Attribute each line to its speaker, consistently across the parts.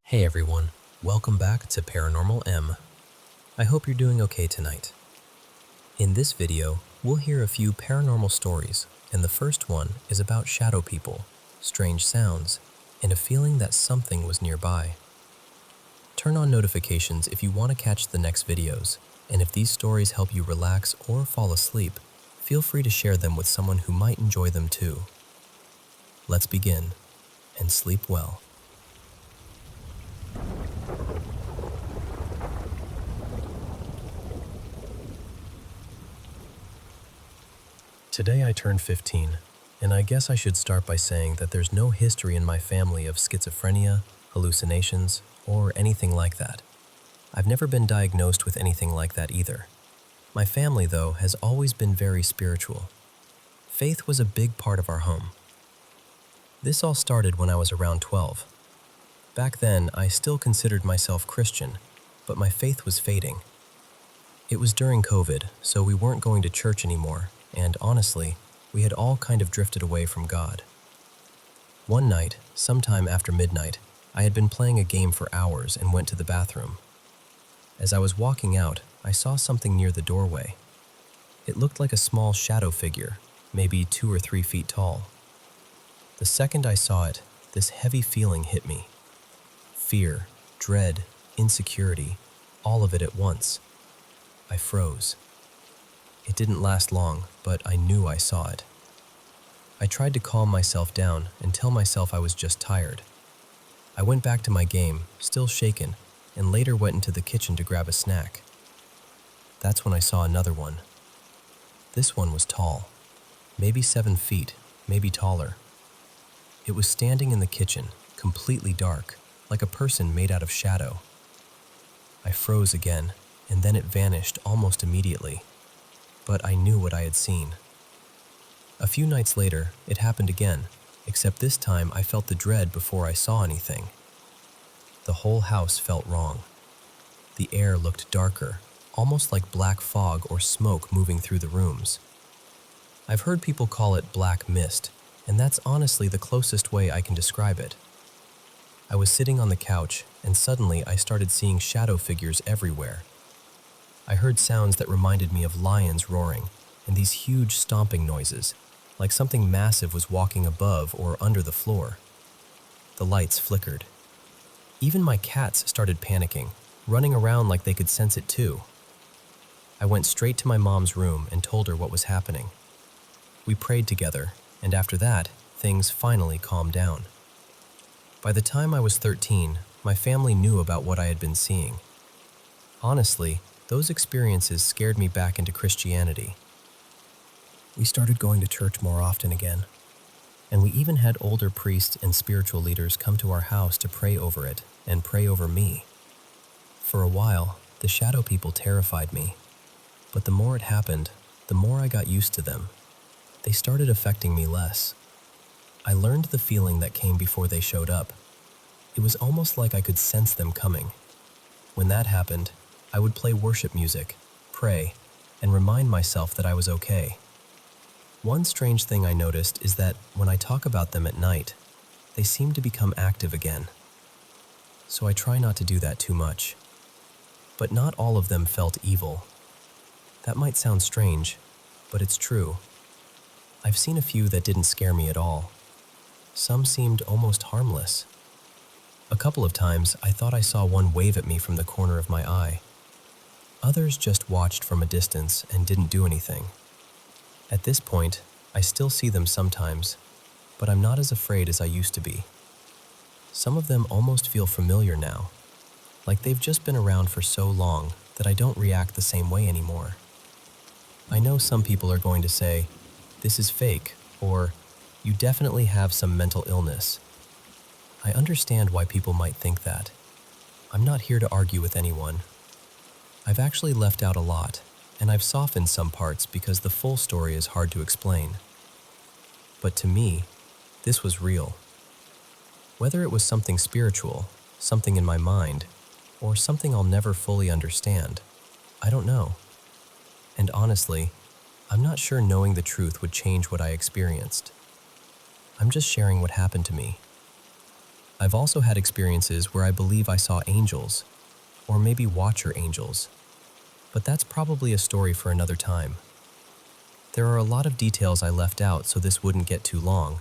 Speaker 1: Hey everyone, welcome back to Paranormal M. I hope you're doing okay tonight. In this video, we'll hear a few paranormal stories, and the first one is about shadow people, strange sounds, and a feeling that something was nearby. Turn on notifications if you want to catch the next videos, and if these stories help you relax or fall asleep, feel free to share them with someone who might enjoy them too. Let's begin, and sleep well. Today I turned 15, and I guess I should start by saying that there's no history in my family of schizophrenia, hallucinations, or anything like that. I've never been diagnosed with anything like that either. My family, though, has always been very spiritual. Faith was a big part of our home. This all started when I was around 12. Back then, I still considered myself Christian, but my faith was fading. It was during COVID, so we weren't going to church anymore, and honestly, we had all kind of drifted away from God. One night, sometime after midnight, I had been playing a game for hours and went to the bathroom. As I was walking out, I saw something near the doorway. It looked like a small shadow figure, maybe 2 or 3 feet tall. The second I saw it, this heavy feeling hit me. Fear, dread, insecurity, all of it at once. I froze. It didn't last long, but I knew I saw it. I tried to calm myself down and tell myself I was just tired. I went back to my game, still shaken, and later went into the kitchen to grab a snack. That's when I saw another one. This one was tall, maybe 7 feet, maybe taller. It was standing in the kitchen, completely dark, like a person made out of shadow. I froze again, and then it vanished almost immediately. But I knew what I had seen. A few nights later, it happened again, except this time I felt the dread before I saw anything. The whole house felt wrong. The air looked darker, almost like black fog or smoke moving through the rooms. I've heard people call it black mist, and that's honestly the closest way I can describe it. I was sitting on the couch, and suddenly I started seeing shadow figures everywhere. I heard sounds that reminded me of lions roaring, and these huge stomping noises, like something massive was walking above or under the floor. The lights flickered. Even my cats started panicking, running around like they could sense it too. I went straight to my mom's room and told her what was happening. We prayed together, and after that, things finally calmed down. By the time I was 13, my family knew about what I had been seeing. Honestly, those experiences scared me back into Christianity. We started going to church more often again, and we even had older priests and spiritual leaders come to our house to pray over it and pray over me. For a while, the shadow people terrified me, but the more it happened, the more I got used to them. They started affecting me less. I learned the feeling that came before they showed up. It was almost like I could sense them coming. When that happened, I would play worship music, pray, and remind myself that I was okay. One strange thing I noticed is that when I talk about them at night, they seem to become active again. So I try not to do that too much. But not all of them felt evil. That might sound strange, but it's true. I've seen a few that didn't scare me at all. Some seemed almost harmless. A couple of times I thought I saw one wave at me from the corner of my eye. Others just watched from a distance and didn't do anything. At this point, I still see them sometimes, but I'm not as afraid as I used to be. Some of them almost feel familiar now, like they've just been around for so long that I don't react the same way anymore. I know some people are going to say, "This is fake," or "You definitely have some mental illness." I understand why people might think that. I'm not here to argue with anyone. I've actually left out a lot, and I've softened some parts because the full story is hard to explain. But to me, this was real. Whether it was something spiritual, something in my mind, or something I'll never fully understand, I don't know. And honestly, I'm not sure knowing the truth would change what I experienced. I'm just sharing what happened to me. I've also had experiences where I believe I saw angels, or maybe watcher angels, but that's probably a story for another time. There are a lot of details I left out so this wouldn't get too long,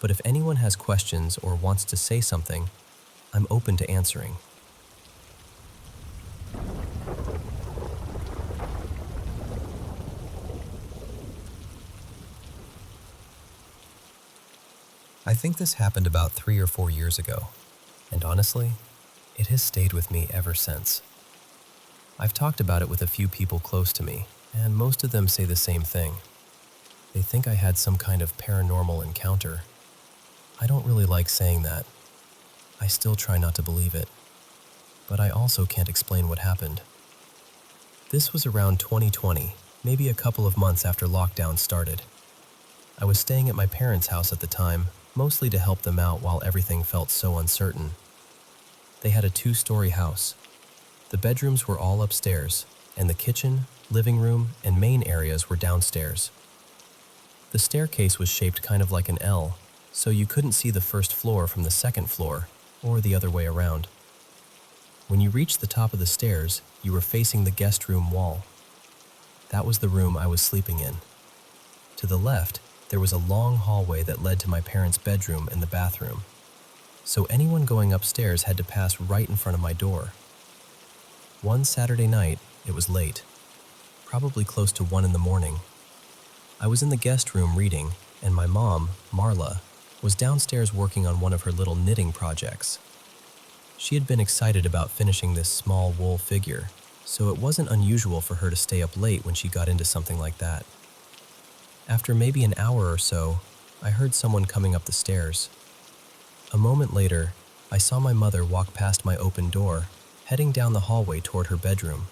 Speaker 1: but if anyone has questions or wants to say something, I'm open to answering. I think this happened about 3 or 4 years ago, and honestly, it has stayed with me ever since. I've talked about it with a few people close to me, and most of them say the same thing. They think I had some kind of paranormal encounter. I don't really like saying that. I still try not to believe it, but I also can't explain what happened. This was around 2020, maybe a couple of months after lockdown started. I was staying at my parents' house at the time, mostly to help them out while everything felt so uncertain. They had a 2-story house. The bedrooms were all upstairs, and the kitchen, living room, and main areas were downstairs. The staircase was shaped kind of like an L, so you couldn't see the first floor from the second floor, or the other way around. When you reached the top of the stairs, you were facing the guest room wall. That was the room I was sleeping in. To the left, there was a long hallway that led to my parents' bedroom and the bathroom, so anyone going upstairs had to pass right in front of my door. One Saturday night, it was late, probably close to 1 in the morning. I was in the guest room reading, and my mom, Marla, was downstairs working on one of her little knitting projects. She had been excited about finishing this small wool figure, so it wasn't unusual for her to stay up late when she got into something like that. After maybe an hour or so, I heard someone coming up the stairs. A moment later, I saw my mother walk past my open door, heading down the hallway toward her bedroom.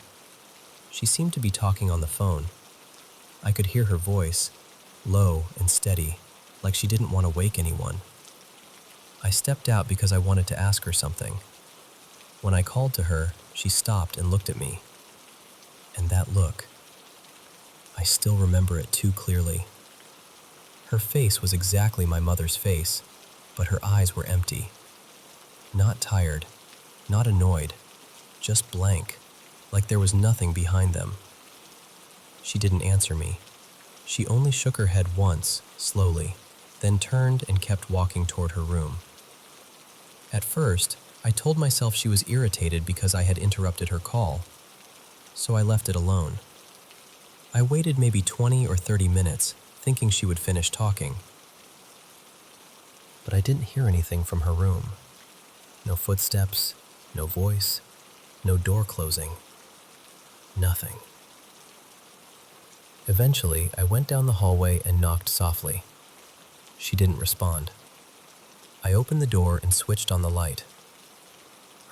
Speaker 1: She seemed to be talking on the phone. I could hear her voice, low and steady, like she didn't want to wake anyone. I stepped out because I wanted to ask her something. When I called to her, she stopped and looked at me. And that look, I still remember it too clearly. Her face was exactly my mother's face, but her eyes were empty. Not tired, not annoyed, just blank, like there was nothing behind them. She didn't answer me. She only shook her head once, slowly, then turned and kept walking toward her room. At first, I told myself she was irritated because I had interrupted her call, so I left it alone. I waited maybe 20 or 30 minutes, thinking she would finish talking. But I didn't hear anything from her room. No footsteps, no voice, no door closing. Nothing. Eventually, I went down the hallway and knocked softly. She didn't respond. I opened the door and switched on the light.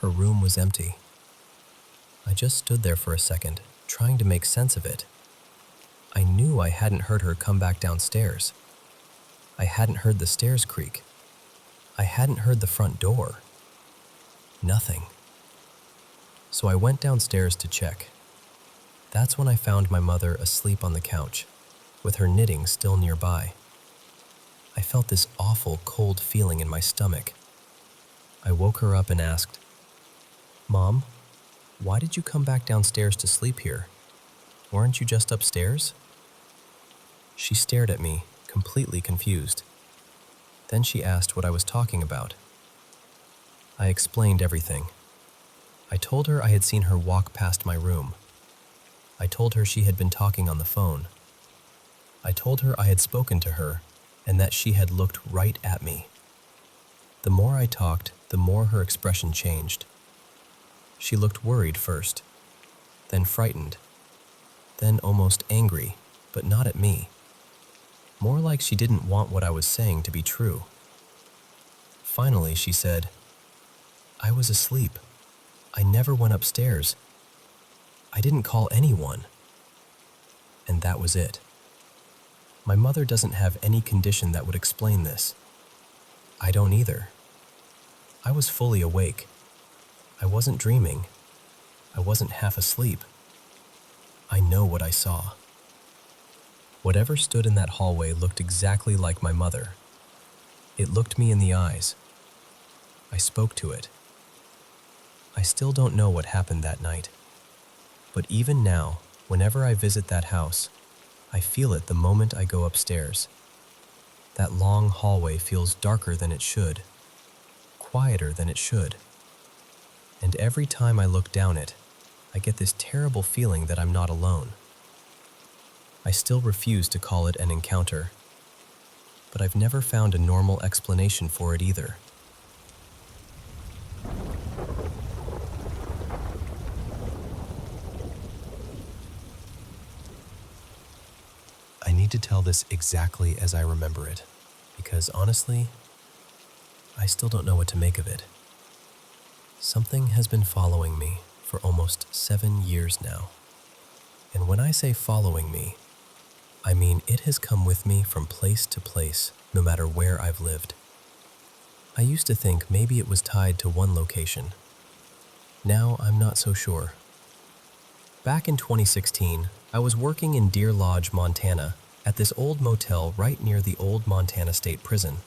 Speaker 1: Her room was empty. I just stood there for a second, trying to make sense of it. I knew I hadn't heard her come back downstairs. I hadn't heard the stairs creak. I hadn't heard the front door. Nothing. So I went downstairs to check. That's when I found my mother asleep on the couch, with her knitting still nearby. I felt this awful cold feeling in my stomach. I woke her up and asked, "Mom, why did you come back downstairs to sleep here? Weren't you just upstairs?" She stared at me, completely confused. Then she asked what I was talking about. I explained everything. I told her I had seen her walk past my room. I told her she had been talking on the phone. I told her I had spoken to her and that she had looked right at me. The more I talked, the more her expression changed. She looked worried first, then frightened, then almost angry, but not at me. More like she didn't want what I was saying to be true. Finally, she said, "I was asleep. I never went upstairs. I didn't call anyone." And that was it. My mother doesn't have any condition that would explain this. I don't either. I was fully awake. I wasn't dreaming. I wasn't half asleep. I know what I saw. Whatever stood in that hallway looked exactly like my mother. It looked me in the eyes. I spoke to it. I still don't know what happened that night. But even now, whenever I visit that house, I feel it the moment I go upstairs. That long hallway feels darker than it should, quieter than it should. And every time I look down it, I get this terrible feeling that I'm not alone. I still refuse to call it an encounter, but I've never found a normal explanation for it either. I need to tell this exactly as I remember it, because honestly, I still don't know what to make of it. Something has been following me for almost 7 years now. And when I say following me, I mean it has come with me from place to place, no matter where I've lived. I used to think maybe it was tied to one location. Now I'm not so sure. Back in 2016, I was working in Deer Lodge, Montana, at this old motel right near the old Montana State Prison.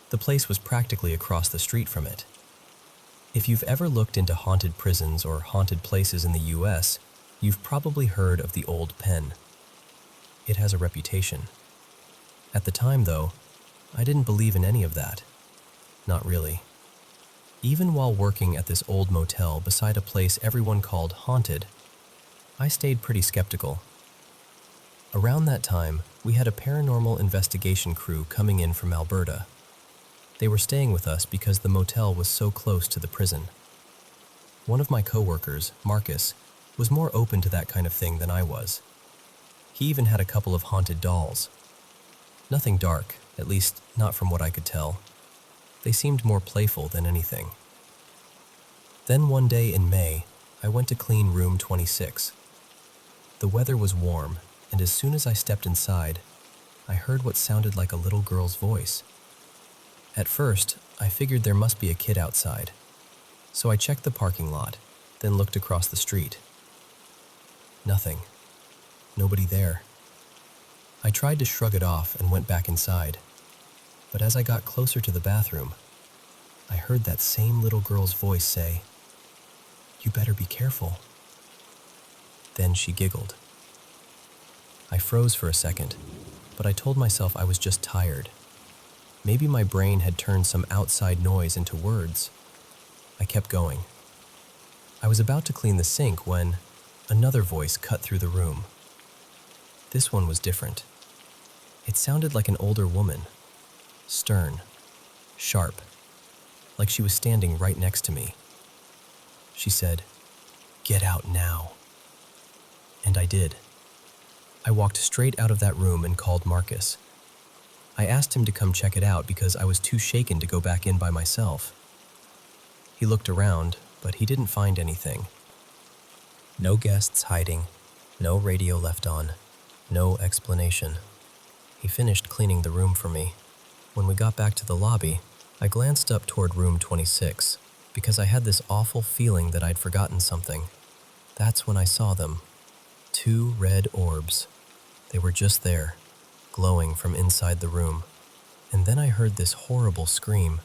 Speaker 1: The place was practically across the street from it. If you've ever looked into haunted prisons or haunted places in the US, you've probably heard of the old pen. It has a reputation. At the time, though, I didn't believe in any of that. Not really. Even while working at this old motel beside a place everyone called haunted, I stayed pretty skeptical. Around that time, we had a paranormal investigation crew coming in from Alberta. They were staying with us because the motel was so close to the prison. One of my coworkers, Marcus, was more open to that kind of thing than I was. He even had a couple of haunted dolls. Nothing dark, at least not from what I could tell. They seemed more playful than anything. Then one day in May, I went to clean room 26. The weather was warm, and as soon as I stepped inside, I heard what sounded like a little girl's voice. At first, I figured there must be a kid outside, so I checked the parking lot, then looked across the street. Nothing. Nobody there. I tried to shrug it off and went back inside, but as I got closer to the bathroom, I heard that same little girl's voice say, "You better be careful." Then she giggled. I froze for a second, but I told myself I was just tired. Maybe my brain had turned some outside noise into words. I kept going. I was about to clean the sink when another voice cut through the room. This one was different. It sounded like an older woman, stern, sharp, like she was standing right next to me. She said, "Get out now." And I did. I walked straight out of that room and called Marcus. I asked him to come check it out because I was too shaken to go back in by myself. He looked around, but he didn't find anything. No guests hiding, no radio left on, no explanation. He finished cleaning the room for me. When we got back to the lobby, I glanced up toward room 26 because I had this awful feeling that I'd forgotten something. That's when I saw them. 2 red orbs. They were just there, glowing from inside the room. And then I heard this horrible scream,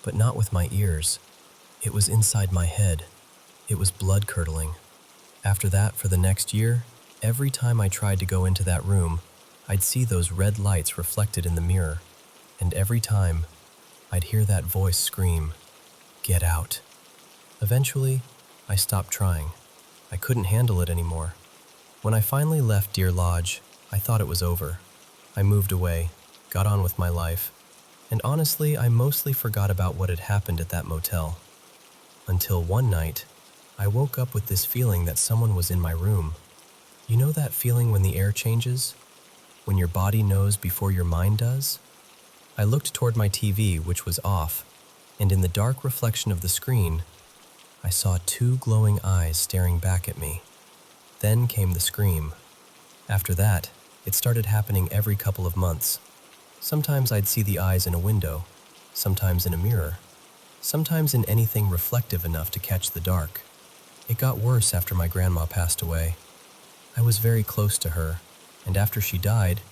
Speaker 1: but not with my ears. It was inside my head. It was blood-curdling. After that, for the next year, every time I tried to go into that room, I'd see those red lights reflected in the mirror. And every time, I'd hear that voice scream, "Get out." Eventually, I stopped trying. I couldn't handle it anymore. When I finally left Deer Lodge, I thought it was over. I moved away, got on with my life, and honestly, I mostly forgot about what had happened at that motel. Until one night, I woke up with this feeling that someone was in my room. You know that feeling when the air changes? When your body knows before your mind does? I looked toward my TV, which was off, and in the dark reflection of the screen, I saw 2 glowing eyes staring back at me. Then came the scream. After that, it started happening every couple of months. Sometimes I'd see the eyes in a window, sometimes in a mirror, sometimes in anything reflective enough to catch the dark. It got worse after my grandma passed away. I was very close to her, and after she died,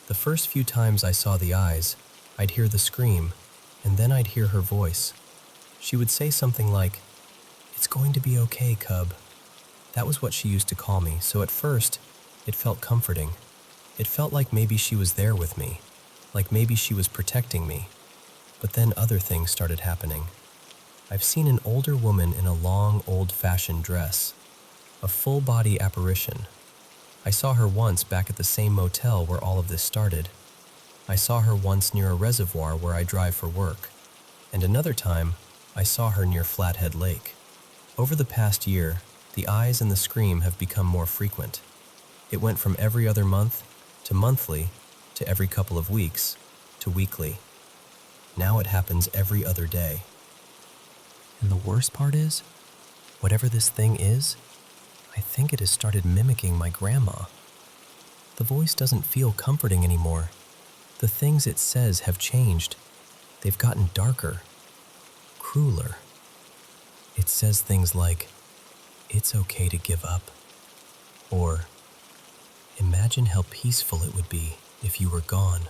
Speaker 1: the first few times I saw the eyes, I'd hear the scream, and then I'd hear her voice. She would say something like, "It's going to be okay, cub." That was what she used to call me, so at first, it felt comforting. It felt like maybe she was there with me, like maybe she was protecting me. But then other things started happening. I've seen an older woman in a long, old-fashioned dress, a full-body apparition. I saw her once back at the same motel where all of this started. I saw her once near a reservoir where I drive for work. And another time, I saw her near Flathead Lake. Over the past year, the eyes and the scream have become more frequent. It went from every other month to monthly to every couple of weeks to weekly. Now it happens every other day. And the worst part is, whatever this thing is, I think it has started mimicking my grandma. The voice doesn't feel comforting anymore. The things it says have changed. They've gotten darker, crueler. It says things like, "It's okay to give up," or, "Imagine how peaceful it would be if you were gone."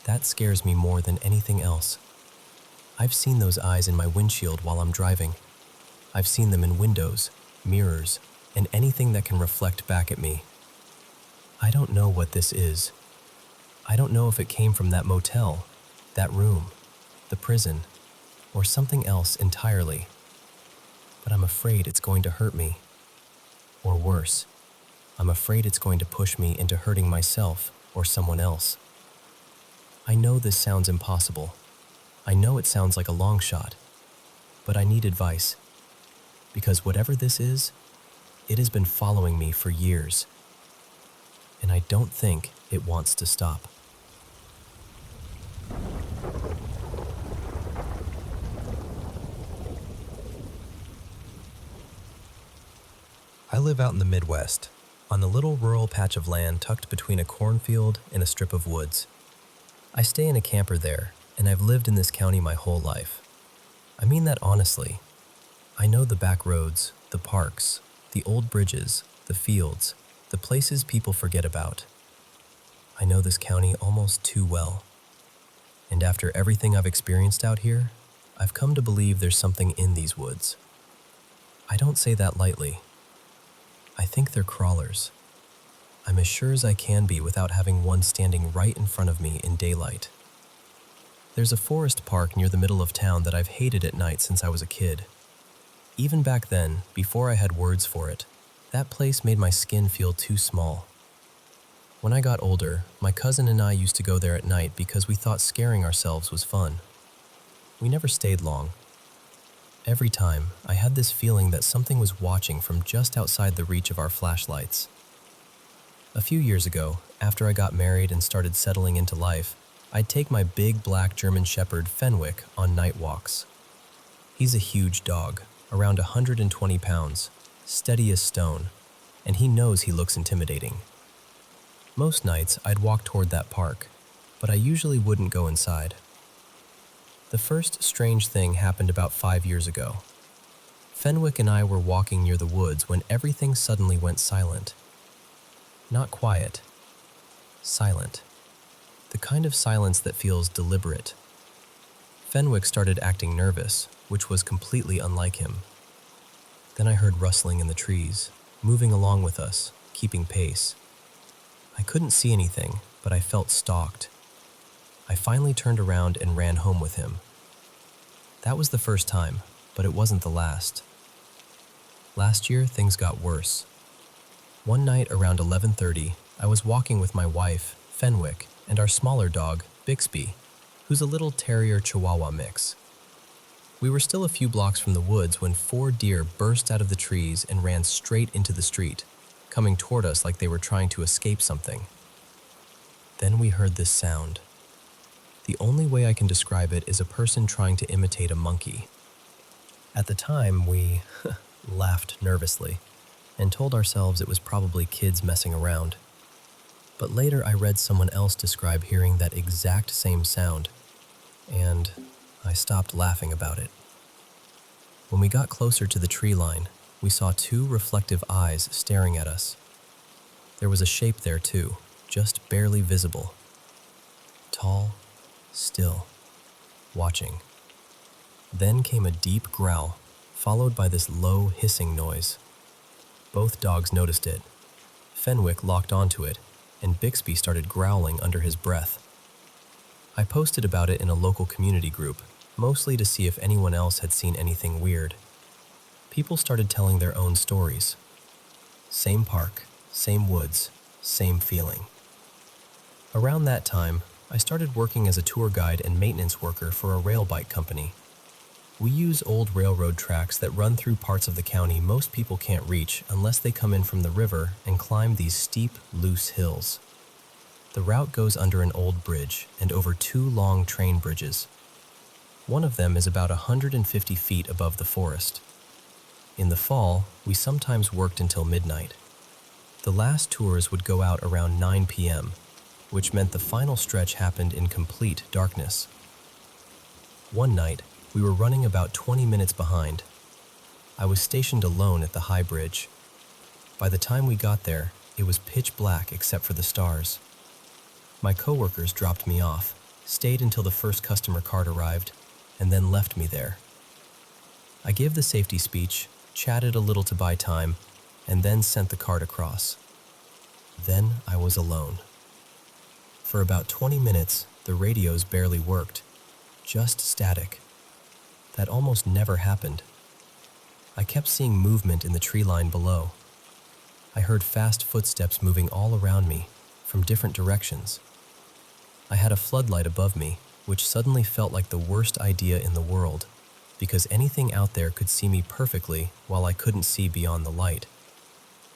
Speaker 1: That scares me more than anything else. I've seen those eyes in my windshield while I'm driving. I've seen them in windows, mirrors, and anything that can reflect back at me. I don't know what this is. I don't know if it came from that motel, that room, the prison, or something else entirely. But I'm afraid it's going to hurt me. Or worse, I'm afraid it's going to push me into hurting myself or someone else. I know this sounds impossible. I know it sounds like a long shot. But I need advice. Because whatever this is, it has been following me for years. And I don't think it wants to stop. I live out in the Midwest, on a little rural patch of land tucked between a cornfield and a strip of woods. I stay in a camper there, and I've lived in this county my whole life. I mean that honestly. I know the back roads, the parks, the old bridges, the fields, the places people forget about. I know this county almost too well. And after everything I've experienced out here, I've come to believe there's something in these woods. I don't say that lightly. I think they're crawlers. I'm as sure as I can be without having one standing right in front of me in daylight. There's a forest park near the middle of town that I've hated at night since I was a kid. Even back then, before I had words for it, that place made my skin feel too small. When I got older, my cousin and I used to go there at night because we thought scaring ourselves was fun. We never stayed long. Every time, I had this feeling that something was watching from just outside the reach of our flashlights. A few years ago, after I got married and started settling into life, I'd take my big black German Shepherd Fenwick on night walks. He's a huge dog, around 120 pounds, steady as stone, and he knows he looks intimidating. Most nights, I'd walk toward that park, but I usually wouldn't go inside. The first strange thing happened about 5 years ago. Fenwick and I were walking near the woods when everything suddenly went silent. Not quiet, silent. The kind of silence that feels deliberate. Fenwick started acting nervous, which was completely unlike him. Then I heard rustling in the trees, moving along with us, keeping pace. I couldn't see anything, but I felt stalked. I finally turned around and ran home with him. That was the first time, but it wasn't the last. Last year, things got worse. One night around 11:30, I was walking with my wife, Fenwick, and our smaller dog, Bixby, who's a little terrier chihuahua mix. We were still a few blocks from the woods when 4 deer burst out of the trees and ran straight into the street, coming toward us like they were trying to escape something. Then we heard this sound. The only way I can describe it is a person trying to imitate a monkey. At the time, we laughed nervously and told ourselves it was probably kids messing around. But later I read someone else describe hearing that exact same sound, and I stopped laughing about it. When we got closer to the tree line, we saw 2 reflective eyes staring at us. There was a shape there too, just barely visible. Tall, still, watching. Then came a deep growl, followed by this low hissing noise. Both dogs noticed it. Fenwick locked onto it, and Bixby started growling under his breath. I posted about it in a local community group, mostly to see if anyone else had seen anything weird. People started telling their own stories. Same park, same woods, same feeling. Around that time, I started working as a tour guide and maintenance worker for a rail bike company. We use old railroad tracks that run through parts of the county most people can't reach unless they come in from the river and climb these steep, loose hills. The route goes under an old bridge and over 2 long train bridges. One of them is about 150 feet above the forest. In the fall, we sometimes worked until midnight. The last tours would go out around 9 p.m., which meant the final stretch happened in complete darkness. One night, we were running about 20 minutes behind. I was stationed alone at the high bridge. By the time we got there, it was pitch black except for the stars. My coworkers dropped me off, stayed until the first customer cart arrived, and then left me there. I gave the safety speech, chatted a little to buy time, and then sent the cart across. Then I was alone. For about 20 minutes, the radios barely worked, just static. That almost never happened. I kept seeing movement in the tree line below. I heard fast footsteps moving all around me, from different directions. I had a floodlight above me, which suddenly felt like the worst idea in the world, because anything out there could see me perfectly while I couldn't see beyond the light.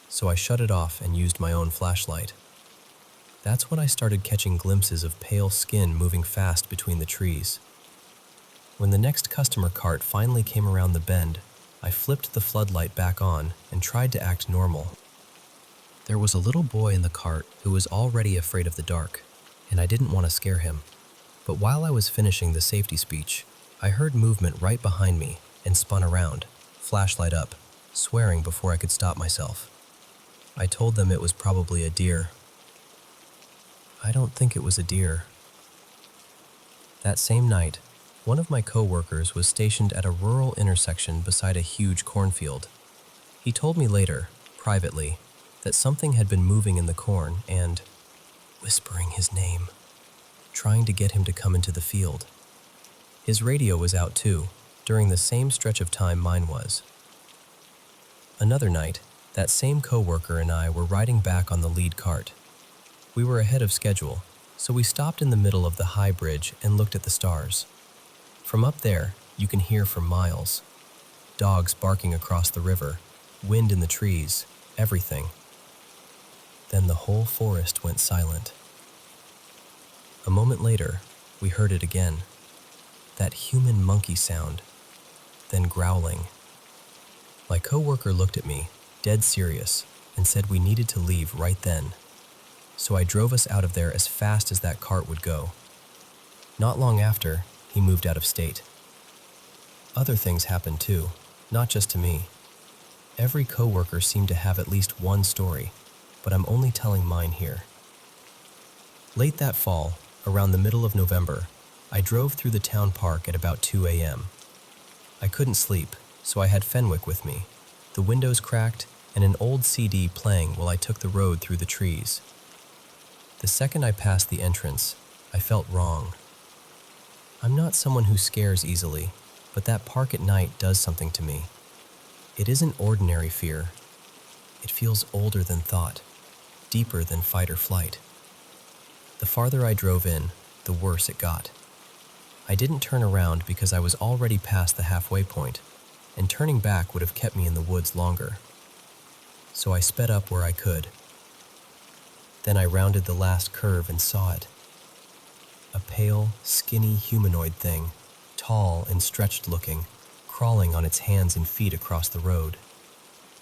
Speaker 1: So I shut it off and used my own flashlight. That's when I started catching glimpses of pale skin moving fast between the trees. When the next customer cart finally came around the bend, I flipped the floodlight back on and tried to act normal. There was a little boy in the cart who was already afraid of the dark, and I didn't want to scare him. But while I was finishing the safety speech, I heard movement right behind me and spun around, flashlight up, swearing before I could stop myself. I told them it was probably a deer. I don't think it was a deer. That same night, one of my co-workers was stationed at a rural intersection beside a huge cornfield. He told me later, privately, that something had been moving in the corn and whispering his name, trying to get him to come into the field. His radio was out too, during the same stretch of time mine was. Another night, that same co-worker and I were riding back on the lead cart. We were ahead of schedule, so we stopped in the middle of the high bridge and looked at the stars. From up there, you can hear for miles. Dogs barking across the river, wind in the trees, everything. Then the whole forest went silent. A moment later, we heard it again. That human monkey sound, then growling. My coworker looked at me, dead serious, and said we needed to leave right then. So I drove us out of there as fast as that cart would go. Not long after, he moved out of state. Other things happened too, not just to me. Every coworker seemed to have at least one story, but I'm only telling mine here. Late that fall, around the middle of November, I drove through the town park at about 2 a.m. I couldn't sleep, so I had Fenwick with me, the windows cracked, and an old CD playing while I took the road through the trees. The second I passed the entrance, I felt wrong. I'm not someone who scares easily, but that park at night does something to me. It isn't ordinary fear. It feels older than thought, deeper than fight or flight. The farther I drove in, the worse it got. I didn't turn around because I was already past the halfway point, and turning back would have kept me in the woods longer. So I sped up where I could. Then I rounded the last curve and saw it. A pale, skinny humanoid thing, tall and stretched looking, crawling on its hands and feet across the road.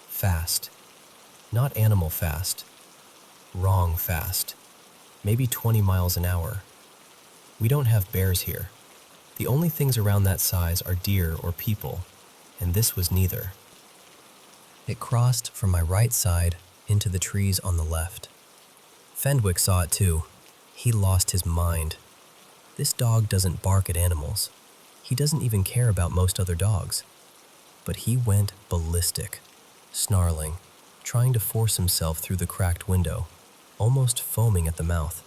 Speaker 1: Fast. Not animal fast. Wrong fast. Maybe 20 miles an hour. We don't have bears here. The only things around that size are deer or people, and this was neither. It crossed from my right side into the trees on the left. Fenwick saw it too. He lost his mind. This dog doesn't bark at animals. He doesn't even care about most other dogs. But he went ballistic, snarling, trying to force himself through the cracked window, almost foaming at the mouth.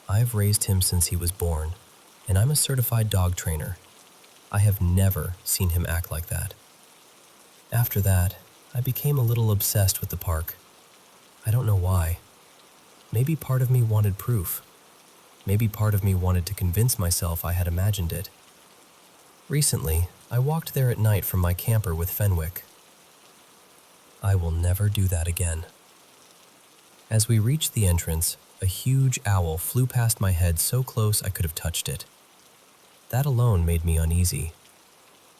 Speaker 1: I've raised him since he was born, and I'm a certified dog trainer. I have never seen him act like that. After that, I became a little obsessed with the park. I don't know why. Maybe part of me wanted proof. Maybe part of me wanted to convince myself I had imagined it. Recently, I walked there at night from my camper with Fenwick. I will never do that again. As we reached the entrance, a huge owl flew past my head so close I could have touched it. That alone made me uneasy.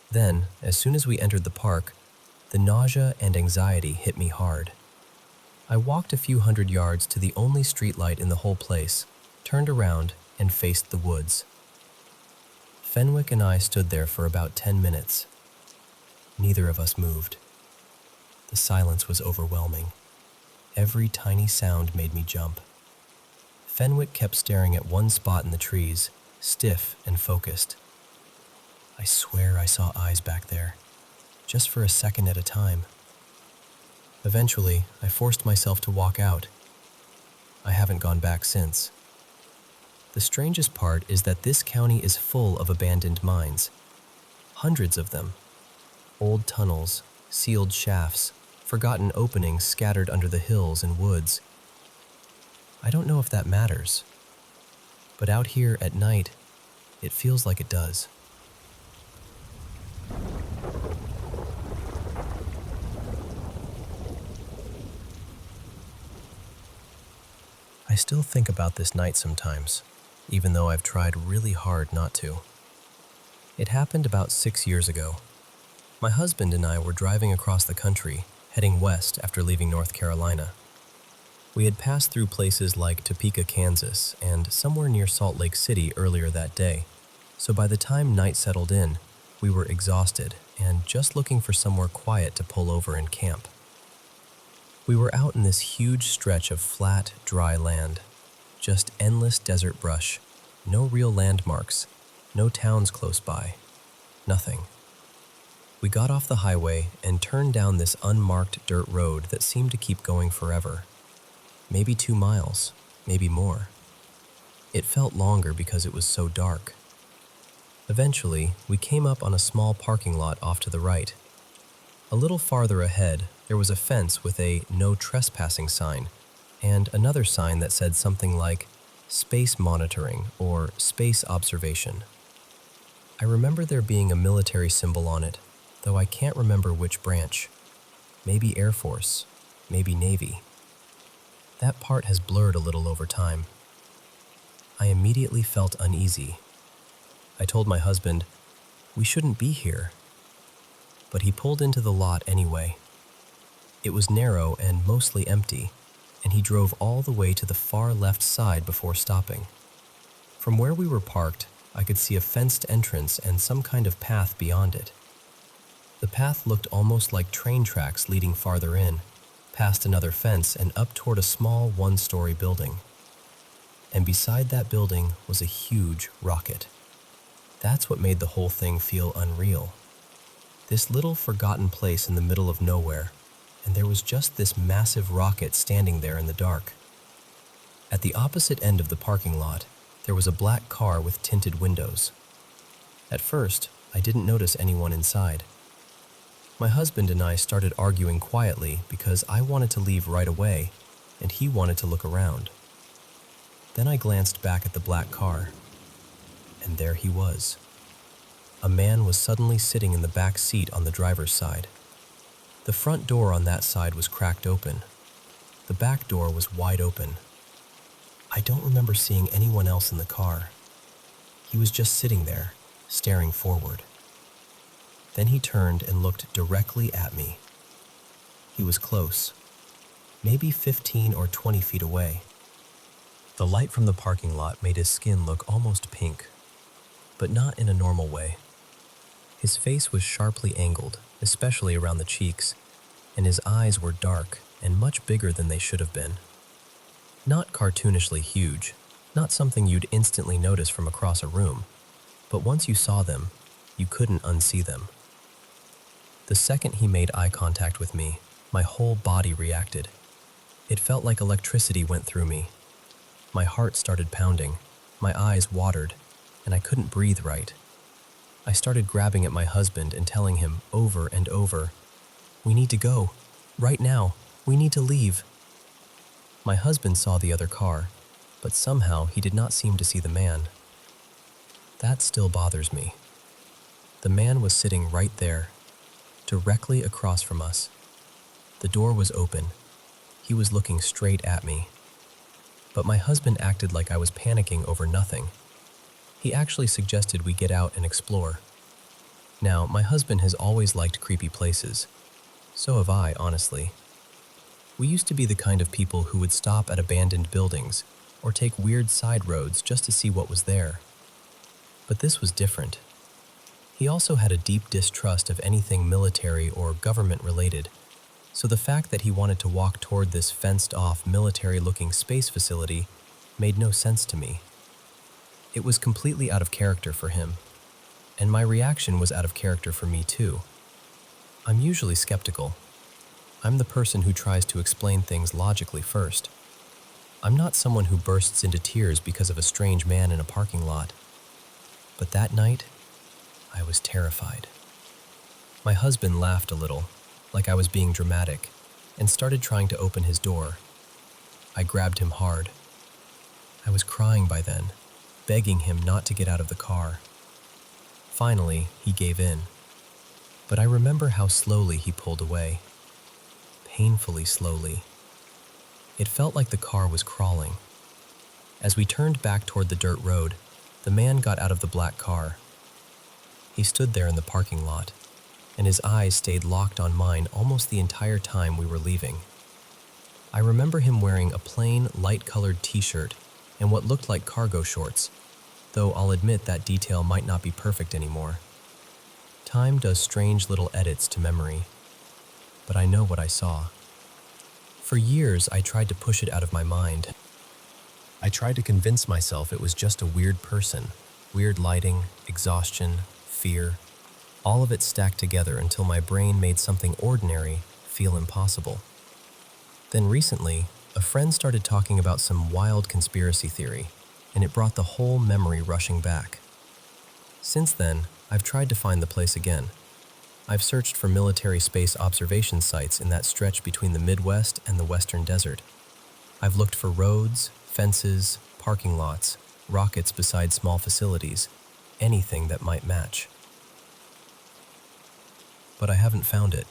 Speaker 1: Then, as soon as we entered the park, the nausea and anxiety hit me hard. I walked a few hundred yards to the only streetlight in the whole place, turned around, and faced the woods. Fenwick and I stood there for about 10 minutes. Neither of us moved. The silence was overwhelming. Every tiny sound made me jump. Fenwick kept staring at one spot in the trees, stiff and focused. I swear I saw eyes back there, just for a second at a time. Eventually, I forced myself to walk out. I haven't gone back since. The strangest part is that this county is full of abandoned mines. Hundreds of them. Old tunnels, sealed shafts, forgotten openings scattered under the hills and woods. I don't know if that matters, but out here at night, it feels like it does. I still think about this night sometimes, even though I've tried really hard not to. It happened about 6 years ago. My husband and I were driving across the country, heading west after leaving North Carolina. We had passed through places like Topeka, Kansas, and somewhere near Salt Lake City earlier that day, so by the time night settled in, we were exhausted and just looking for somewhere quiet to pull over and camp. We were out in this huge stretch of flat, dry land, just endless desert brush, no real landmarks, no towns close by, nothing. We got off the highway and turned down this unmarked dirt road that seemed to keep going forever. Maybe 2 miles, maybe more. It felt longer because it was so dark. Eventually, we came up on a small parking lot off to the right. A little farther ahead, there was a fence with a "No Trespassing" sign, and another sign that said something like "Space Monitoring" or "Space Observation." I remember there being a military symbol on it, though I can't remember which branch. Maybe Air Force, maybe Navy. That part has blurred a little over time. I immediately felt uneasy. I told my husband, "We shouldn't be here." But he pulled into the lot anyway. It was narrow and mostly empty, and he drove all the way to the far left side before stopping. From where we were parked, I could see a fenced entrance and some kind of path beyond it. The path looked almost like train tracks leading farther in, past another fence and up toward a small one-story building. And beside that building was a huge rocket. That's what made the whole thing feel unreal. This little forgotten place in the middle of nowhere, and there was just this massive rocket standing there in the dark. At the opposite end of the parking lot, there was a black car with tinted windows. At first, I didn't notice anyone inside. My husband and I started arguing quietly because I wanted to leave right away, and he wanted to look around. Then I glanced back at the black car, and there he was. A man was suddenly sitting in the back seat on the driver's side. The front door on that side was cracked open. The back door was wide open. I don't remember seeing anyone else in the car. He was just sitting there, staring forward. Then he turned and looked directly at me. He was close, maybe 15 or 20 feet away. The light from the parking lot made his skin look almost pink, but not in a normal way. His face was sharply angled, especially around the cheeks, and his eyes were dark and much bigger than they should have been. Not cartoonishly huge, not something you'd instantly notice from across a room, but once you saw them, You couldn't unsee them. The second he made eye contact with me, my whole body reacted. It felt like electricity went through me. My heart started pounding, my eyes watered, and I couldn't breathe right. I started grabbing at my husband and telling him over and over, "We need to go. Right now. We need to leave." My husband saw the other car, but somehow he did not seem to see the man. That still bothers me. The man was sitting right there, directly across from us. The door was open. He was looking straight at me. But my husband acted like I was panicking over nothing. He actually suggested we get out and explore. Now, my husband has always liked creepy places. So have I, honestly. We used to be the kind of people who would stop at abandoned buildings or take weird side roads just to see what was there. But this was different. He also had a deep distrust of anything military or government-related, so the fact that he wanted to walk toward this fenced-off, military-looking space facility made no sense to me. It was completely out of character for him, and my reaction was out of character for me too. I'm usually skeptical. I'm the person who tries to explain things logically first. I'm not someone who bursts into tears because of a strange man in a parking lot. But that night, I was terrified. My husband laughed a little, like I was being dramatic, and started trying to open his door. I grabbed him hard. I was crying by then, begging him not to get out of the car. Finally, he gave in. But I remember how slowly he pulled away. Painfully slowly. It felt like the car was crawling. As we turned back toward the dirt road, the man got out of the black car. He stood there in the parking lot, and his eyes stayed locked on mine almost the entire time we were leaving. I remember him wearing a plain, light-colored t-shirt and what looked like cargo shorts, though I'll admit that detail might not be perfect anymore. Time does strange little edits to memory, but I know what I saw. For years, I tried to push it out of my mind. I tried to convince myself it was just a weird person, weird lighting, exhaustion, fear, all of it stacked together until my brain made something ordinary feel impossible. Then recently, a friend started talking about some wild conspiracy theory, and it brought the whole memory rushing back. Since then, I've tried to find the place again. I've searched for military space observation sites in that stretch between the Midwest and the Western Desert. I've looked for roads, fences, parking lots, rockets beside small facilities, anything that might match. But I haven't found it.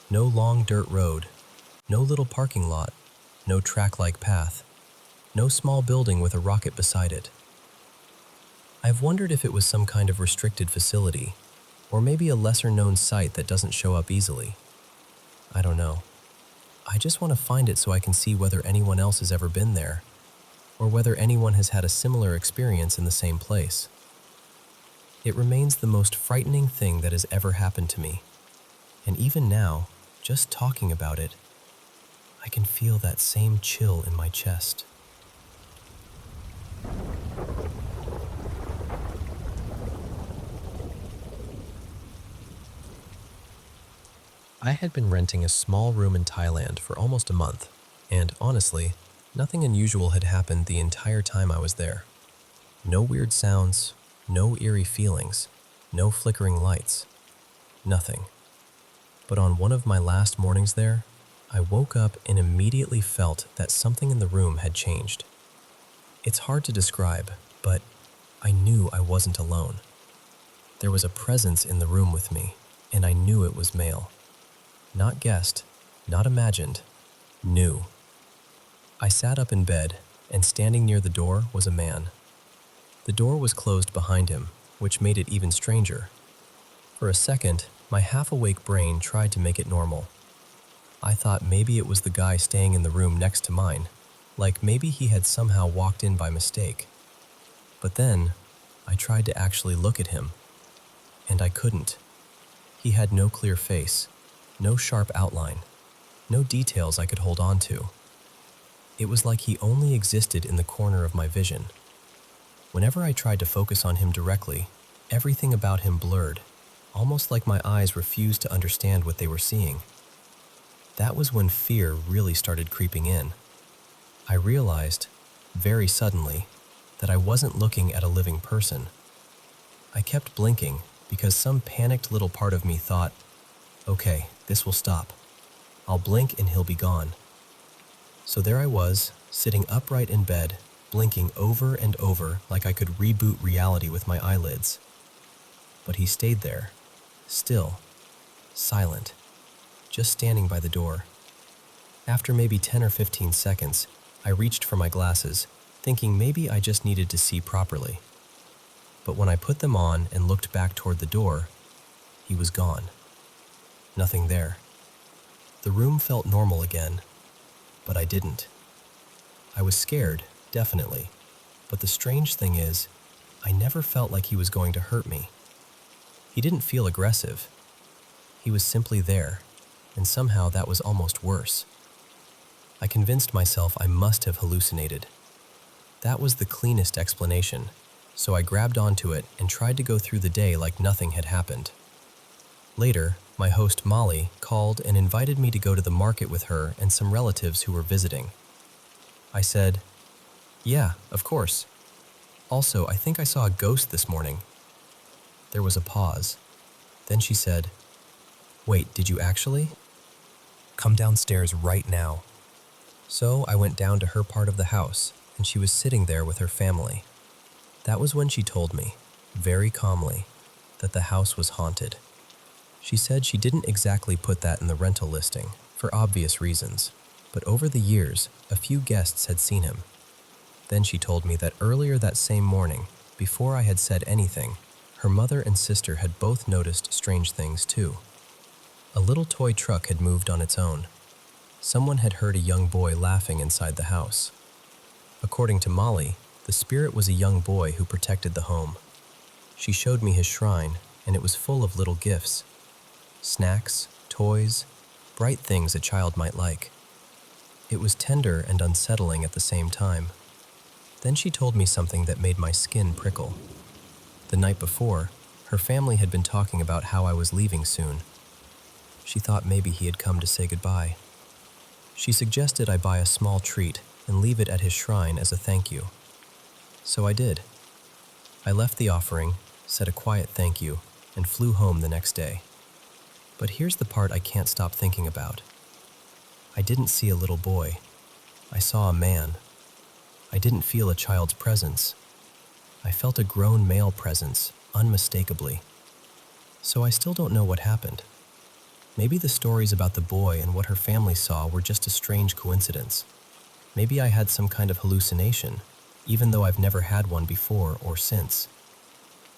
Speaker 1: No long dirt road, no little parking lot, no track-like path, no small building with a rocket beside it. I've wondered if it was some kind of restricted facility, or maybe a lesser-known site that doesn't show up easily. I don't know. I just want to find it so I can see whether anyone else has ever been there, or whether anyone has had a similar experience in the same place. It remains the most frightening thing that has ever happened to me, and even now, just talking about it, I can feel that same chill in my chest. I had been renting a small room in Thailand for almost a month, and honestly, nothing unusual had happened the entire time I was there. No weird sounds, no eerie feelings, no flickering lights, nothing. But on one of my last mornings there, I woke up and immediately felt that something in the room had changed. It's hard to describe, but I knew I wasn't alone. There was a presence in the room with me, and I knew it was male. Not guessed, not imagined, knew. I sat up in bed, and standing near the door was a man. The door was closed behind him, which made it even stranger. For a second, my half-awake brain tried to make it normal. I thought maybe it was the guy staying in the room next to mine, like maybe he had somehow walked in by mistake. But then, I tried to actually look at him, and I couldn't. He had no clear face, no sharp outline, no details I could hold on to. It was like he only existed in the corner of my vision. Whenever I tried to focus on him directly, Everything about him blurred, almost like my eyes refused to understand what they were seeing. That was when fear really started creeping in. I realized, very suddenly, that I wasn't looking at a living person. I kept blinking because some panicked little part of me thought, okay, this will stop. I'll blink and he'll be gone. So there I was, sitting upright in bed, blinking over and over like I could reboot reality with my eyelids. But he stayed there, still, silent, just standing by the door. After maybe 10 or 15 seconds, I reached for my glasses, thinking maybe I just needed to see properly. But when I put them on and looked back toward the door, he was gone. Nothing there. The room felt normal again, but I didn't. I was scared, definitely, but the strange thing is, I never felt like he was going to hurt me. He didn't feel aggressive. He was simply there, and somehow that was almost worse. I convinced myself I must have hallucinated. That was the cleanest explanation, so I grabbed onto it and tried to go through the day like nothing had happened. Later, my host Molly called and invited me to go to the market with her and some relatives who were visiting. I said, "Yeah, of course. Also, I think I saw a ghost this morning." There was a pause. Then she said, "Wait, did you actually? Come downstairs right now." So I went down to her part of the house, and she was sitting there with her family. That was when she told me, very calmly, that the house was haunted. She said she didn't exactly put that in the rental listing, for obvious reasons, but over the years, a few guests had seen him. Then she told me that earlier that same morning, before I had said anything, her mother and sister had both noticed strange things too. A little toy truck had moved on its own. Someone had heard a young boy laughing inside the house. According to Molly, the spirit was a young boy who protected the home. She showed me his shrine, and it was full of little gifts. Snacks, toys, bright things a child might like. It was tender and unsettling at the same time. Then she told me something that made my skin prickle. The night before, her family had been talking about how I was leaving soon. She thought maybe he had come to say goodbye. She suggested I buy a small treat and leave it at his shrine as a thank you. So I did. I left the offering, said a quiet thank you, and flew home the next day. But here's the part I can't stop thinking about. I didn't see a little boy. I saw a man. I didn't feel a child's presence. I felt a grown male presence, unmistakably. So I still don't know what happened. Maybe the stories about the boy and what her family saw were just a strange coincidence. Maybe I had some kind of hallucination, even though I've never had one before or since.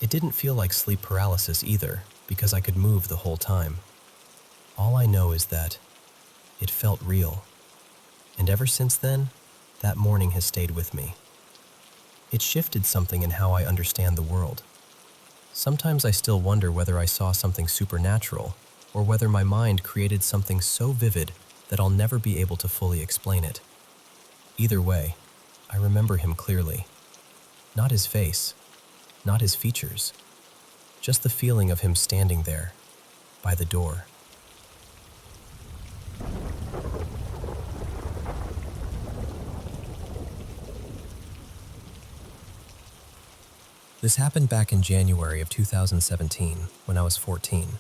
Speaker 1: It didn't feel like sleep paralysis either, because I could move the whole time. All I know is that it felt real. And ever since then, that morning has stayed with me. It shifted something in how I understand the world. Sometimes I still wonder whether I saw something supernatural, or whether my mind created something so vivid that I'll never be able to fully explain it. Either way, I remember him clearly. Not his face, not his features, just the feeling of him standing there, by the door. This happened back in January of 2017, when I was 14.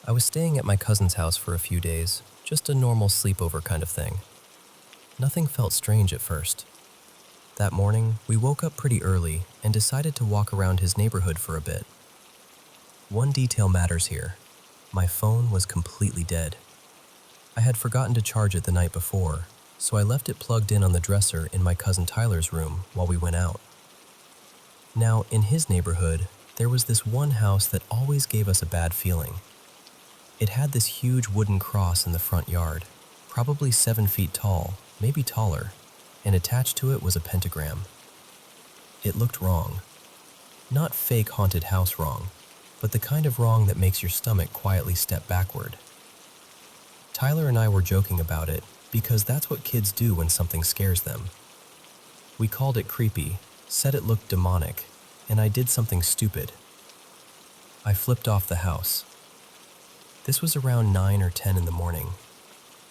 Speaker 1: I was staying at my cousin's house for a few days, just a normal sleepover kind of thing. Nothing felt strange at first. That morning, we woke up pretty early and decided to walk around his neighborhood for a bit. One detail matters here. My phone was completely dead. I had forgotten to charge it the night before, so I left it plugged in on the dresser in my cousin Tyler's room while we went out. Now, in his neighborhood, there was this one house that always gave us a bad feeling. It had this huge wooden cross in the front yard, probably 7 feet tall, maybe taller, and attached to it was a pentagram. It looked wrong. Not fake haunted house wrong, but the kind of wrong that makes your stomach quietly step backward. Tyler and I were joking about it because that's what kids do when something scares them. We called it creepy, said it looked demonic, and I did something stupid. I flipped off the house. This was around 9 or 10 in the morning.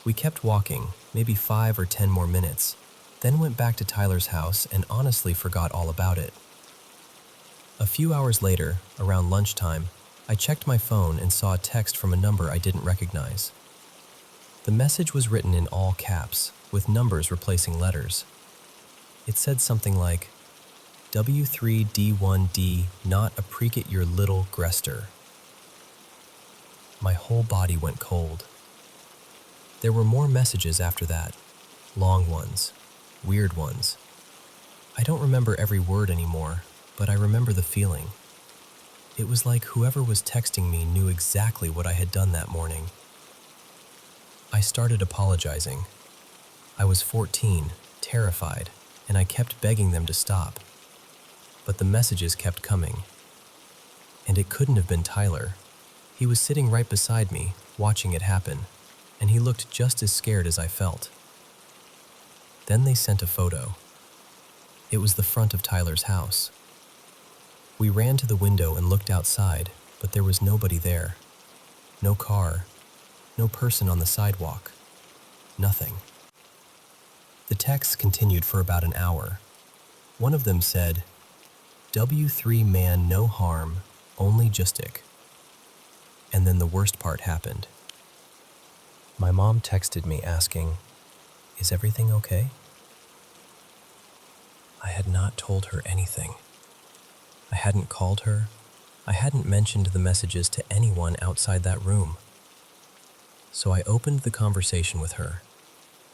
Speaker 1: We kept walking, maybe 5 or 10 more minutes, then went back to Tyler's house and honestly forgot all about it. A few hours later, around lunchtime, I checked my phone and saw a text from a number I didn't recognize. The message was written in all caps, with numbers replacing letters. It said something like, W3D1D not appreciate your little Grester. My whole body went cold. There were more messages after that, long ones, weird ones. I don't remember every word anymore, but I remember the feeling. It was like whoever was texting me knew exactly what I had done that morning. I started apologizing. I was 14, terrified, and I kept begging them to stop. But the messages kept coming. And it couldn't have been Tyler. He was sitting right beside me, watching it happen, and he looked just as scared as I felt. Then they sent a photo. It was the front of Tyler's house. We ran to the window and looked outside, but there was nobody there. No car, no person on the sidewalk, nothing. The texts continued for about an hour. One of them said, W3 man no harm, only justic. And then the worst part happened. My mom texted me asking, "Is everything okay?" I had not told her anything. I hadn't called her. I hadn't mentioned the messages to anyone outside that room. So I opened the conversation with her,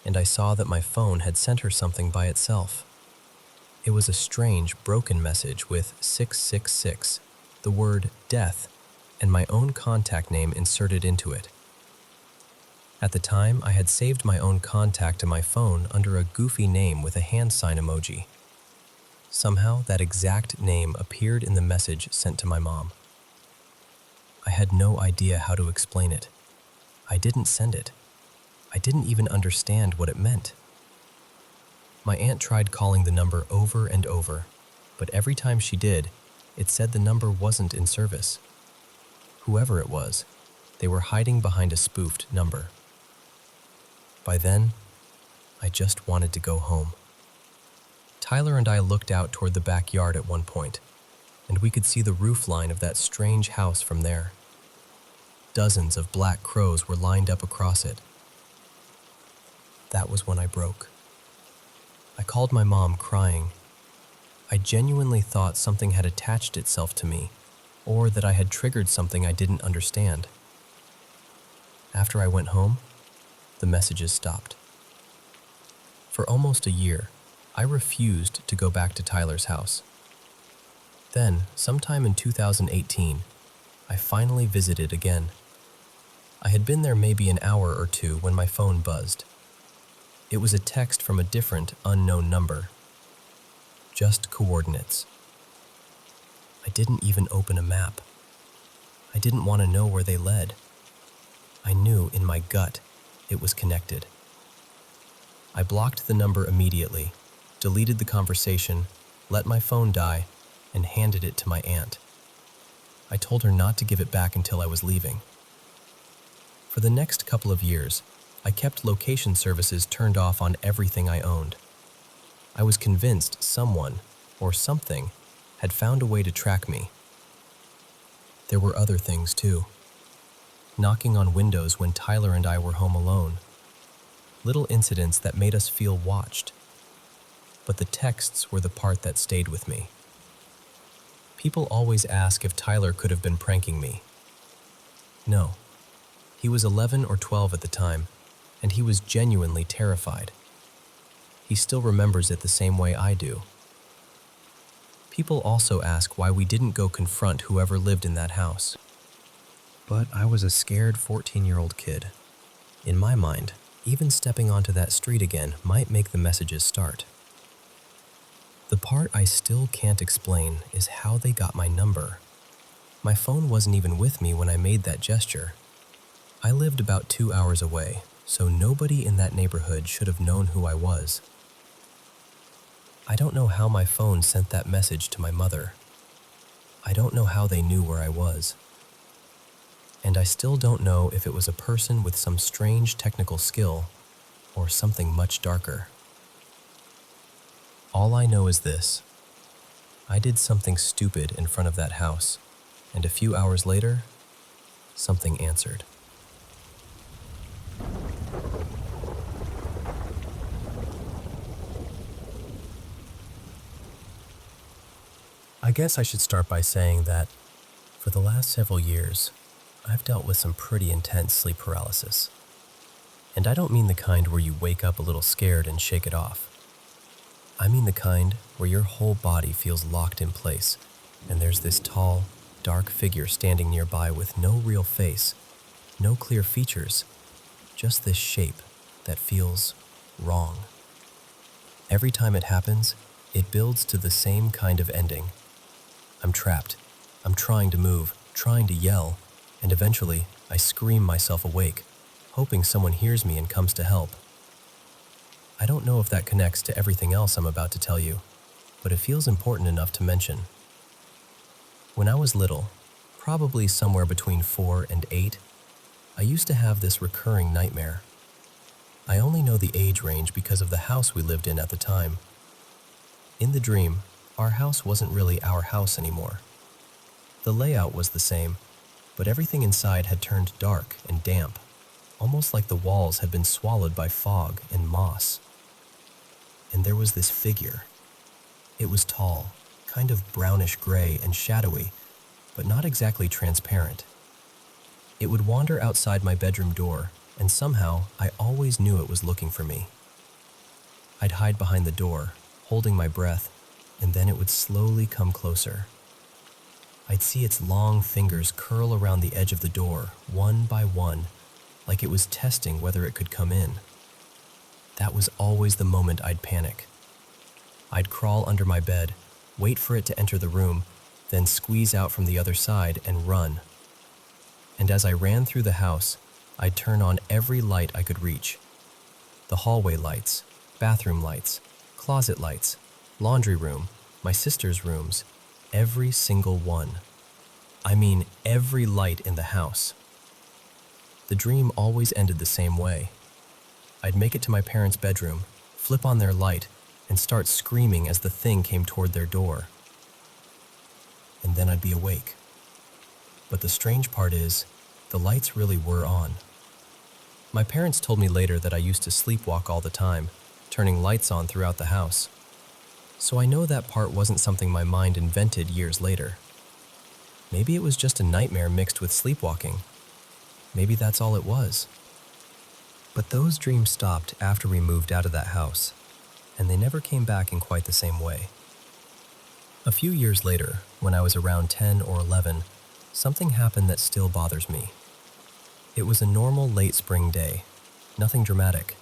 Speaker 1: and I saw that my phone had sent her something by itself. It was a strange, broken message with 666, the word death, and my own contact name inserted into it. At the time, I had saved my own contact to my phone under a goofy name with a hand sign emoji. Somehow, that exact name appeared in the message sent to my mom. I had no idea how to explain it. I didn't send it. I didn't even understand what it meant. My aunt tried calling the number over and over, but every time she did, it said the number wasn't in service. Whoever it was, they were hiding behind a spoofed number. By then, I just wanted to go home. Tyler and I looked out toward the backyard at one point, and we could see the roof line of that strange house from there. Dozens of black crows were lined up across it. That was when I broke. I called my mom crying. I genuinely thought something had attached itself to me, or that I had triggered something I didn't understand. After I went home, the messages stopped. For almost a year, I refused to go back to Tyler's house. Then, sometime in 2018, I finally visited again. I had been there maybe an hour or two when my phone buzzed. It was a text from a different, unknown number. Just coordinates. I didn't even open a map. I didn't want to know where they led. I knew in my gut it was connected. I blocked the number immediately, deleted the conversation, let my phone die, and handed it to my aunt. I told her not to give it back until I was leaving. For the next couple of years, I kept location services turned off on everything I owned. I was convinced someone, or something, had found a way to track me. There were other things too. Knocking on windows when Tyler and I were home alone. Little incidents that made us feel watched. But the texts were the part that stayed with me. People always ask if Tyler could have been pranking me. No. He was 11 or 12 at the time, and he was genuinely terrified. He still remembers it the same way I do. People also ask why we didn't go confront whoever lived in that house. But I was a scared 14-year-old kid. In my mind, even stepping onto that street again might make the messages start. The part I still can't explain is how they got my number. My phone wasn't even with me when I made that gesture. I lived about 2 hours away, so nobody in that neighborhood should have known who I was. I don't know how my phone sent that message to my mother. I don't know how they knew where I was. And I still don't know if it was a person with some strange technical skill or something much darker. All I know is this: I did something stupid in front of that house, and a few hours later, something answered. I guess I should start by saying that for the last several years, I've dealt with some pretty intense sleep paralysis. And I don't mean the kind where you wake up a little scared and shake it off. I mean the kind where your whole body feels locked in place, and there's this tall, dark figure standing nearby with no real face, no clear features, just this shape that feels wrong. Every time it happens, it builds to the same kind of ending. I'm trapped. I'm trying to move, trying to yell, and eventually I scream myself awake, hoping someone hears me and comes to help. I don't know if that connects to everything else I'm about to tell you, but it feels important enough to mention. When I was little, probably somewhere between 4 and 8, I used to have this recurring nightmare. I only know the age range because of the house we lived in at the time. In the dream, our house wasn't really our house anymore. The layout was the same, but everything inside had turned dark and damp, almost like the walls had been swallowed by fog and moss. And there was this figure. It was tall, kind of brownish gray and shadowy, but not exactly transparent. It would wander outside my bedroom door, and somehow I always knew it was looking for me. I'd hide behind the door, holding my breath, and then it would slowly come closer. I'd see its long fingers curl around the edge of the door, one by one, like it was testing whether it could come in. That was always the moment I'd panic. I'd crawl under my bed, wait for it to enter the room, then squeeze out from the other side and run. And as I ran through the house, I'd turn on every light I could reach. The hallway lights, bathroom lights, closet lights, laundry room, my sister's rooms, every single one. I mean, every light in the house. The dream always ended the same way. I'd make it to my parents' bedroom, flip on their light, and start screaming as the thing came toward their door. And then I'd be awake. But the strange part is, the lights really were on. My parents told me later that I used to sleepwalk all the time, turning lights on throughout the house. So I know that part wasn't something my mind invented years later. Maybe it was just a nightmare mixed with sleepwalking. Maybe that's all it was. But those dreams stopped after we moved out of that house, and they never came back in quite the same way. A few years later, when I was around 10 or 11, something happened that still bothers me. It was a normal late spring day, nothing dramatic.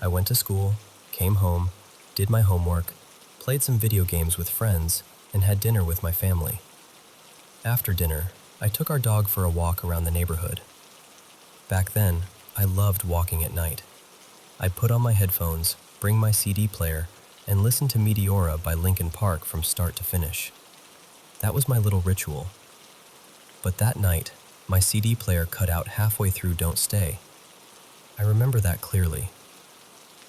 Speaker 1: I went to school, came home, did my homework, played some video games with friends, and had dinner with my family. After dinner, I took our dog for a walk around the neighborhood. Back then, I loved walking at night. I'd put on my headphones, bring my CD player, and listen to Meteora by Linkin Park from start to finish. That was my little ritual. But that night, my CD player cut out halfway through Don't Stay. I remember that clearly.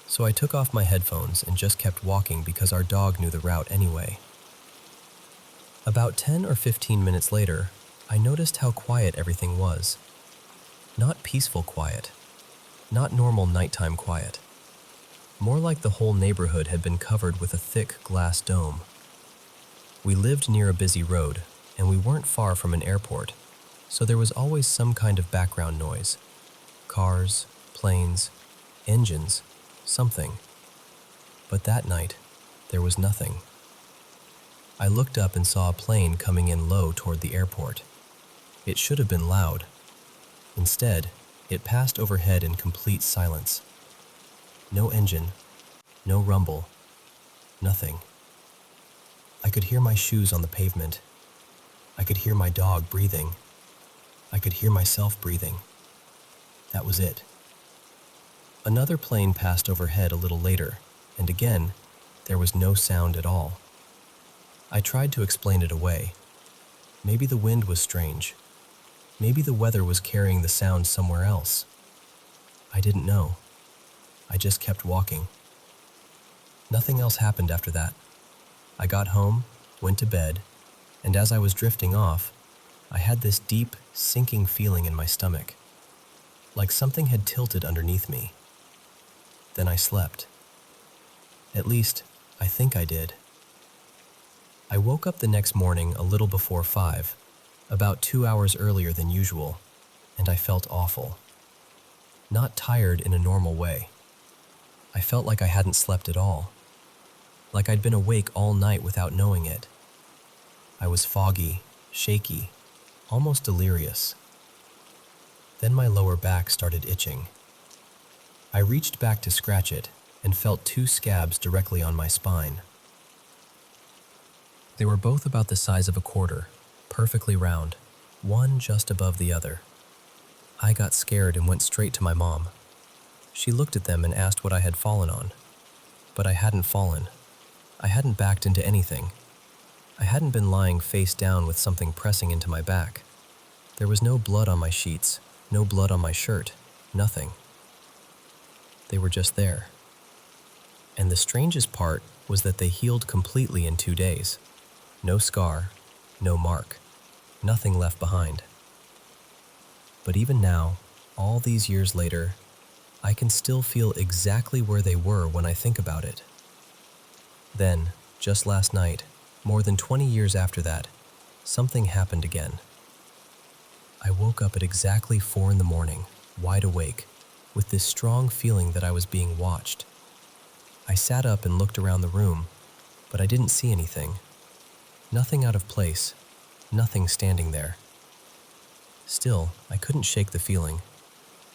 Speaker 1: So I took off my headphones and just kept walking because our dog knew the route anyway. About 10 or 15 minutes later, I noticed how quiet everything was. Not peaceful quiet, not normal nighttime quiet. More like the whole neighborhood had been covered with a thick glass dome. We lived near a busy road, and we weren't far from an airport, so there was always some kind of background noise. Cars, planes, engines, something. But that night, there was nothing. I looked up and saw a plane coming in low toward the airport. It should have been loud. Instead, it passed overhead in complete silence. No engine, no rumble, nothing. I could hear my shoes on the pavement. I could hear my dog breathing. I could hear myself breathing. That was it. Another plane passed overhead a little later, and again, there was no sound at all. I tried to explain it away. Maybe the wind was strange. Maybe the weather was carrying the sound somewhere else. I didn't know. I just kept walking. Nothing else happened after that. I got home, went to bed, and as I was drifting off, I had this deep, sinking feeling in my stomach, like something had tilted underneath me. Then I slept. At least, I think I did. I woke up the next morning a little before 5, about 2 hours earlier than usual, and I felt awful. Not tired in a normal way. I felt like I hadn't slept at all, like I'd been awake all night without knowing it. I was foggy, shaky, almost delirious. Then my lower back started itching. I reached back to scratch it and felt 2 scabs directly on my spine. They were both about the size of a quarter, perfectly round, one just above the other. I got scared and went straight to my mom. She looked at them and asked what I had fallen on. But I hadn't fallen. I hadn't backed into anything. I hadn't been lying face down with something pressing into my back. There was no blood on my sheets, no blood on my shirt, nothing. They were just there. And the strangest part was that they healed completely in 2 days. No scar, no mark, nothing left behind. But even now, all these years later, I can still feel exactly where they were when I think about it. Then, just last night, more than 20 years after that, something happened again. I woke up at exactly 4 in the morning, wide awake, with this strong feeling that I was being watched. I sat up and looked around the room, but I didn't see anything. Nothing out of place, nothing standing there. Still, I couldn't shake the feeling,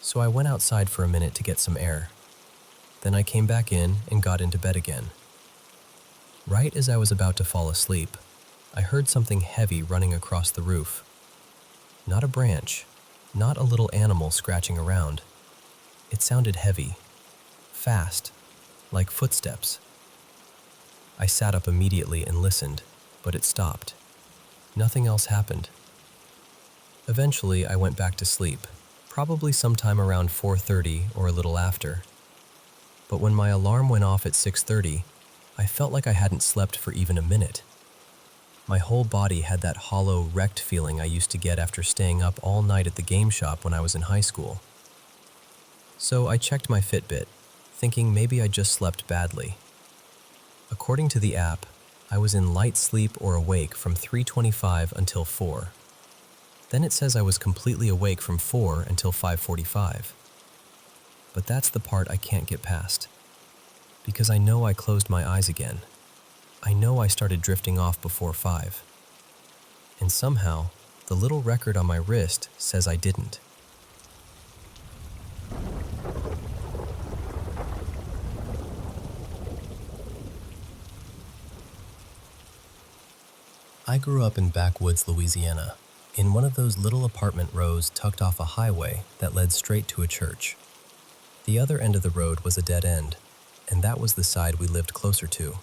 Speaker 1: so I went outside for a minute to get some air. Then I came back in and got into bed again. Right as I was about to fall asleep, I heard something heavy running across the roof. Not a branch, not a little animal scratching around. It sounded heavy, fast, like footsteps. I sat up immediately and listened, but it stopped. Nothing else happened. Eventually, I went back to sleep, probably sometime around 4:30 or a little after. But when my alarm went off at 6:30, I felt like I hadn't slept for even a minute. My whole body had that hollow, wrecked feeling I used to get after staying up all night at the game shop when I was in high school. So I checked my Fitbit, thinking maybe I just slept badly. According to the app, I was in light sleep or awake from 3:25 until 4. Then it says I was completely awake from 4 until 5:45. But that's the part I can't get past. Because I know I closed my eyes again. I know I started drifting off before 5. And somehow, the little record on my wrist says I didn't. I grew up in backwoods Louisiana, in one of those little apartment rows tucked off a highway that led straight to a church. The other end of the road was a dead end, and that was the side we lived closer to.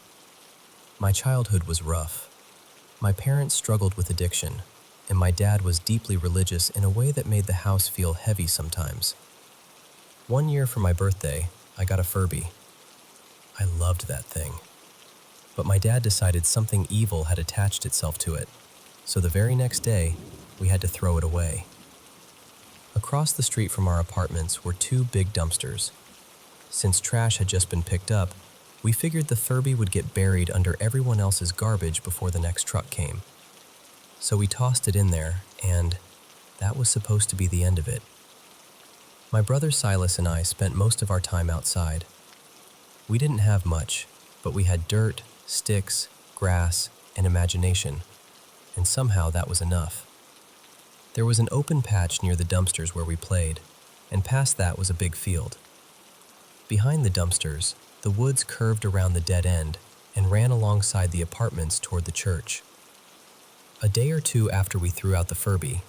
Speaker 1: My childhood was rough. My parents struggled with addiction, and my dad was deeply religious in a way that made the house feel heavy sometimes. One year for my birthday, I got a Furby. I loved that thing. But my dad decided something evil had attached itself to it, so the very next day, we had to throw it away. Across the street from our apartments were 2 big dumpsters. Since trash had just been picked up, we figured the Furby would get buried under everyone else's garbage before the next truck came. So we tossed it in there, and that was supposed to be the end of it. My brother Silas and I spent most of our time outside. We didn't have much, but we had dirt, sticks, grass, and imagination, and somehow that was enough. There was an open patch near the dumpsters where we played, and past that was a big field. Behind the dumpsters, the woods curved around the dead end and ran alongside the apartments toward the church. A day or 2 after we threw out the Furby,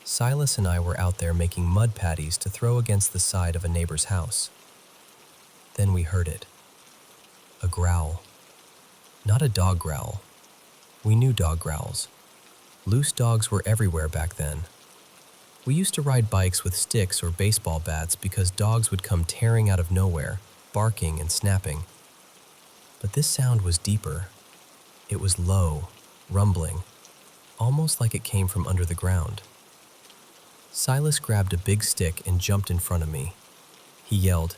Speaker 1: Silas and I were out there making mud patties to throw against the side of a neighbor's house. Then we heard it. A growl. Not a dog growl. We knew dog growls. Loose dogs were everywhere back then. We used to ride bikes with sticks or baseball bats because dogs would come tearing out of nowhere, barking and snapping. But this sound was deeper. It was low, rumbling, almost like it came from under the ground. Silas grabbed a big stick and jumped in front of me. He yelled,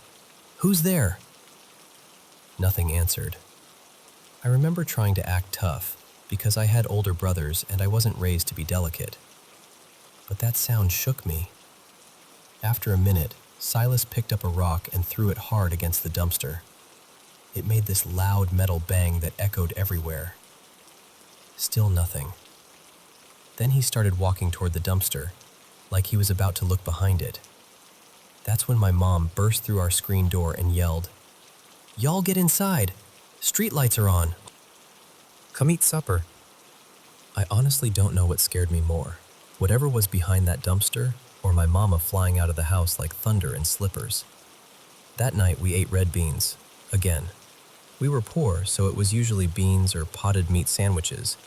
Speaker 1: "Who's there?" Nothing answered. I remember trying to act tough because I had older brothers and I wasn't raised to be delicate. But that sound shook me. After a minute, Silas picked up a rock and threw it hard against the dumpster. It made this loud metal bang that echoed everywhere. Still nothing. Then he started walking toward the dumpster, like he was about to look behind it. That's when my mom burst through our screen door and yelled, "Y'all get inside! Streetlights are on! Come eat supper!" I honestly don't know what scared me more, whatever was behind that dumpster or my mama flying out of the house like thunder in slippers. That night we ate red beans, again. We were poor, so it was usually beans or potted meat sandwiches,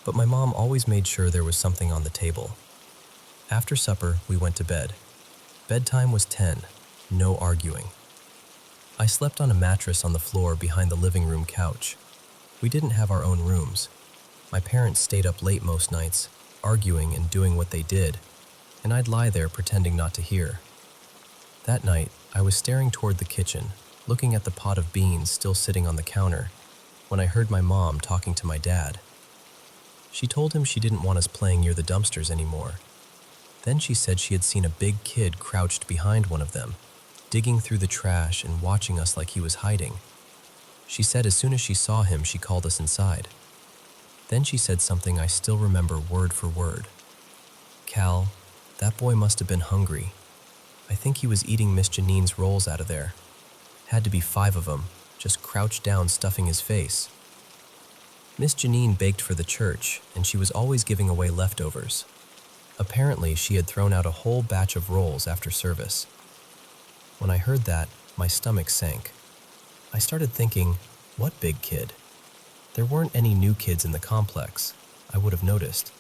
Speaker 1: but my mom always made sure there was something on the table. After supper, we went to bed. Bedtime was 10, no arguing. I slept on a mattress on the floor behind the living room couch. We didn't have our own rooms. My parents stayed up late most nights, arguing and doing what they did, and I'd lie there pretending not to hear. That night, I was staring toward the kitchen, looking at the pot of beans still sitting on the counter, when I heard my mom talking to my dad. She told him she didn't want us playing near the dumpsters anymore. Then she said she had seen a big kid crouched behind one of them, digging through the trash and watching us like he was hiding. She said as soon as she saw him, she called us inside. Then she said something I still remember word for word. "Cal, that boy must have been hungry. I think he was eating Miss Janine's rolls out of there. Had to be 5 of them, just crouched down stuffing his face." Miss Janine baked for the church, and she was always giving away leftovers. Apparently, she had thrown out a whole batch of rolls after service. When I heard that, my stomach sank. I started thinking, what big kid? There weren't any new kids in the complex. I would have noticed.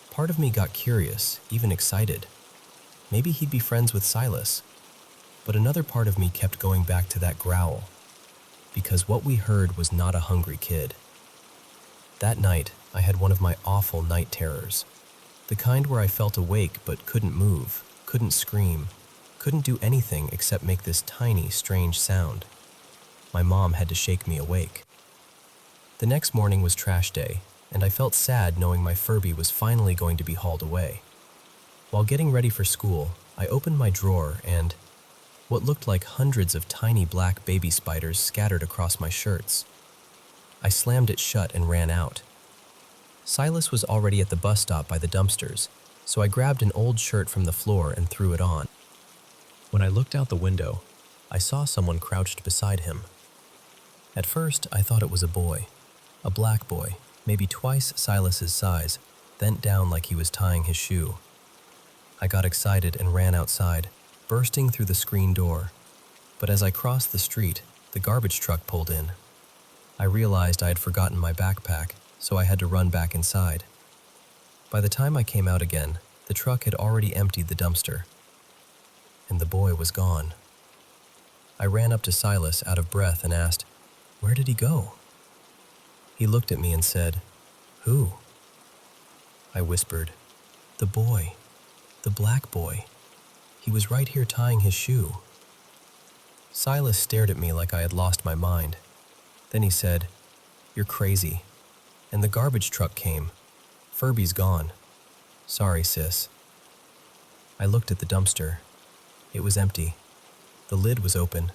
Speaker 1: Part of me got curious, even excited. Maybe he'd be friends with Silas. But another part of me kept going back to that growl, because what we heard was not a hungry kid. That night, I had one of my awful night terrors. The kind where I felt awake but couldn't move, couldn't scream, couldn't do anything except make this tiny, strange sound. My mom had to shake me awake. The next morning was trash day, and I felt sad knowing my Furby was finally going to be hauled away. While getting ready for school, I opened my drawer and what looked like hundreds of tiny black baby spiders scattered across my shirts. I slammed it shut and ran out. Silas was already at the bus stop by the dumpsters, so I grabbed an old shirt from the floor and threw it on. When I looked out the window, I saw someone crouched beside him. At first, I thought it was a boy, a black boy, maybe twice Silas's size, bent down like he was tying his shoe. I got excited and ran outside, bursting through the screen door. But as I crossed the street, the garbage truck pulled in. I realized I had forgotten my backpack, so I had to run back inside. By the time I came out again, the truck had already emptied the dumpster, and the boy was gone. I ran up to Silas out of breath and asked, "Where did he go?" He looked at me and said, "Who?" I whispered, "The boy, the black boy. He was right here tying his shoe." Silas stared at me like I had lost my mind. Then he said, "You're crazy. And the garbage truck came. Furby's gone. Sorry, sis." I looked at the dumpster. It was empty. The lid was open.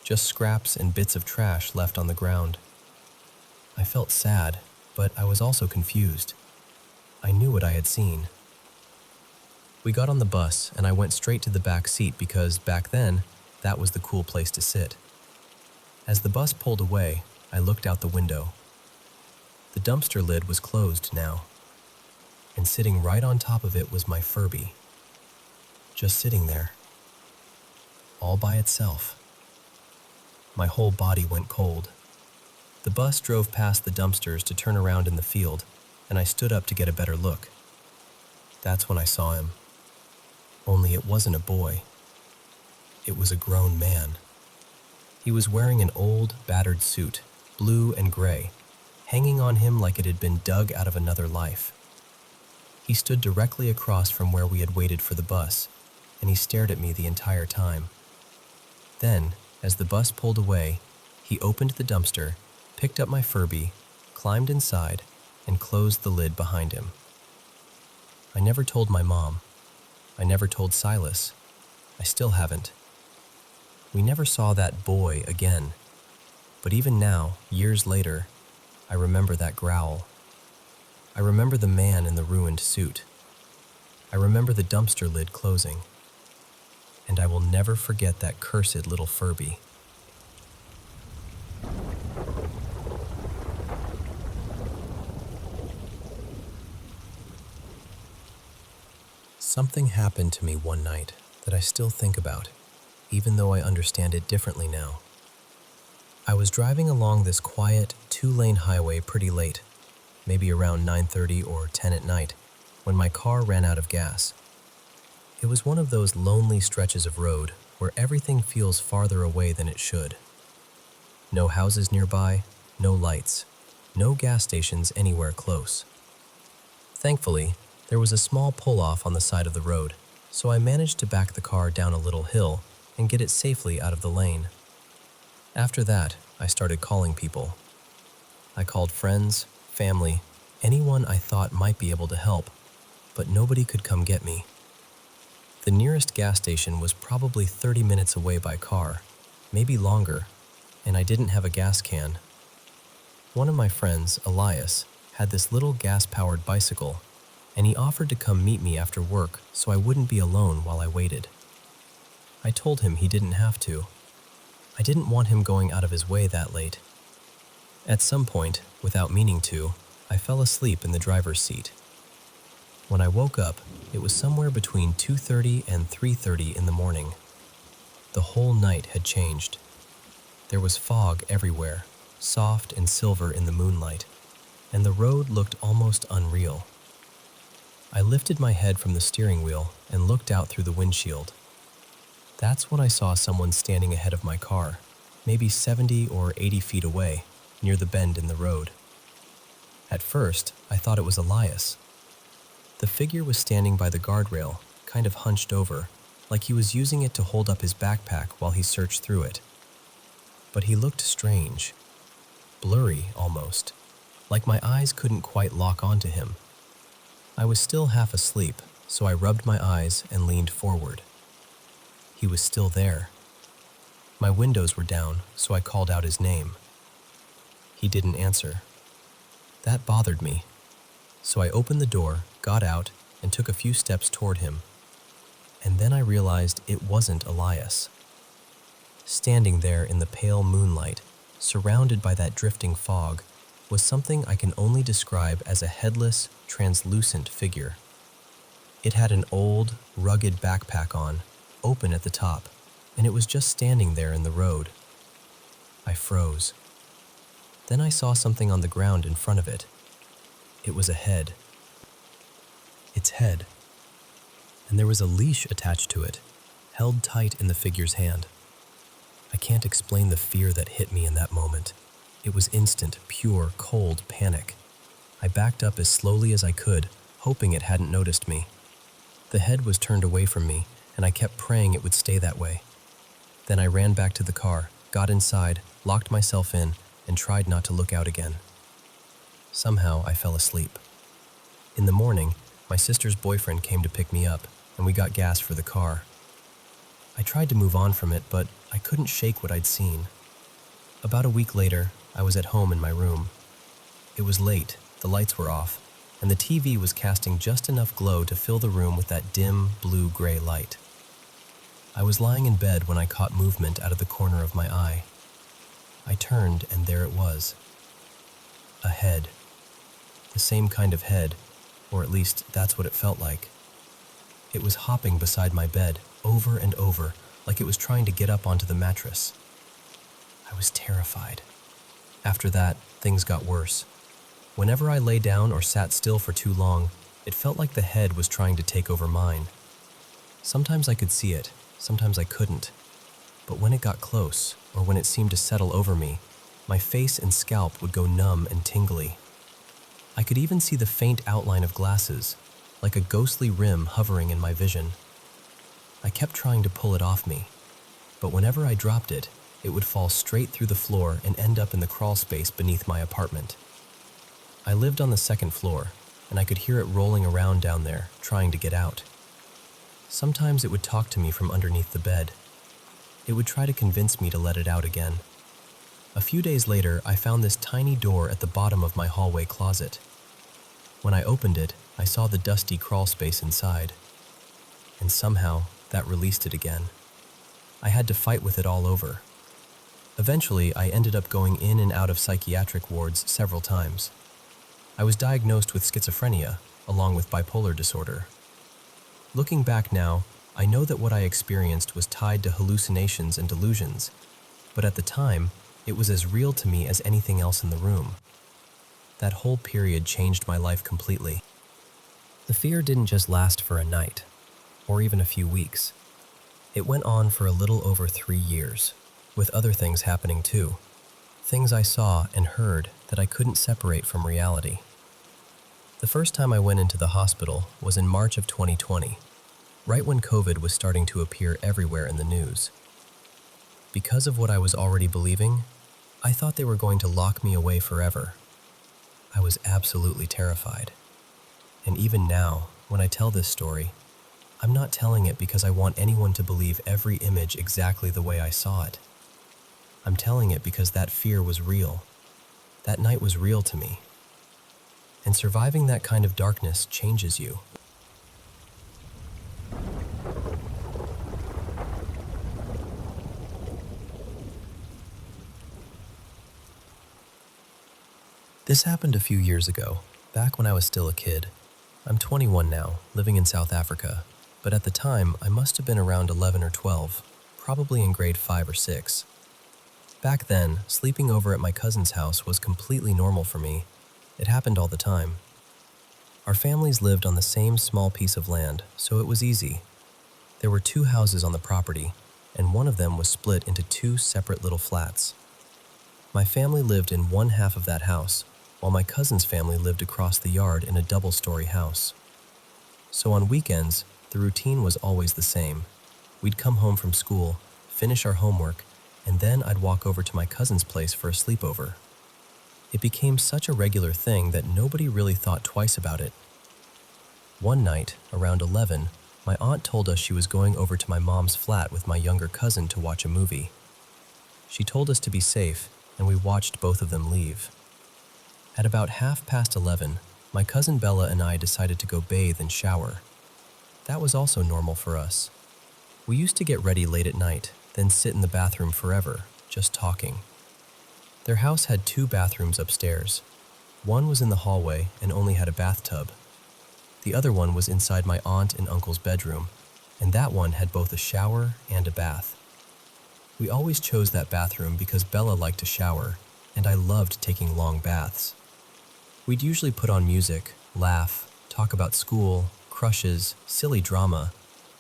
Speaker 1: Just scraps and bits of trash left on the ground. I felt sad, but I was also confused. I knew what I had seen. We got on the bus, and I went straight to the back seat because, back then, that was the cool place to sit. As the bus pulled away, I looked out the window. The dumpster lid was closed now, and sitting right on top of it was my Furby. Just sitting there, all by itself. My whole body went cold. The bus drove past the dumpsters to turn around in the field, and I stood up to get a better look. That's when I saw him. Only it wasn't a boy. It was a grown man. He was wearing an old, battered suit, blue and gray, hanging on him like it had been dug out of another life. He stood directly across from where we had waited for the bus, and he stared at me the entire time. Then, as the bus pulled away, he opened the dumpster, picked up my Furby, climbed inside, and closed the lid behind him. I never told my mom. I never told Silas. I still haven't. We never saw that boy again. But even now, years later, I remember that growl. I remember the man in the ruined suit. I remember the dumpster lid closing. And I will never forget that cursed little Furby. Something happened to me one night that I still think about, even though I understand it differently now. I was driving along this quiet, two-lane highway pretty late, maybe around 9:30 or 10 at night, when my car ran out of gas. It was one of those lonely stretches of road where everything feels farther away than it should. No houses nearby, no lights, no gas stations anywhere close. Thankfully, there was a small pull-off on the side of the road, so I managed to back the car down a little hill and get it safely out of the lane. After that, I started calling people. I called friends, family, anyone I thought might be able to help, but nobody could come get me. The nearest gas station was probably 30 minutes away by car, maybe longer, and I didn't have a gas can. One of my friends, Elias, had this little gas-powered bicycle, and he offered to come meet me after work so I wouldn't be alone while I waited. I told him he didn't have to. I didn't want him going out of his way that late. At some point, without meaning to, I fell asleep in the driver's seat. When I woke up, it was somewhere between 2:30 and 3:30 in the morning. The whole night had changed. There was fog everywhere, soft and silver in the moonlight, and the road looked almost unreal. I lifted my head from the steering wheel and looked out through the windshield. That's when I saw someone standing ahead of my car, maybe 70 or 80 feet away, near the bend in the road. At first, I thought it was Elias. The figure was standing by the guardrail, kind of hunched over, like he was using it to hold up his backpack while he searched through it. But he looked strange, blurry almost, like my eyes couldn't quite lock onto him. I was still half asleep, so I rubbed my eyes and leaned forward. He was still there. My windows were down, so I called out his name. He didn't answer. That bothered me, so I opened the door, got out, and took a few steps toward him. And then I realized it wasn't Elias. Standing there in the pale moonlight, surrounded by that drifting fog, was something I can only describe as a headless, translucent figure. It had an old, rugged backpack on, open at the top, and it was just standing there in the road. I froze. Then I saw something on the ground in front of it. It was a head. Its head. And there was a leash attached to it, held tight in the figure's hand. I can't explain the fear that hit me in that moment. It was instant, pure, cold panic. I backed up as slowly as I could, hoping it hadn't noticed me. The head was turned away from me, and I kept praying it would stay that way. Then I ran back to the car, got inside, locked myself in, and tried not to look out again. Somehow, I fell asleep. In the morning, my sister's boyfriend came to pick me up, and we got gas for the car. I tried to move on from it, but I couldn't shake what I'd seen. About a week later, I was at home in my room. It was late, the lights were off, and the TV was casting just enough glow to fill the room with that dim, blue-gray light. I was lying in bed when I caught movement out of the corner of my eye. I turned, and there it was. A head. The same kind of head, or at least that's what it felt like. It was hopping beside my bed, over and over, like it was trying to get up onto the mattress. I was terrified. After that, things got worse. Whenever I lay down or sat still for too long, it felt like the head was trying to take over mine. Sometimes I could see it, sometimes I couldn't. But when it got close, or when it seemed to settle over me, my face and scalp would go numb and tingly. I could even see the faint outline of glasses, like a ghostly rim hovering in my vision. I kept trying to pull it off me, but whenever I dropped it, it would fall straight through the floor and end up in the crawl space beneath my apartment. I lived on the second floor, and I could hear it rolling around down there, trying to get out. Sometimes it would talk to me from underneath the bed. It would try to convince me to let it out again. A few days later, I found this tiny door at the bottom of my hallway closet. When I opened it, I saw the dusty crawl space inside. And somehow, that released it again. I had to fight with it all over. Eventually, I ended up going in and out of psychiatric wards several times. I was diagnosed with schizophrenia, along with bipolar disorder. Looking back now, I know that what I experienced was tied to hallucinations and delusions, but at the time, it was as real to me as anything else in the room. That whole period changed my life completely. The fear didn't just last for a night, or even a few weeks. It went on for a little over 3 years, with other things happening too. Things I saw and heard that I couldn't separate from reality. The first time I went into the hospital was in March of 2020, right when COVID was starting to appear everywhere in the news. Because of what I was already believing, I thought they were going to lock me away forever. I was absolutely terrified. And even now, when I tell this story, I'm not telling it because I want anyone to believe every image exactly the way I saw it. I'm telling it because that fear was real. That night was real to me. And surviving that kind of darkness changes you. This happened a few years ago, back when I was still a kid. I'm 21 now, living in South Africa, but at the time I must have been around 11 or 12, probably in grade 5 or 6. Back then, sleeping over at my cousin's house was completely normal for me. It happened all the time. Our families lived on the same small piece of land, so it was easy. There were 2 houses on the property, and one of them was split into 2 separate little flats. My family lived in one half of that house, while my cousin's family lived across the yard in a double-story house. So on weekends, the routine was always the same. We'd come home from school, finish our homework, and then I'd walk over to my cousin's place for a sleepover. It became such a regular thing that nobody really thought twice about it. One night, around 11, my aunt told us she was going over to my mom's flat with my younger cousin to watch a movie. She told us to be safe, and we watched both of them leave. At about 11:30, my cousin Bella and I decided to go bathe and shower. That was also normal for us. We used to get ready late at night, then sit in the bathroom forever, just talking. Their house had 2 bathrooms upstairs. One was in the hallway and only had a bathtub. The other one was inside my aunt and uncle's bedroom, and that one had both a shower and a bath. We always chose that bathroom because Bella liked to shower, and I loved taking long baths. We'd usually put on music, laugh, talk about school, crushes, silly drama,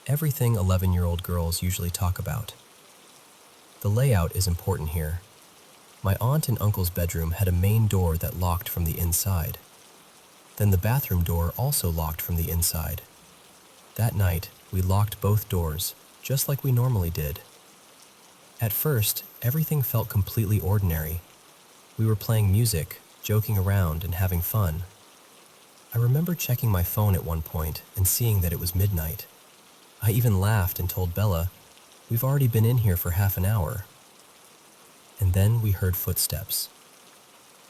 Speaker 1: everything 11-year-old girls usually talk about. The layout is important here. My aunt and uncle's bedroom had a main door that locked from the inside. Then the bathroom door also locked from the inside. That night, we locked both doors, just like we normally did. At first, everything felt completely ordinary. We were playing music, joking around, and having fun. I remember checking my phone at one point and seeing that it was midnight. I even laughed and told Bella, "We've already been in here for half an hour." And then we heard footsteps.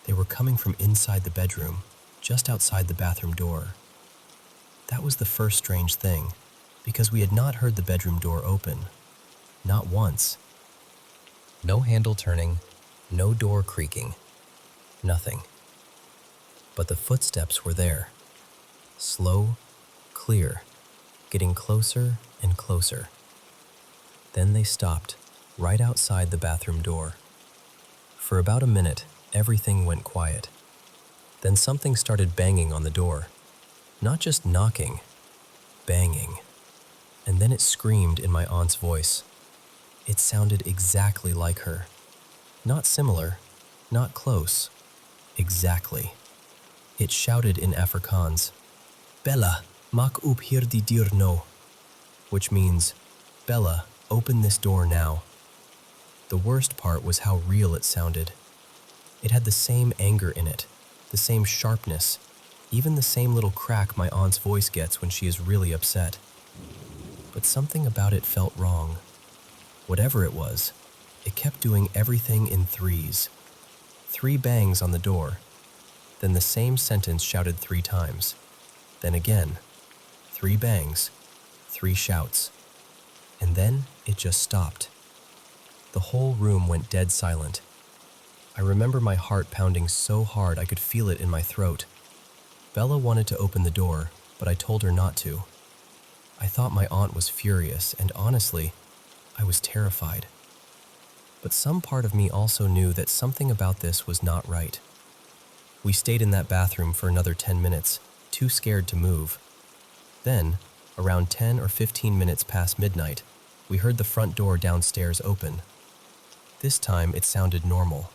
Speaker 1: They were coming from inside the bedroom, just outside the bathroom door. That was the first strange thing, because we had not heard the bedroom door open. Not once. No handle turning, no door creaking, nothing. But the footsteps were there. Slow, clear, getting closer and closer. Then they stopped, right outside the bathroom door. For about a minute, everything went quiet. Then something started banging on the door. Not just knocking, banging. And then it screamed in my aunt's voice. It sounded exactly like her. Not similar, not close. Exactly. It shouted in Afrikaans, Bella, maak oop hierdie deur nou, which means, Bella, open this door now. The worst part was how real it sounded. It had the same anger in it, the same sharpness, even the same little crack my aunt's voice gets when she is really upset. But something about it felt wrong. Whatever it was, it kept doing everything in threes. 3 bangs on the door, then the same sentence shouted 3 times. Then again, 3 bangs, 3 shouts. And then it just stopped. The whole room went dead silent. I remember my heart pounding so hard I could feel it in my throat. Bella wanted to open the door, but I told her not to. I thought my aunt was furious, and honestly, I was terrified. But some part of me also knew that something about this was not right. We stayed in that bathroom for another 10 minutes, too scared to move. Then, around 10 or 15 minutes past midnight, we heard the front door downstairs open. This time it sounded normal.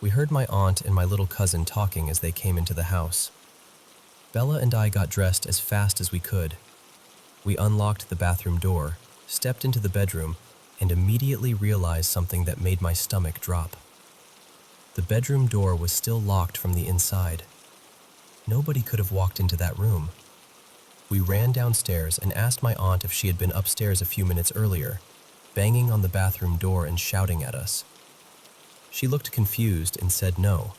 Speaker 1: We heard my aunt and my little cousin talking as they came into the house. Bella and I got dressed as fast as we could. We unlocked the bathroom door, stepped into the bedroom, and immediately realized something that made my stomach drop. The bedroom door was still locked from the inside. Nobody could have walked into that room. We ran downstairs and asked my aunt if she had been upstairs a few minutes earlier, banging on the bathroom door and shouting at us. She looked confused and said no.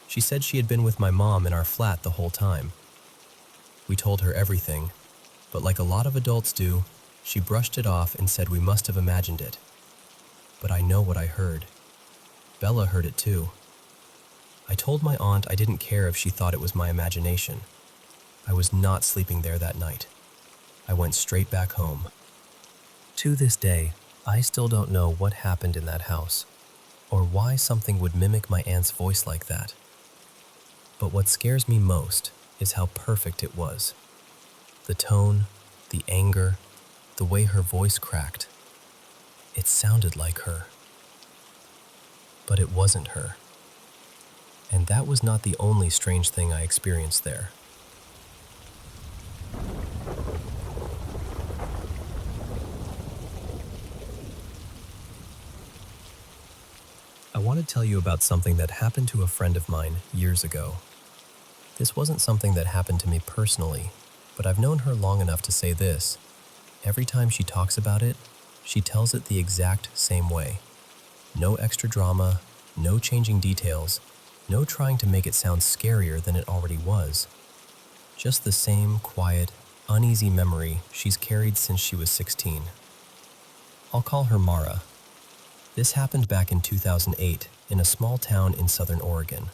Speaker 1: She said she had been with my mom in our flat the whole time. We told her everything, but like a lot of adults do, she brushed it off and said we must have imagined it. But I know what I heard. Bella heard it too. I told my aunt I didn't care if she thought it was my imagination. I was not sleeping there that night. I went straight back home. To this day, I still don't know what happened in that house, or why something would mimic my aunt's voice like that. But what scares me most is how perfect it was. The tone, the anger, the way her voice cracked. It sounded like her. But it wasn't her. And that was not the only strange thing I experienced there. I want to tell you about something that happened to a friend of mine years ago. This wasn't something that happened to me personally, but I've known her long enough to say this. Every time she talks about it, she tells it the exact same way. No extra drama, no changing details, no trying to make it sound scarier than it already was. Just the same quiet, uneasy memory she's carried since she was 16. I'll call her Mara. This happened back in 2008 in a small town in southern Oregon.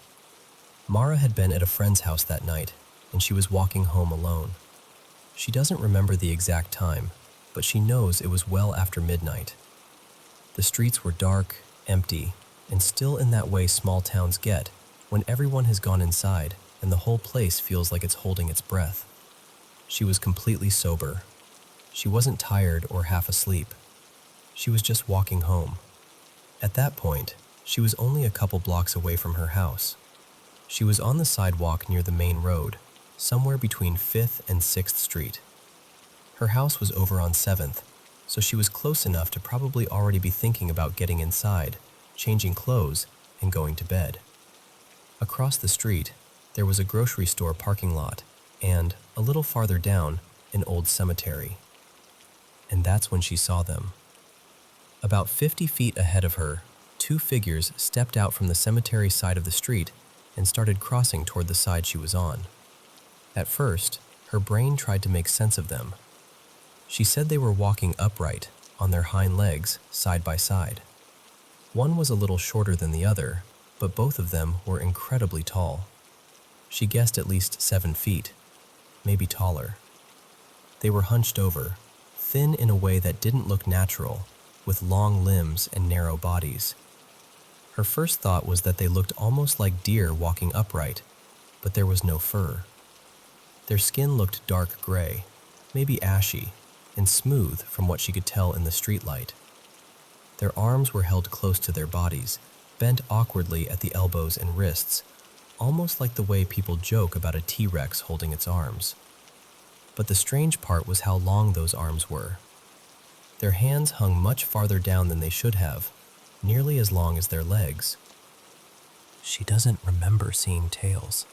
Speaker 1: Mara had been at a friend's house that night, and she was walking home alone. She doesn't remember the exact time, but she knows it was well after midnight. The streets were dark, empty, and still in that way small towns get when everyone has gone inside and the whole place feels like it's holding its breath. She was completely sober. She wasn't tired or half asleep. She was just walking home. At that point, she was only a couple blocks away from her house. She was on the sidewalk near the main road, somewhere between 5th and 6th Street. Her house was over on 7th, so she was close enough to probably already be thinking about getting inside, changing clothes, and going to bed. Across the street, there was a grocery store parking lot, and, a little farther down, an old cemetery. And that's when she saw them. About 50 feet ahead of her, 2 figures stepped out from the cemetery side of the street and started crossing toward the side she was on. At first, her brain tried to make sense of them. She said they were walking upright, on their hind legs, side by side. One was a little shorter than the other, but both of them were incredibly tall. She guessed at least 7 feet, maybe taller. They were hunched over, thin in a way that didn't look natural, with long limbs and narrow bodies. Her first thought was that they looked almost like deer walking upright, but there was no fur. Their skin looked dark gray, maybe ashy, and smooth from what she could tell in the streetlight. Their arms were held close to their bodies, bent awkwardly at the elbows and wrists, almost like the way people joke about a T-Rex holding its arms. But the strange part was how long those arms were. Their hands hung much farther down than they should have, nearly as long as their legs. She doesn't remember seeing tails.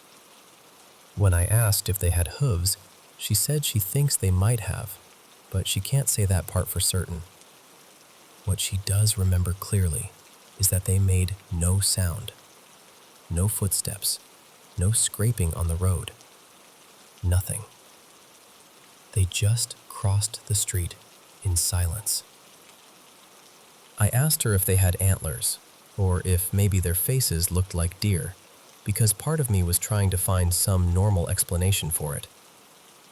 Speaker 1: When I asked if they had hooves, she said she thinks they might have, but she can't say that part for certain. What she does remember clearly is that they made no sound, no footsteps, no scraping on the road, nothing. They just crossed the street in silence. I asked her if they had antlers, or if maybe their faces looked like deer, because part of me was trying to find some normal explanation for it.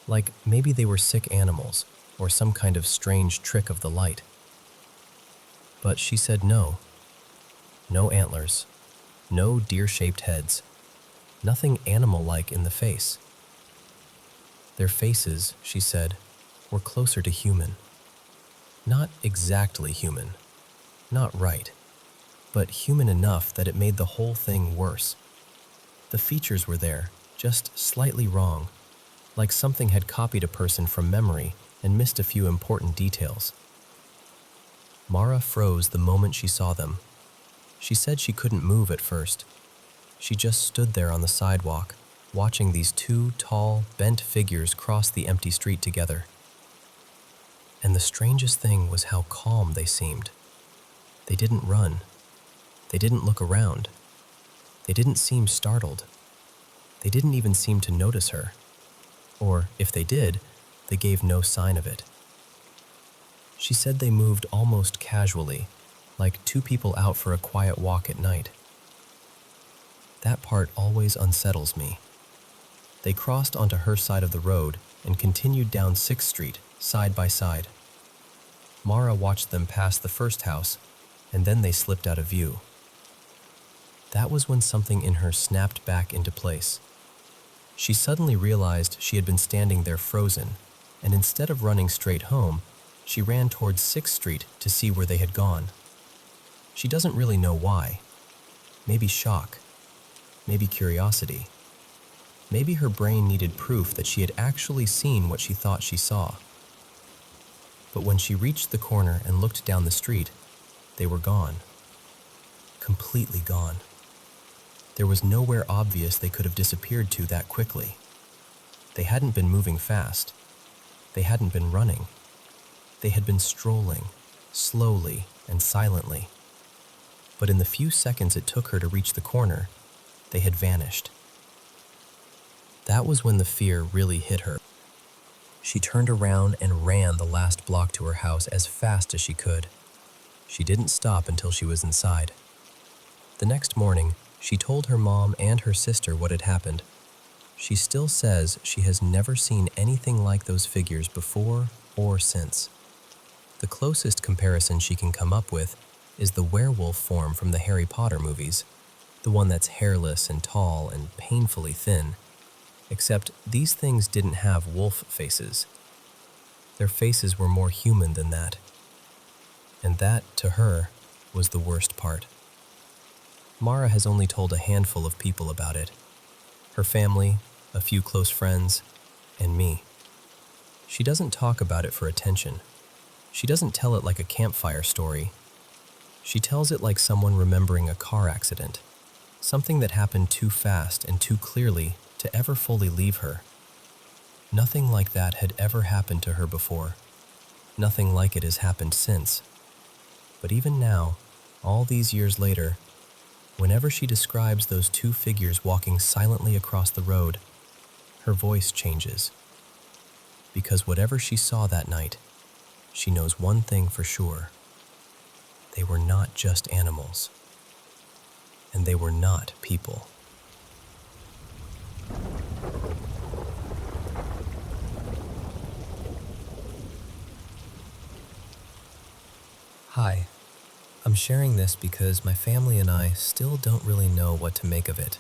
Speaker 1: Like maybe they were sick animals, or some kind of strange trick of the light. But she said no. No antlers, no deer-shaped heads, nothing animal-like in the face. Their faces, she said, were closer to human. Not exactly human, not right, but human enough that it made the whole thing worse. The features were there, just slightly wrong, like something had copied a person from memory and missed a few important details. Mara froze the moment she saw them. She said she couldn't move at first. She just stood there on the sidewalk, watching these two tall, bent figures cross the empty street together. And the strangest thing was how calm they seemed. They didn't run. They didn't look around. They didn't seem startled. They didn't even seem to notice her. Or, if they did, they gave no sign of it. She said they moved almost casually, like two people out for a quiet walk at night. That part always unsettles me. They crossed onto her side of the road and continued down 6th Street, side by side. Mara watched them pass the first house, and then they slipped out of view. That was when something in her snapped back into place. She suddenly realized she had been standing there frozen, and instead of running straight home, she ran towards 6th Street to see where they had gone. She doesn't really know why. Maybe shock. Maybe curiosity. Maybe her brain needed proof that she had actually seen what she thought she saw. But when she reached the corner and looked down the street, they were gone. Completely gone. There was nowhere obvious they could have disappeared to that quickly. They hadn't been moving fast. They hadn't been running. They had been strolling, slowly and silently. But in the few seconds it took her to reach the corner, they had vanished. That was when the fear really hit her. She turned around and ran the last block to her house as fast as she could. She didn't stop until she was inside. The next morning, she told her mom and her sister what had happened. She still says she has never seen anything like those figures before or since. The closest comparison she can come up with is the werewolf form from the Harry Potter movies, the one that's hairless and tall and painfully thin. Except these things didn't have wolf faces. Their faces were more human than that. And that, to her, was the worst part. Mara has only told a handful of people about it. Her family, a few close friends, and me. She doesn't talk about it for attention. She doesn't tell it like a campfire story. She tells it like someone remembering a car accident, something that happened too fast and too clearly to ever fully leave her. Nothing like that had ever happened to her before. Nothing like it has happened since. But even now, all these years later, whenever she describes those two figures walking silently across the road, her voice changes. Because whatever she saw that night, she knows one thing for sure. They were not just animals. And they were not people. Hi, I'm sharing this because my family and I still don't really know what to make of it.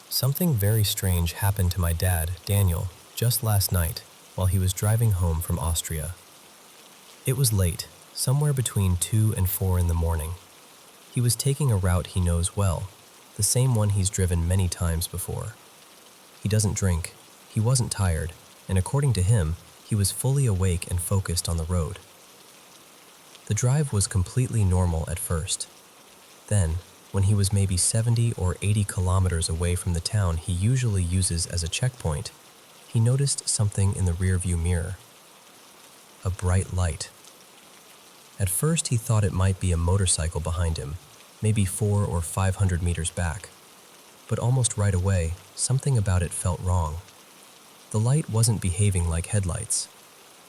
Speaker 1: Something very strange happened to my dad, Daniel, just last night while he was driving home from Austria. It was late, somewhere between 2 and 4 in the morning. He was taking a route he knows well, the same one he's driven many times before. He doesn't drink, he wasn't tired, and according to him, he was fully awake and focused on the road. The drive was completely normal at first. Then, when he was maybe 70 or 80 kilometers away from the town he usually uses as a checkpoint, he noticed something in the rearview mirror. A bright light. At first he thought it might be a motorcycle behind him, maybe 400 or 500 meters back. But almost right away, something about it felt wrong. The light wasn't behaving like headlights.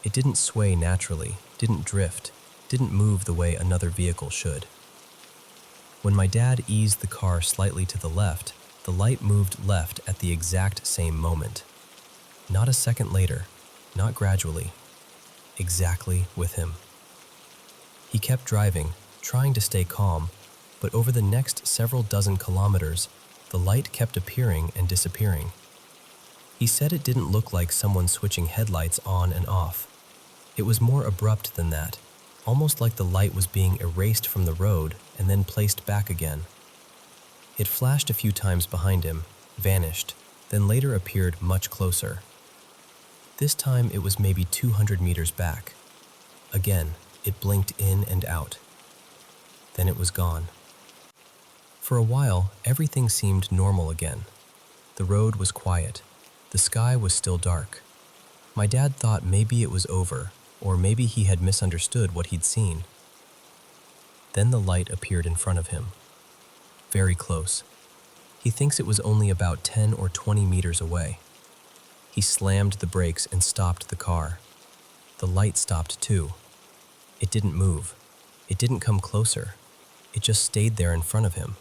Speaker 1: It didn't sway naturally, didn't drift, didn't move the way another vehicle should. When my dad eased the car slightly to the left, the light moved left at the exact same moment. Not a second later, not gradually, exactly with him. He kept driving, trying to stay calm, but over the next several dozen kilometers, the light kept appearing and disappearing. He said it didn't look like someone switching headlights on and off. It was more abrupt than that, almost like the light was being erased from the road and then placed back again. It flashed a few times behind him, vanished, then later appeared much closer. This time it was maybe 200 meters back. Again, it blinked in and out. Then it was gone. For a while, everything seemed normal again. The road was quiet. The sky was still dark. My dad thought maybe it was over, or maybe he had misunderstood what he'd seen. Then the light appeared in front of him. Very close. He thinks it was only about 10 or 20 meters away. He slammed the brakes and stopped the car. The light stopped too. It didn't move. It didn't come closer. It just stayed there in front of him.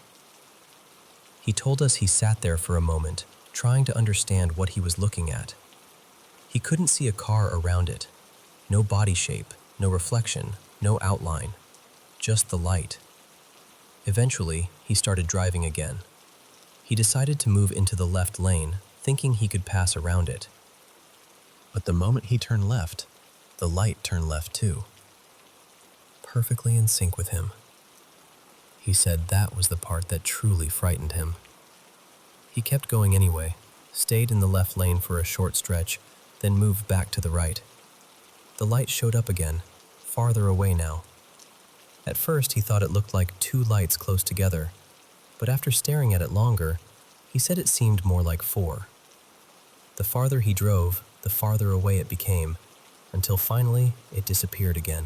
Speaker 1: He told us he sat there for a moment, trying to understand what he was looking at. He couldn't see a car around it. No body shape, no reflection, no outline. Just the light. Eventually, he started driving again. He decided to move into the left lane, thinking he could pass around it. But the moment he turned left, the light turned left too. Perfectly in sync with him. He said that was the part that truly frightened him. He kept going anyway, stayed in the left lane for a short stretch, then moved back to the right. The light showed up again, farther away now. At first he thought it looked like two lights close together, but after staring at it longer, he said it seemed more like 4. The farther he drove, the farther away it became, until finally it disappeared again.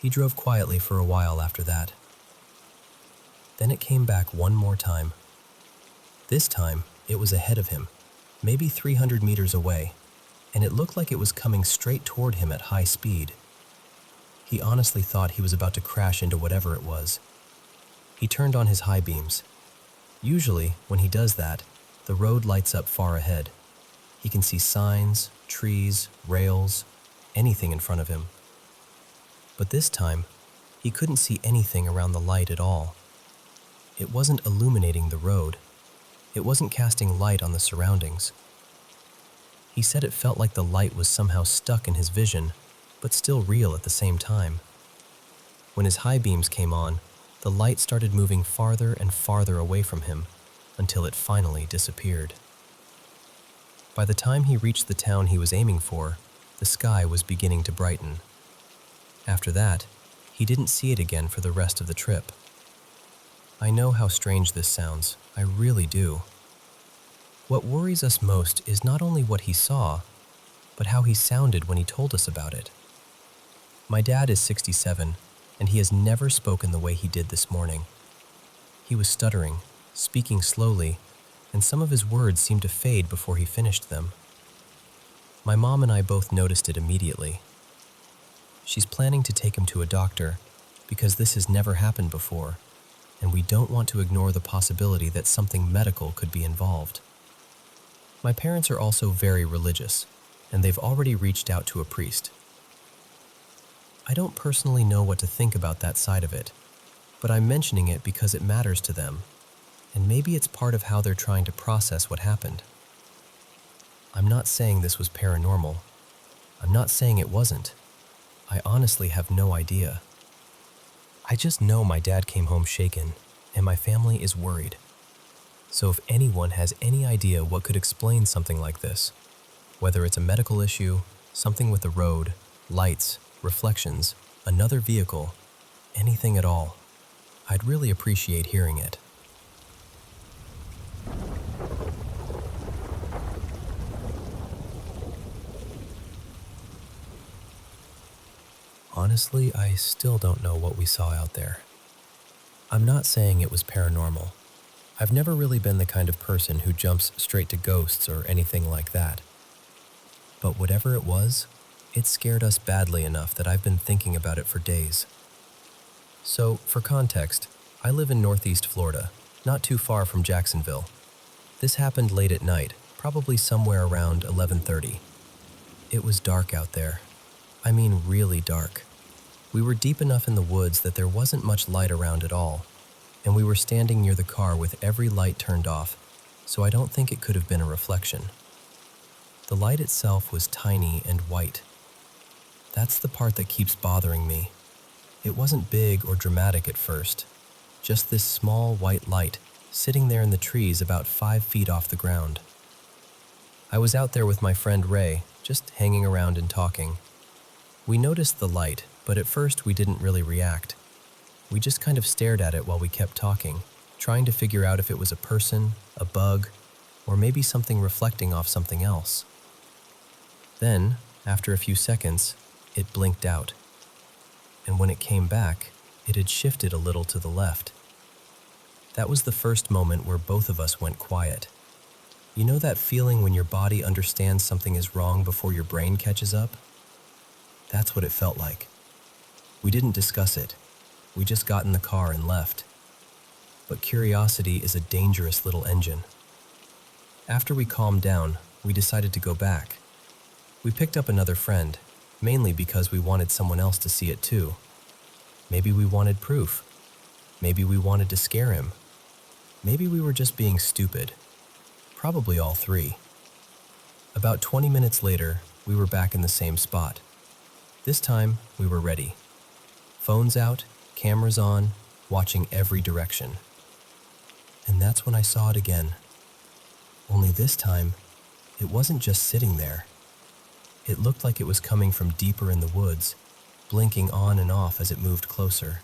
Speaker 1: He drove quietly for a while after that. Then it came back one more time. This time, it was ahead of him, maybe 300 meters away, and it looked like it was coming straight toward him at high speed. He honestly thought he was about to crash into whatever it was. He turned on his high beams. Usually, when he does that, the road lights up far ahead. He can see signs, trees, rails, anything in front of him. But this time, he couldn't see anything around the light at all. It wasn't illuminating the road. It wasn't casting light on the surroundings. He said it felt like the light was somehow stuck in his vision, but still real at the same time. When his high beams came on, the light started moving farther and farther away from him until it finally disappeared. By the time he reached the town he was aiming for, the sky was beginning to brighten. After that, he didn't see it again for the rest of the trip. I know how strange this sounds, I really do. What worries us most is not only what he saw, but how he sounded when he told us about it. My dad is 67, and he has never spoken the way he did this morning. He was stuttering, speaking slowly, and some of his words seemed to fade before he finished them. My mom and I both noticed it immediately. She's planning to take him to a doctor because this has never happened before, and we don't want to ignore the possibility that something medical could be involved. My parents are also very religious, and they've already reached out to a priest. I don't personally know what to think about that side of it, but I'm mentioning it because it matters to them, and maybe it's part of how they're trying to process what happened. I'm not saying this was paranormal. I'm not saying it wasn't. I honestly have no idea. I just know my dad came home shaken, and my family is worried. So if anyone has any idea what could explain something like this, whether it's a medical issue, something with the road, lights, reflections, another vehicle, anything at all, I'd really appreciate hearing it. Honestly, I still don't know what we saw out there. I'm not saying it was paranormal. I've never really been the kind of person who jumps straight to ghosts or anything like that. But whatever it was, it scared us badly enough that I've been thinking about it for days. So, for context, I live in Northeast Florida, not too far from Jacksonville. This happened late at night, probably somewhere around 11:30. It was dark out there. I mean really dark. We were deep enough in the woods that there wasn't much light around at all, and we were standing near the car with every light turned off, so I don't think it could have been a reflection. The light itself was tiny and white. That's the part that keeps bothering me. It wasn't big or dramatic at first, just this small white light sitting there in the trees about 5 feet off the ground. I was out there with my friend Ray, just hanging around and talking. We noticed the light, but at first we didn't really react. We just kind of stared at it while we kept talking, trying to figure out if it was a person, a bug, or maybe something reflecting off something else. Then, after a few seconds, it blinked out. And when it came back, it had shifted a little to the left. That was the first moment where both of us went quiet. You know that feeling when your body understands something is wrong before your brain catches up? That's what it felt like. We didn't discuss it. We just got in the car and left. But curiosity is a dangerous little engine. After we calmed down, we decided to go back. We picked up another friend, mainly because we wanted someone else to see it too. Maybe we wanted proof. Maybe we wanted to scare him. Maybe we were just being stupid. Probably all three. About 20 minutes later, we were back in the same spot. This time, we were ready. Phones out, cameras on, watching every direction. And that's when I saw it again. Only this time, it wasn't just sitting there. It looked like it was coming from deeper in the woods, blinking on and off as it moved closer.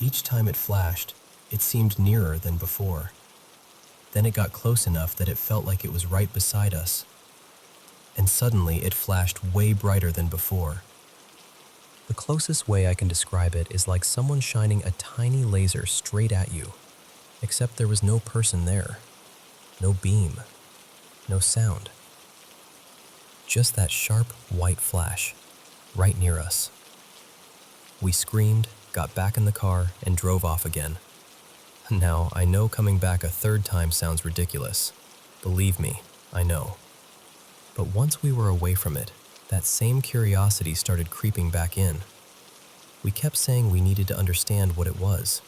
Speaker 1: Each time it flashed, it seemed nearer than before. Then it got close enough that it felt like it was right beside us. And suddenly it flashed way brighter than before. The closest way I can describe it is like someone shining a tiny laser straight at you, except there was no person there. No beam. No sound. Just that sharp white flash, right near us. We screamed, got back in the car, and drove off again. Now, I know coming back a third time sounds ridiculous. Believe me, I know. But once we were away from it, that same curiosity started creeping back in. We kept saying we needed to understand what it was.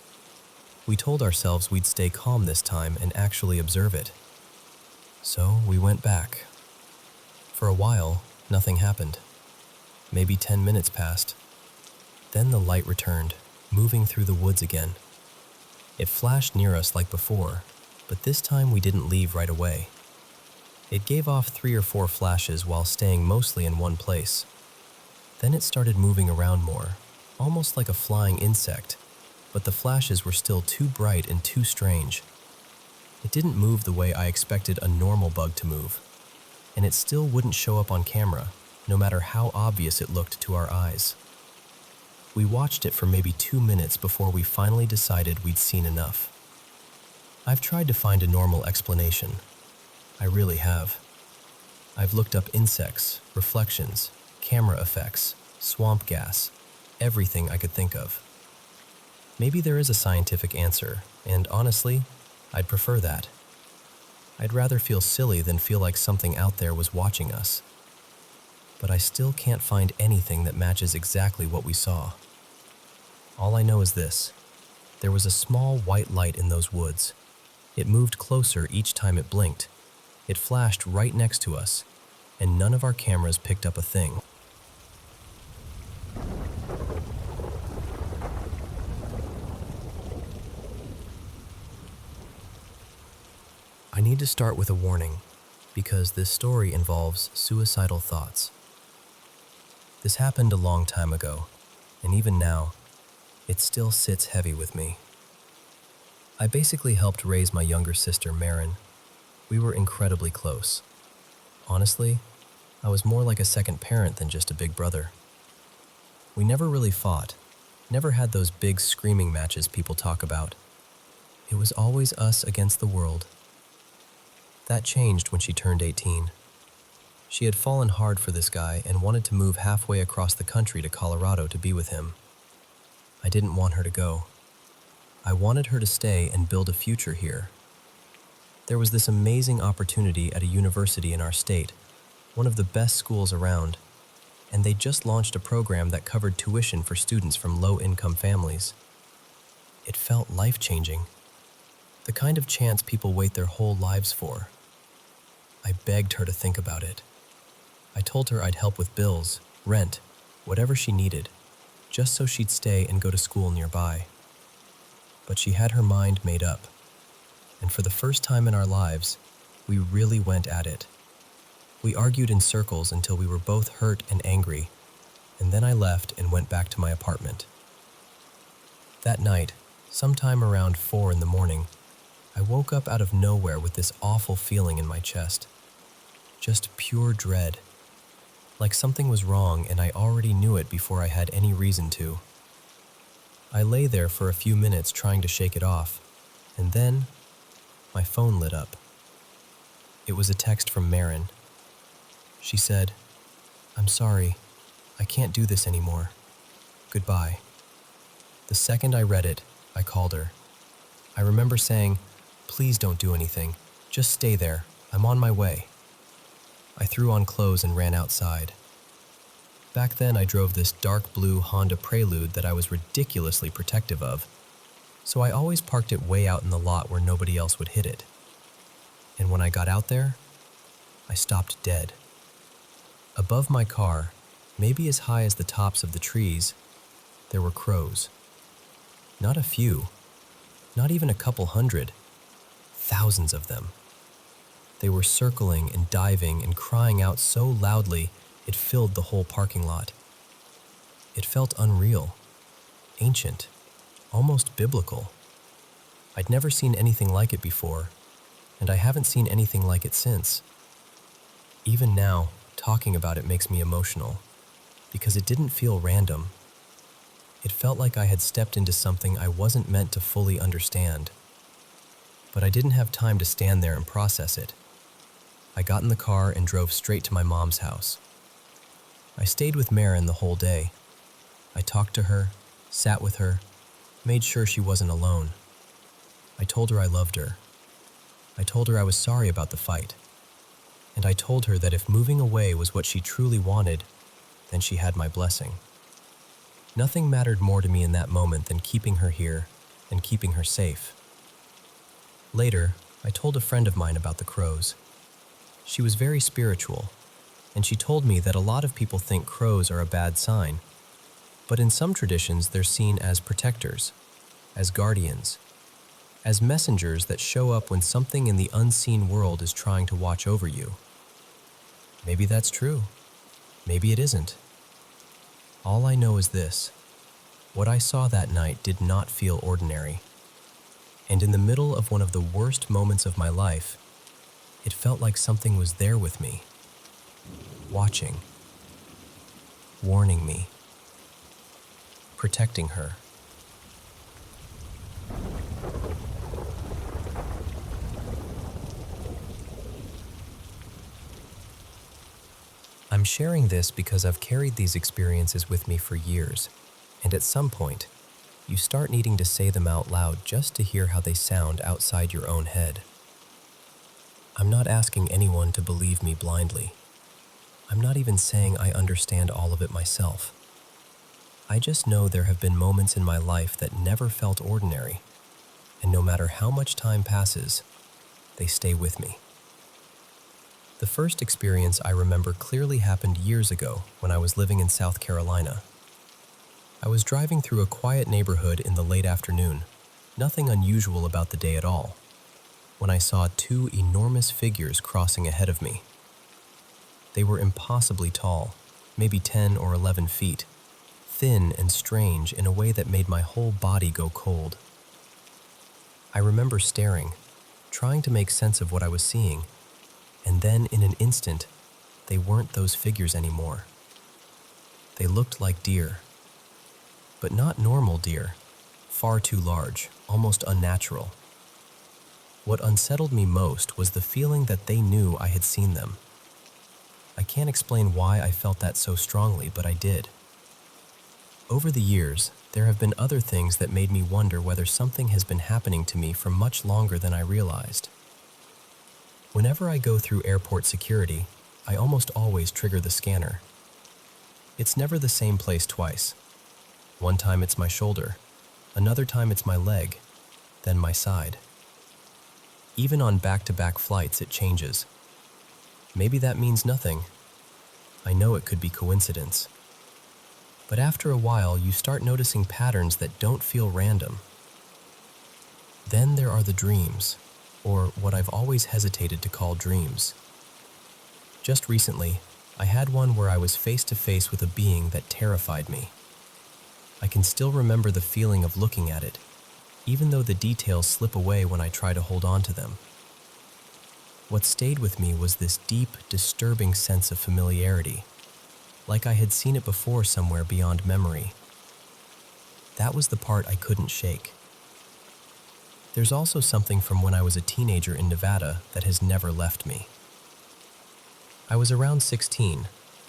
Speaker 1: We told ourselves we'd stay calm this time and actually observe it. So we went back. For a while, nothing happened. Maybe 10 minutes passed. Then the light returned, moving through the woods again. It flashed near us like before, but this time we didn't leave right away. It gave off 3 or 4 flashes while staying mostly in one place. Then it started moving around more, almost like a flying insect, but the flashes were still too bright and too strange. It didn't move the way I expected a normal bug to move, and it still wouldn't show up on camera, no matter how obvious it looked to our eyes. We watched it for maybe 2 minutes before we finally decided we'd seen enough. I've tried to find a normal explanation. I really have. I've looked up insects, reflections, camera effects, swamp gas, everything I could think of. Maybe there is a scientific answer, and honestly, I'd prefer that. I'd rather feel silly than feel like something out there was watching us. But I still can't find anything that matches exactly what we saw. All I know is this: there was a small white light in those woods. It moved closer each time it blinked, It flashed right next to us, and none of our cameras picked up a thing. I need to start with a warning, because this story involves suicidal thoughts. This happened a long time ago, and even now, it still sits heavy with me. I basically helped raise my younger sister, Marin. We were incredibly close. Honestly, I was more like a second parent than just a big brother. We never really fought, never had those big screaming matches people talk about. It was always us against the world. That changed when she turned 18. She had fallen hard for this guy and wanted to move halfway across the country to Colorado to be with him. I didn't want her to go. I wanted her to stay and build a future here. There was this amazing opportunity at a university in our state, one of the best schools around, and they just launched a program that covered tuition for students from low-income families. It felt life-changing, the kind of chance people wait their whole lives for. I begged her to think about it. I told her I'd help with bills, rent, whatever she needed, just so she'd stay and go to school nearby. But she had her mind made up, and for the first time in our lives, we really went at it. We argued in circles until we were both hurt and angry, and then I left and went back to my apartment. That night, sometime around 4 in the morning, I woke up out of nowhere with this awful feeling in my chest. Just pure dread. Like something was wrong and I already knew it before I had any reason to. I lay there for a few minutes trying to shake it off, and then my phone lit up. It was a text from Marin. She said, "I'm sorry, I can't do this anymore. Goodbye." The second I read it, I called her. I remember saying, "Please don't do anything. Just stay there. I'm on my way." I threw on clothes and ran outside. Back then, I drove this dark blue Honda Prelude that I was ridiculously protective of, so I always parked it way out in the lot where nobody else would hit it. And when I got out there, I stopped dead. Above my car, maybe as high as the tops of the trees, there were crows. Not a few, not even a couple hundred, thousands of them. They were circling and diving and crying out so loudly it filled the whole parking lot. It felt unreal, ancient, almost biblical. I'd never seen anything like it before, and I haven't seen anything like it since. Even now, talking about it makes me emotional, because it didn't feel random. It felt like I had stepped into something I wasn't meant to fully understand. But I didn't have time to stand there and process it. I got in the car and drove straight to my mom's house. I stayed with Marin the whole day. I talked to her, sat with her, made sure she wasn't alone. I told her I loved her. I told her I was sorry about the fight. And I told her that if moving away was what she truly wanted, then she had my blessing. Nothing mattered more to me in that moment than keeping her here and keeping her safe. Later, I told a friend of mine about the crows. She was very spiritual, and she told me that a lot of people think crows are a bad sign, but in some traditions they're seen as protectors, as guardians, as messengers that show up when something in the unseen world is trying to watch over you. Maybe that's true. Maybe it isn't. All I know is this: what I saw that night did not feel ordinary. And in the middle of one of the worst moments of my life, it felt like something was there with me, watching, warning me, protecting her. I'm sharing this because I've carried these experiences with me for years, and at some point, you start needing to say them out loud just to hear how they sound outside your own head. I'm not asking anyone to believe me blindly. I'm not even saying I understand all of it myself. I just know there have been moments in my life that never felt ordinary, and no matter how much time passes, they stay with me. The first experience I remember clearly happened years ago when I was living in South Carolina. I was driving through a quiet neighborhood in the late afternoon, nothing unusual about the day at all, when I saw two enormous figures crossing ahead of me. They were impossibly tall, maybe 10 or 11 feet, thin and strange in a way that made my whole body go cold. I remember staring, trying to make sense of what I was seeing, and then in an instant, they weren't those figures anymore. They looked like deer, but not normal deer, far too large, almost unnatural. What unsettled me most was the feeling that they knew I had seen them. I can't explain why I felt that so strongly, but I did. Over the years, there have been other things that made me wonder whether something has been happening to me for much longer than I realized. Whenever I go through airport security, I almost always trigger the scanner. It's never the same place twice. One time it's my shoulder, another time it's my leg, then my side. Even on back-to-back flights it changes. Maybe that means nothing. I know it could be coincidence. But after a while, you start noticing patterns that don't feel random. Then there are the dreams, or what I've always hesitated to call dreams. Just recently, I had one where I was face to face with a being that terrified me. I can still remember the feeling of looking at it, even though the details slip away when I try to hold on to them. What stayed with me was this deep, disturbing sense of familiarity, like I had seen it before somewhere beyond memory. That was the part I couldn't shake. There's also something from when I was a teenager in Nevada that has never left me. I was around 16,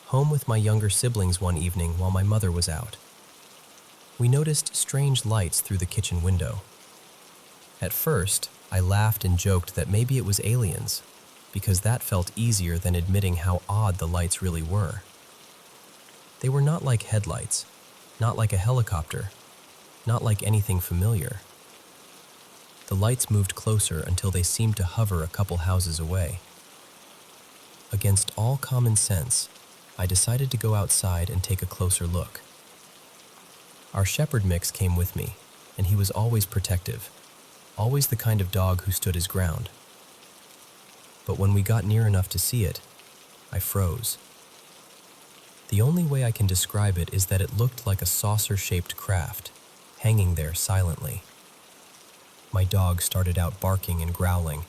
Speaker 1: home with my younger siblings one evening while my mother was out. We noticed strange lights through the kitchen window. At first, I laughed and joked that maybe it was aliens, because that felt easier than admitting how odd the lights really were. They were not like headlights, not like a helicopter, not like anything familiar. The lights moved closer until they seemed to hover a couple houses away. Against all common sense, I decided to go outside and take a closer look. Our shepherd mix came with me, and he was always protective, always the kind of dog who stood his ground. But when we got near enough to see it, I froze. The only way I can describe it is that it looked like a saucer-shaped craft, hanging there silently. My dog started out barking and growling,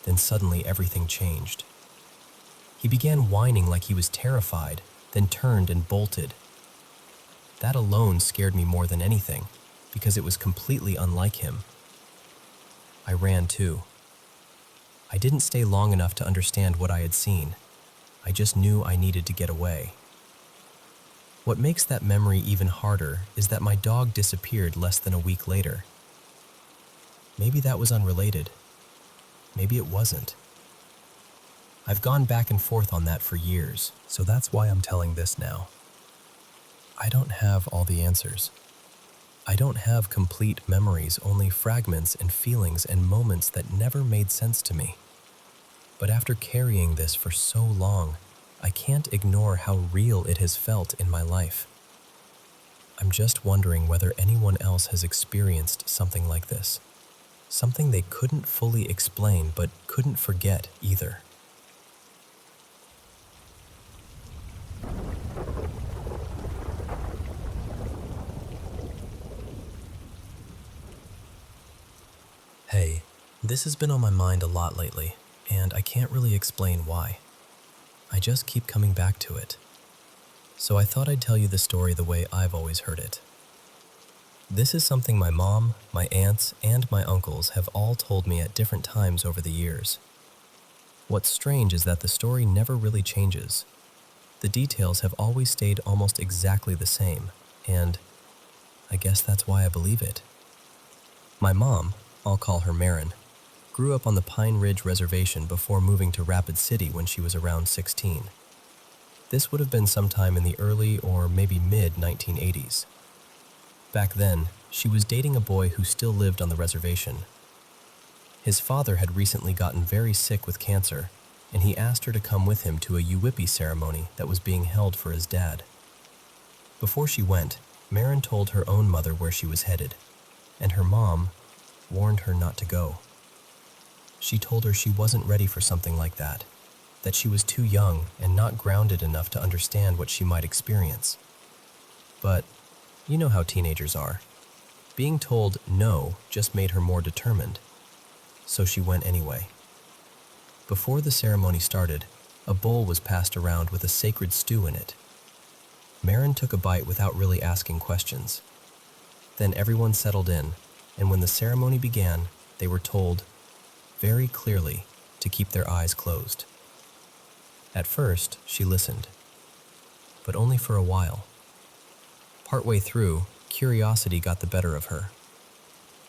Speaker 1: then suddenly everything changed. He began whining like he was terrified, then turned and bolted. That alone scared me more than anything, because it was completely unlike him. I ran too. I didn't stay long enough to understand what I had seen. I just knew I needed to get away. What makes that memory even harder is that my dog disappeared less than a week later. Maybe that was unrelated. Maybe it wasn't. I've gone back and forth on that for years, so that's why I'm telling this now. I don't have all the answers. I don't have complete memories, only fragments and feelings and moments that never made sense to me. But after carrying this for so long, I can't ignore how real it has felt in my life. I'm just wondering whether anyone else has experienced something like this. Something they couldn't fully explain but couldn't forget either. Hey, this has been on my mind a lot lately, and I can't really explain why. I just keep coming back to it. So I thought I'd tell you the story the way I've always heard it. This is something my mom, my aunts, and my uncles have all told me at different times over the years. What's strange is that the story never really changes. The details have always stayed almost exactly the same, and I guess that's why I believe it. My mom, I'll call her Marin, grew up on the Pine Ridge Reservation before moving to Rapid City when she was around 16. This would have been sometime in the early or maybe mid-1980s. Back then, she was dating a boy who still lived on the reservation. His father had recently gotten very sick with cancer, and he asked her to come with him to a Uwipi ceremony that was being held for his dad. Before she went, Marin told her own mother where she was headed, and her mom warned her not to go. She told her she wasn't ready for something like that she was too young and not grounded enough to understand what she might experience. But you know how teenagers are. Being told no just made her more determined, so she went anyway. Before the ceremony started, a bowl was passed around with a sacred stew in it. Marin took a bite without really asking questions. Then everyone settled in, and when the ceremony began, they were told, very clearly, to keep their eyes closed. At first, she listened, but only for a while. Partway through, curiosity got the better of her.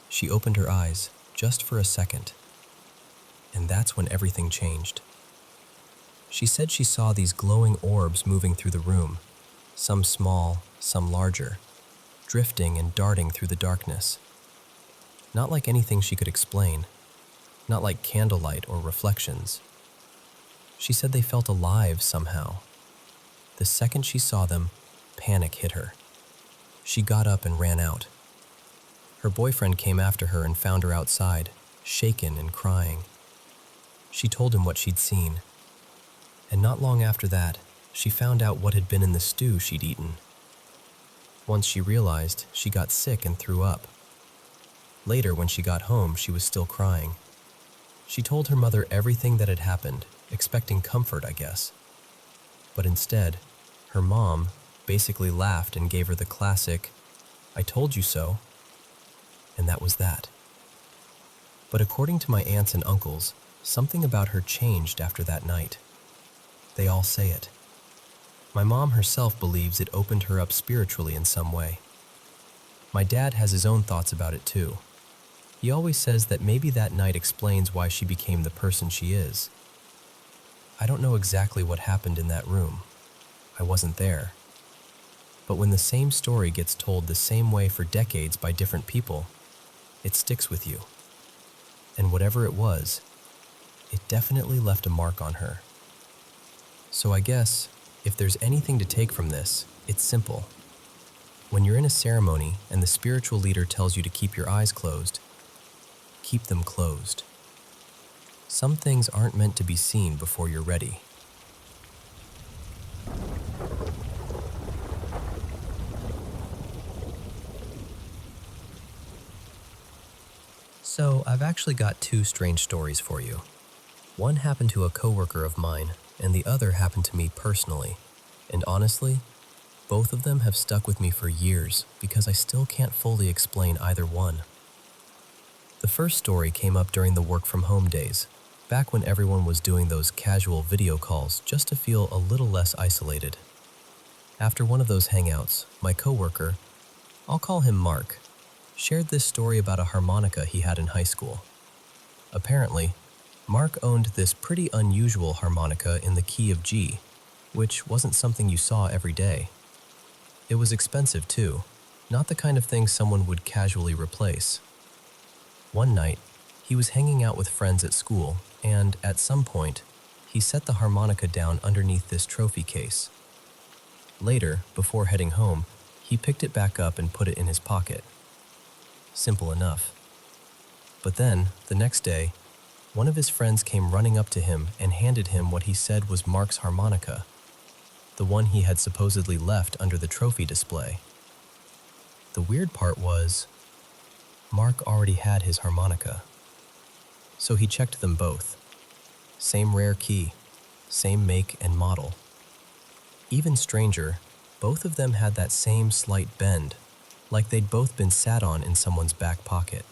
Speaker 1: She opened her eyes, just for a second, and that's when everything changed. She said she saw these glowing orbs moving through the room, some small, some larger, drifting and darting through the darkness. Not like anything she could explain, not like candlelight or reflections. She said they felt alive somehow. The second she saw them, panic hit her. She got up and ran out. Her boyfriend came after her and found her outside, shaken and crying. She told him what she'd seen. And not long after that, she found out what had been in the stew she'd eaten. Once she realized, she got sick and threw up. Later, when she got home, she was still crying. She told her mother everything that had happened, expecting comfort, I guess. But instead, her mom basically laughed and gave her the classic, "I told you so," and that was that. But according to my aunts and uncles, something about her changed after that night. They all say it. My mom herself believes it opened her up spiritually in some way. My dad has his own thoughts about it too. He always says that maybe that night explains why she became the person she is. I don't know exactly what happened in that room. I wasn't there. But when the same story gets told the same way for decades by different people, it sticks with you. And whatever it was, it definitely left a mark on her. So I guess, if there's anything to take from this, it's simple. When you're in a ceremony and the spiritual leader tells you to keep your eyes closed, keep them closed. Some things aren't meant to be seen before you're ready. So, I've actually got two strange stories for you. One happened to a coworker of mine, and the other happened to me personally. And honestly, both of them have stuck with me for years because I still can't fully explain either one. The first story came up during the work-from-home days, back when everyone was doing those casual video calls just to feel a little less isolated. After one of those hangouts, my coworker, I'll call him Mark, shared this story about a harmonica he had in high school. Apparently, Mark owned this pretty unusual harmonica in the key of G, which wasn't something you saw every day. It was expensive too, not the kind of thing someone would casually replace. One night, he was hanging out with friends at school, and at some point, he set the harmonica down underneath this trophy case. Later, before heading home, he picked it back up and put it in his pocket. Simple enough. But then, the next day, one of his friends came running up to him and handed him what he said was Mark's harmonica, the one he had supposedly left under the trophy display. The weird part was, Mark already had his harmonica. So he checked them both. Same rare key, same make and model. Even stranger, both of them had that same slight bend, like they'd both been sat on in someone's back pocket.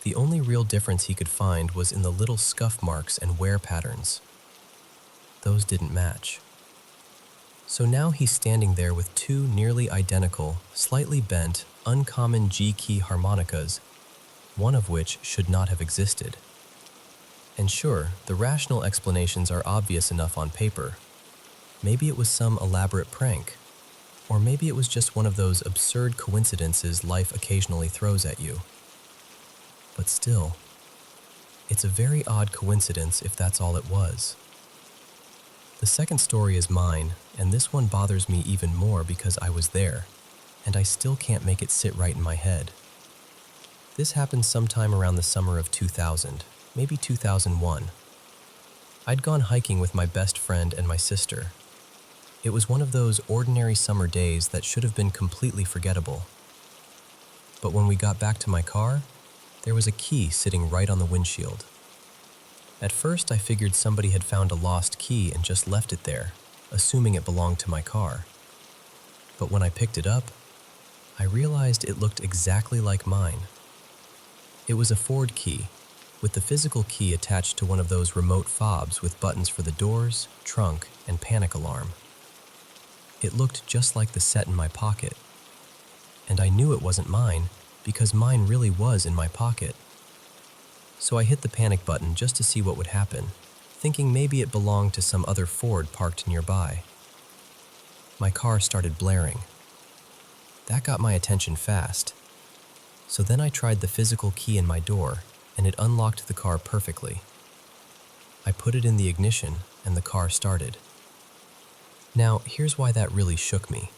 Speaker 1: The only real difference he could find was in the little scuff marks and wear patterns. Those didn't match. So now he's standing there with two nearly identical, slightly bent, uncommon G-key harmonicas, one of which should not have existed. And sure, the rational explanations are obvious enough on paper. Maybe it was some elaborate prank, or maybe it was just one of those absurd coincidences life occasionally throws at you. But still, It's a very odd coincidence if that's all it was. The second story is mine, and this one bothers me even more because I was there, and I still can't make it sit right in my head. This happened sometime around the summer of 2000, maybe 2001. I'd gone hiking with my best friend and my sister. It was one of those ordinary summer days that should have been completely forgettable. But when we got back to my car, there was a key sitting right on the windshield. At first, I figured somebody had found a lost key and just left it there, assuming it belonged to my car. But when I picked it up, I realized it looked exactly like mine. It was a Ford key, with the physical key attached to one of those remote fobs with buttons for the doors, trunk, and panic alarm. It looked just like the set in my pocket. And I knew it wasn't mine because mine really was in my pocket. So I hit the panic button just to see what would happen, thinking maybe it belonged to some other Ford parked nearby. My car started blaring. That got my attention fast. So then I tried the physical key in my door, and it unlocked the car perfectly. I put it in the ignition, and the car started. Now, here's why that really shook me.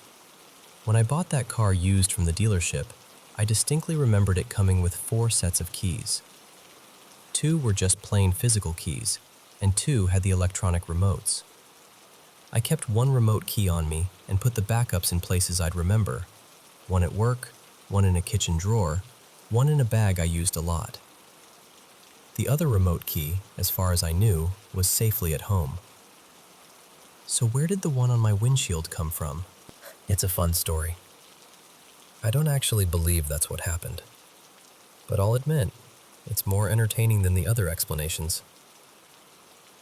Speaker 1: When I bought that car used from the dealership, I distinctly remembered it coming with 4 sets of keys. 2 were just plain physical keys, and 2 had the electronic remotes. I kept 1 remote key on me and put the backups in places I'd remember. 1 at work, 1 in a kitchen drawer, 1 in a bag I used a lot. The other remote key, as far as I knew, was safely at home. So where did the one on my windshield come from? It's a fun story. I don't actually believe that's what happened. But I'll admit, it's more entertaining than the other explanations.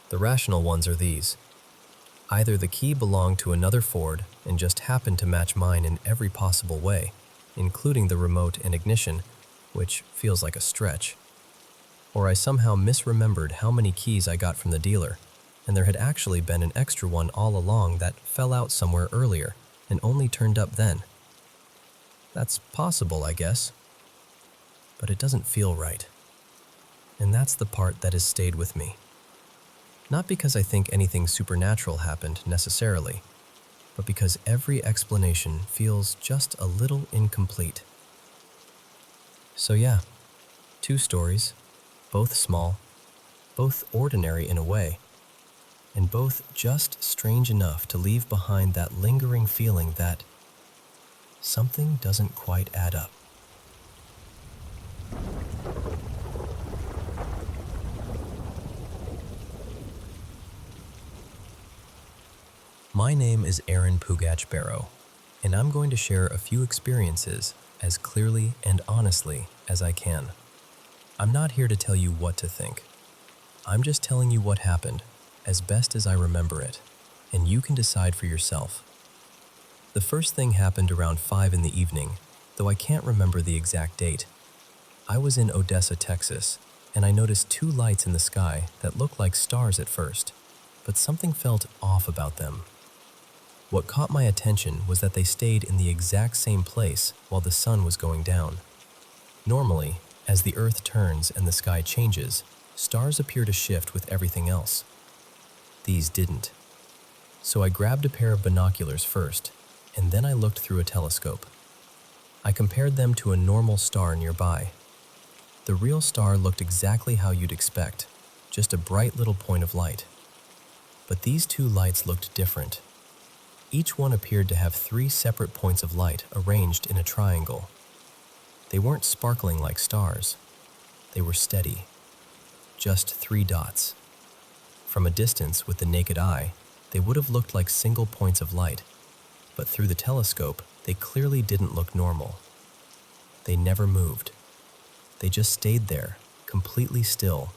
Speaker 1: The rational ones are these. Either the key belonged to another Ford and just happened to match mine in every possible way, including the remote and ignition, which feels like a stretch. Or I somehow misremembered how many keys I got from the dealer, and there had actually been an extra one all along that fell out somewhere earlier and only turned up then. That's possible, I guess. But it doesn't feel right. And that's the part that has stayed with me. Not because I think anything supernatural happened necessarily, but because every explanation feels just a little incomplete. So yeah, 2 stories, both small, both ordinary in a way, and both just strange enough to leave behind that lingering feeling that something doesn't quite add up. My name is Aaron Pugach Barrow, and I'm going to share a few experiences as clearly and honestly as I can. I'm not here to tell you what to think. I'm just telling you what happened as best as I remember it, and you can decide for yourself. The first thing happened around 5 in the evening, though I can't remember the exact date. I was in Odessa, Texas, and I noticed 2 lights in the sky that looked like stars at first, but something felt off about them. What caught my attention was that they stayed in the exact same place while the sun was going down. Normally, as the earth turns and the sky changes, stars appear to shift with everything else. These didn't. So I grabbed a pair of binoculars first, and then I looked through a telescope. I compared them to a normal star nearby. The real star looked exactly how you'd expect, just a bright little point of light. But these 2 lights looked different. Each one appeared to have 3 separate points of light arranged in a triangle. They weren't sparkling like stars. They were steady. Just 3 dots. From a distance with the naked eye, they would have looked like single points of light, but through the telescope, they clearly didn't look normal. They never moved. They just stayed there, completely still,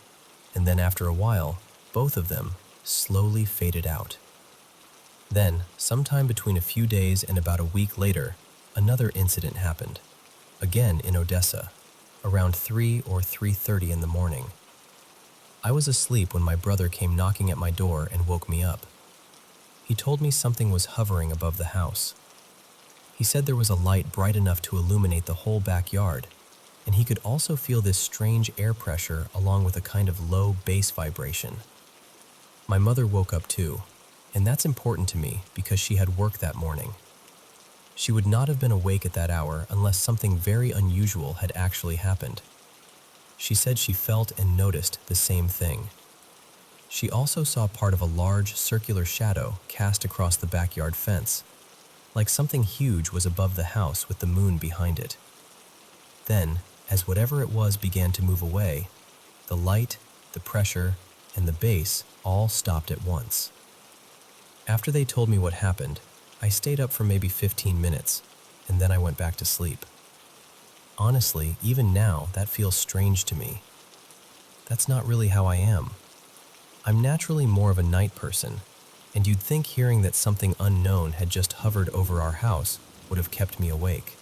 Speaker 1: and then after a while, both of them slowly faded out. Then, sometime between a few days and about a week later, another incident happened, again in Odessa, around 3 or 3:30 in the morning. I was asleep when my brother came knocking at my door and woke me up. He told me something was hovering above the house. He said there was a light bright enough to illuminate the whole backyard, and he could also feel this strange air pressure along with a kind of low bass vibration. My mother woke up too, and that's important to me because she had work that morning. She would not have been awake at that hour unless something very unusual had actually happened. She said she felt and noticed the same thing. She also saw part of a large circular shadow cast across the backyard fence, like something huge was above the house with the moon behind it. Then, as whatever it was began to move away, the light, the pressure, and the bass all stopped at once. After they told me what happened, I stayed up for maybe 15 minutes, and then I went back to sleep. Honestly, even now, that feels strange to me. That's not really how I am. I'm naturally more of a night person, and you'd think hearing that something unknown had just hovered over our house would have kept me awake.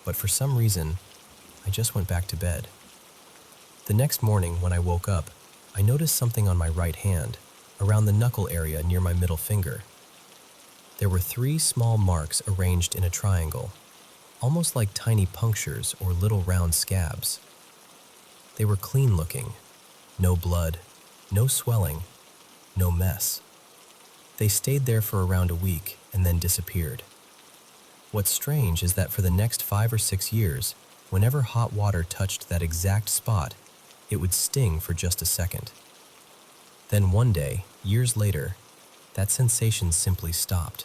Speaker 1: But for some reason, I just went back to bed. The next morning when I woke up, I noticed something on my right hand, around the knuckle area near my middle finger. There were 3 small marks arranged in a triangle, almost like tiny punctures or little round scabs. They were clean looking, no blood, no swelling, no mess. They stayed there for around a week and then disappeared. What's strange is that for the next 5 or 6 years, whenever hot water touched that exact spot, it would sting for just a second. Then one day, years later, that sensation simply stopped.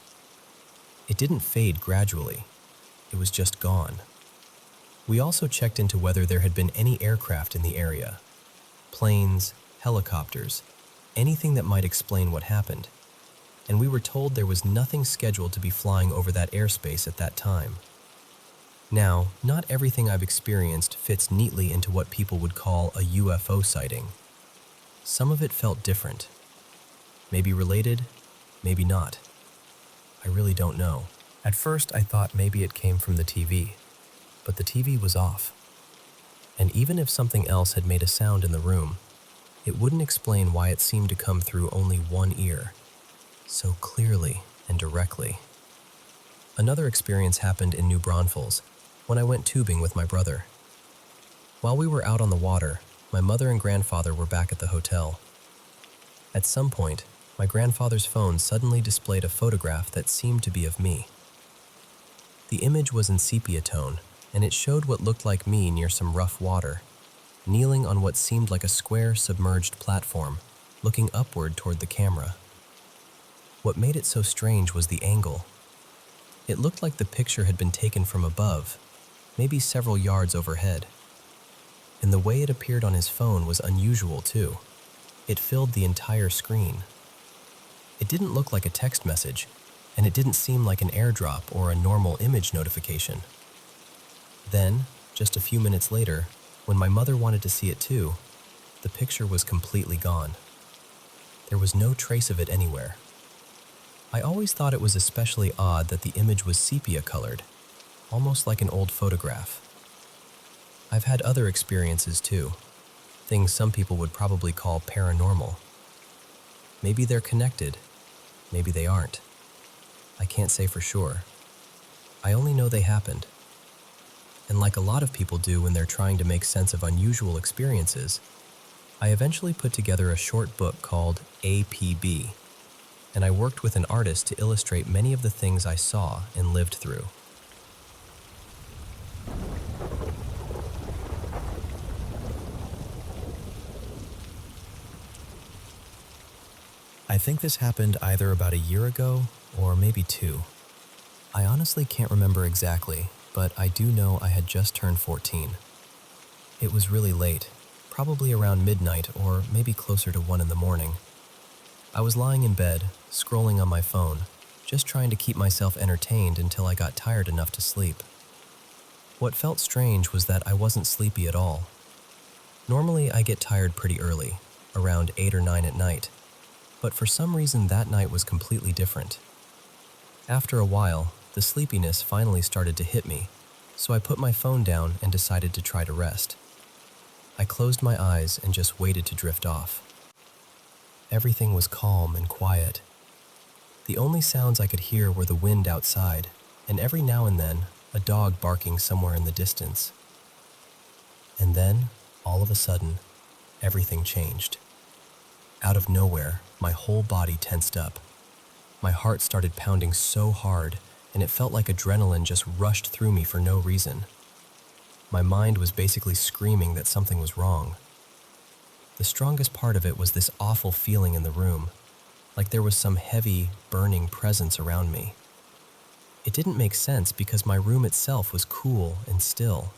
Speaker 1: It didn't fade gradually. It was just gone. We also checked into whether there had been any aircraft in the area. Planes, helicopters, anything that might explain what happened. And we were told there was nothing scheduled to be flying over that airspace at that time. Now, not everything I've experienced fits neatly into what people would call a UFO sighting. Some of it felt different. Maybe related, maybe not. I really don't know. At first, I thought maybe it came from the TV, but the TV was off. And even if something else had made a sound in the room, it wouldn't explain why it seemed to come through only one ear, so clearly and directly. Another experience happened in New Braunfels when I went tubing with my brother. While we were out on the water, my mother and grandfather were back at the hotel. At some point, my grandfather's phone suddenly displayed a photograph that seemed to be of me. The image was in sepia tone, and it showed what looked like me near some rough water, kneeling on what seemed like a square submerged platform, looking upward toward the camera. What made it so strange was the angle. It looked like the picture had been taken from above, maybe several yards overhead. And the way it appeared on his phone was unusual too. It filled the entire screen. It didn't look like a text message, and it didn't seem like an airdrop or a normal image notification. Then, just a few minutes later, when my mother wanted to see it too, the picture was completely gone. There was no trace of it anywhere. I always thought it was especially odd that the image was sepia-colored, almost like an old photograph. I've had other experiences too, things some people would probably call paranormal. Maybe they're connected, maybe they aren't. I can't say for sure. I only know they happened. And like a lot of people do when they're trying to make sense of unusual experiences, I eventually put together a short book called APB, and I worked with an artist to illustrate many of the things I saw and lived through. I think this happened either about a year ago or maybe 2. I honestly can't remember exactly, but I do know I had just turned 14. It was really late, probably around midnight or maybe closer to 1 in the morning. I was lying in bed, scrolling on my phone, just trying to keep myself entertained until I got tired enough to sleep. What felt strange was that I wasn't sleepy at all. Normally, I get tired pretty early, around 8 or 9 at night, but for some reason that night was completely different. After a while, the sleepiness finally started to hit me, so I put my phone down and decided to try to rest. I closed my eyes and just waited to drift off. Everything was calm and quiet. The only sounds I could hear were the wind outside, and every now and then, a dog barking somewhere in the distance. And then, all of a sudden, everything changed. Out of nowhere, my whole body tensed up. My heart started pounding so hard, and it felt like adrenaline just rushed through me for no reason. My mind was basically screaming that something was wrong. The strongest part of it was this awful feeling in the room, like there was some heavy, burning presence around me. It didn't make sense because my room itself was cool and still.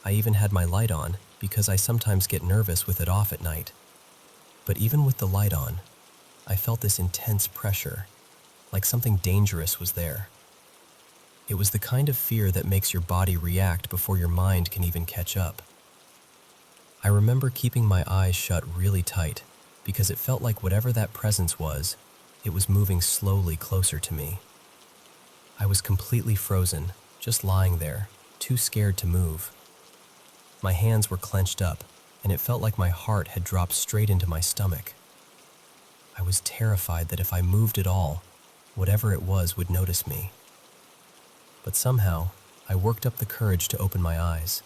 Speaker 1: I even had my light on because I sometimes get nervous with it off at night. But even with the light on, I felt this intense pressure, like something dangerous was there. It was the kind of fear that makes your body react before your mind can even catch up. I remember keeping my eyes shut really tight because it felt like whatever that presence was, it was moving slowly closer to me. I was completely frozen, just lying there, too scared to move. My hands were clenched up, and it felt like my heart had dropped straight into my stomach. I was terrified that if I moved at all, whatever it was would notice me. But somehow, I worked up the courage to open my eyes.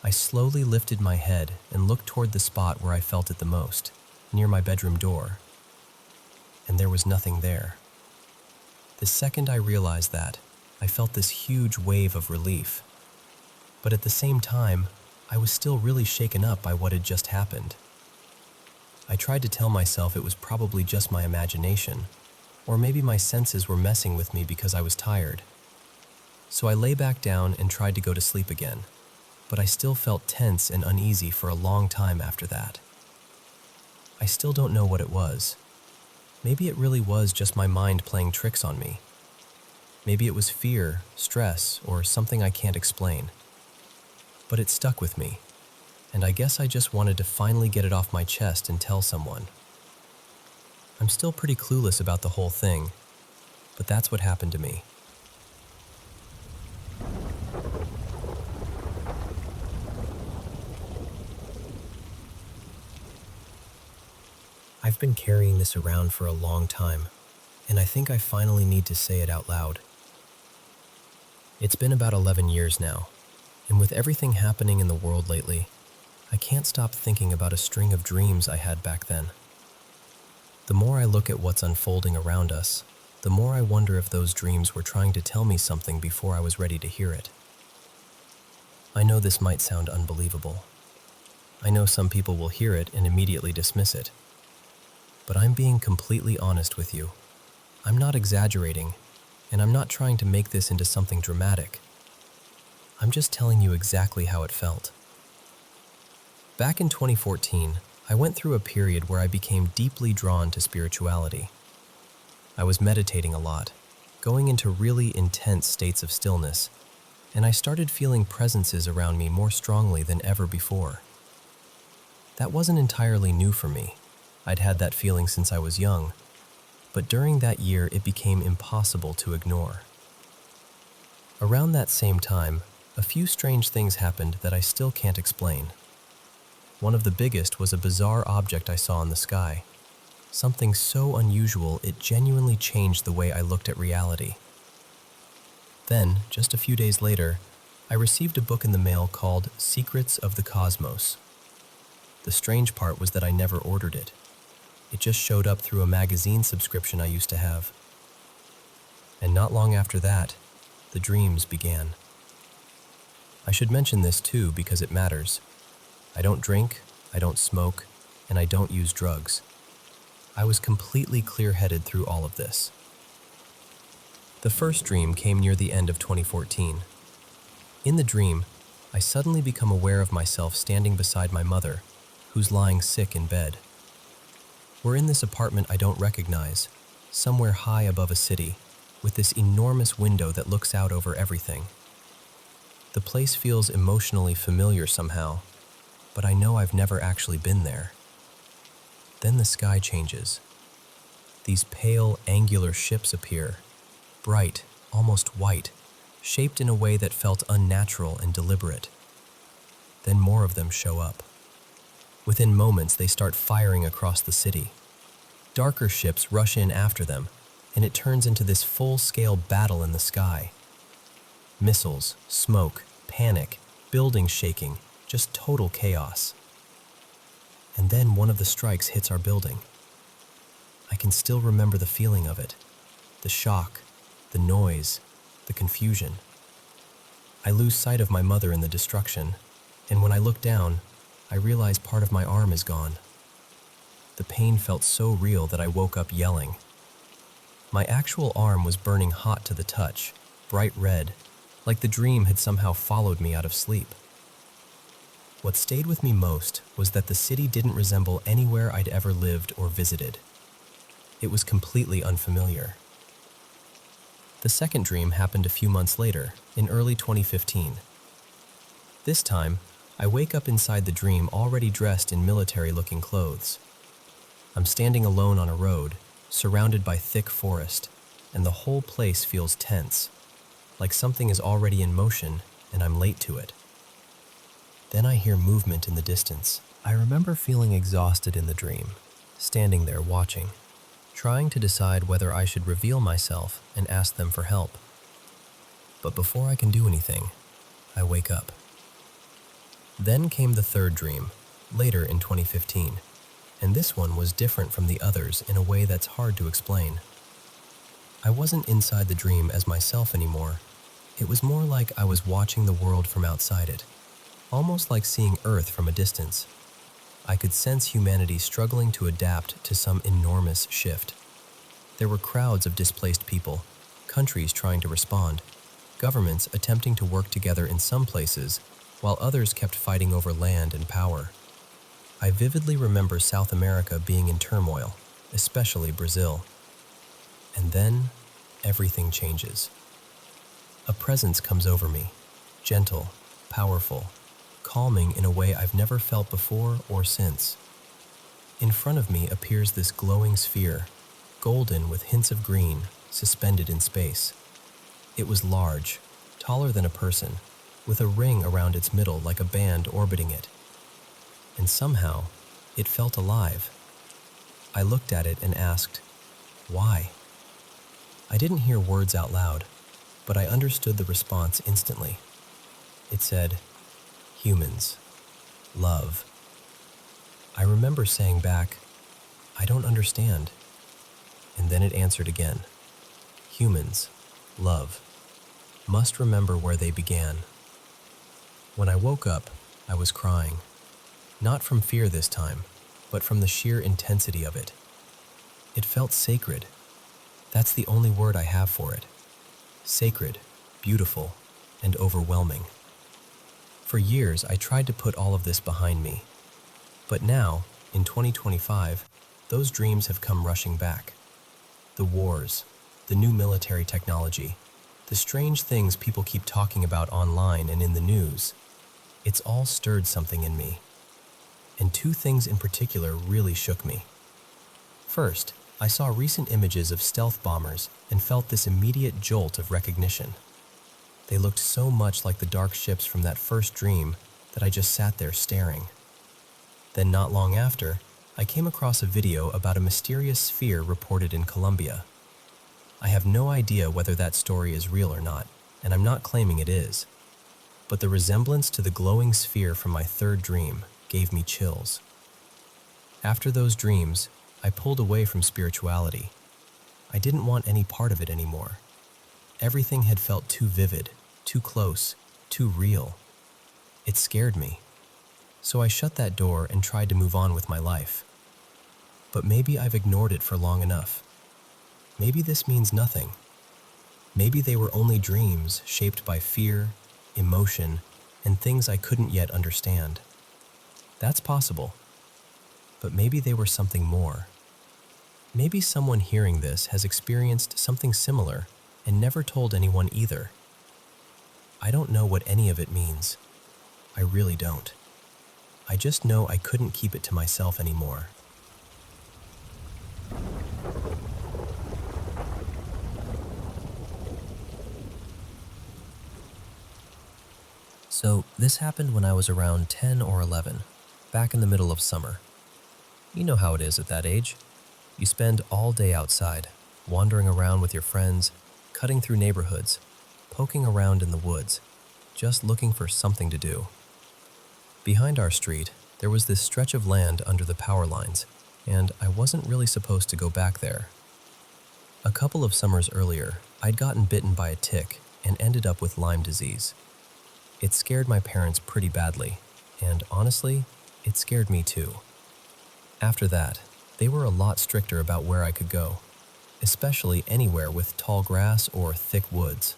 Speaker 1: I slowly lifted my head and looked toward the spot where I felt it the most, near my bedroom door. And there was nothing there. The second I realized that, I felt this huge wave of relief. But at the same time, I was still really shaken up by what had just happened. I tried to tell myself it was probably just my imagination, or maybe my senses were messing with me because I was tired. So I lay back down and tried to go to sleep again, but I still felt tense and uneasy for a long time after that. I still don't know what it was. Maybe it really was just my mind playing tricks on me. Maybe it was fear, stress, or something I can't explain. But it stuck with me, and I guess I just wanted to finally get it off my chest and tell someone. I'm still pretty clueless about the whole thing, but that's what happened to me. I've been carrying this around for a long time, and I think I finally need to say it out loud. It's been about 11 years now, and with everything happening in the world lately, I can't stop thinking about a string of dreams I had back then. The more I look at what's unfolding around us, the more I wonder if those dreams were trying to tell me something before I was ready to hear it. I know this might sound unbelievable. I know some people will hear it and immediately dismiss it. But I'm being completely honest with you. I'm not exaggerating, and I'm not trying to make this into something dramatic. I'm just telling you exactly how it felt. Back in 2014, I went through a period where I became deeply drawn to spirituality. I was meditating a lot, going into really intense states of stillness, and I started feeling presences around me more strongly than ever before. That wasn't entirely new for me. I'd had that feeling since I was young, but during that year it became impossible to ignore. Around that same time, a few strange things happened that I still can't explain. One of the biggest was a bizarre object I saw in the sky. Something so unusual it genuinely changed the way I looked at reality. Then, just a few days later, I received a book in the mail called Secrets of the Cosmos. The strange part was that I never ordered it. It just showed up through a magazine subscription I used to have. And not long after that, the dreams began. I should mention this too because it matters. I don't drink, I don't smoke, and I don't use drugs. I was completely clear-headed through all of this. The first dream came near the end of 2014. In the dream, I suddenly become aware of myself standing beside my mother, who's lying sick in bed. We're in this apartment I don't recognize, somewhere high above a city, with this enormous window that looks out over everything. The place feels emotionally familiar somehow, but I know I've never actually been there. Then the sky changes. These pale, angular ships appear, bright, almost white, shaped in a way that felt unnatural and deliberate. Then more of them show up. Within moments, they start firing across the city. Darker ships rush in after them, and it turns into this full-scale battle in the sky. Missiles, smoke, panic, buildings shaking, just total chaos. And then one of the strikes hits our building. I can still remember the feeling of it, the shock, the noise, the confusion. I lose sight of my mother in the destruction, and when I look down, I realize part of my arm is gone. The pain felt so real that I woke up yelling. My actual arm was burning hot to the touch, bright red, like the dream had somehow followed me out of sleep. What stayed with me most was that the city didn't resemble anywhere I'd ever lived or visited. It was completely unfamiliar. The second dream happened a few months later, in early 2015. This time, I wake up inside the dream already dressed in military-looking clothes. I'm standing alone on a road, surrounded by thick forest, and the whole place feels tense, like something is already in motion and I'm late to it. Then I hear movement in the distance. I remember feeling exhausted in the dream, standing there watching, trying to decide whether I should reveal myself and ask them for help. But before I can do anything, I wake up. Then came the third dream, later in 2015, and this one was different from the others in a way that's hard to explain. I wasn't inside the dream as myself anymore. It was more like I was watching the world from outside it, almost like seeing Earth from a distance. I could sense humanity struggling to adapt to some enormous shift. There were crowds of displaced people, countries trying to respond, governments attempting to work together in some places, while others kept fighting over land and power. I vividly remember South America being in turmoil, especially Brazil. And then, everything changes. A presence comes over me, gentle, powerful, calming in a way I've never felt before or since. In front of me appears this glowing sphere, golden with hints of green, suspended in space. It was large, taller than a person, with a ring around its middle like a band orbiting it. And somehow, it felt alive. I looked at it and asked, why? I didn't hear words out loud, but I understood the response instantly. It said, humans, love. I remember saying back, I don't understand. And then it answered again, humans, love. Must remember where they began. When I woke up, I was crying. Not from fear this time, but from the sheer intensity of it. It felt sacred. That's the only word I have for it. Sacred, beautiful, and overwhelming. For years, I tried to put all of this behind me. But now, in 2025, those dreams have come rushing back. The wars, the new military technology, the strange things people keep talking about online and in the news, it's all stirred something in me. And two things in particular really shook me. First, I saw recent images of stealth bombers and felt this immediate jolt of recognition. They looked so much like the dark ships from that first dream that I just sat there staring. Then not long after, I came across a video about a mysterious sphere reported in Colombia. I have no idea whether that story is real or not, and I'm not claiming it is. But the resemblance to the glowing sphere from my third dream gave me chills. After those dreams, I pulled away from spirituality. I didn't want any part of it anymore. Everything had felt too vivid, too close, too real. It scared me. So I shut that door and tried to move on with my life. But maybe I've ignored it for long enough. Maybe this means nothing. Maybe they were only dreams shaped by fear, emotion, and things I couldn't yet understand. That's possible. But maybe they were something more. Maybe someone hearing this has experienced something similar and never told anyone either. I don't know what any of it means. I really don't. I just know I couldn't keep it to myself anymore. So, this happened when I was around 10 or 11, back in the middle of summer. You know how it is at that age. You spend all day outside, wandering around with your friends, cutting through neighborhoods, poking around in the woods. just looking for something to do. Behind our street, there was this stretch of land under the power lines, and I wasn't really supposed to go back there. A couple of summers earlier, I'd gotten bitten by a tick and ended up with Lyme disease. It scared my parents pretty badly, and honestly, it scared me too. After that, they were a lot stricter about where I could go, especially anywhere with tall grass or thick woods.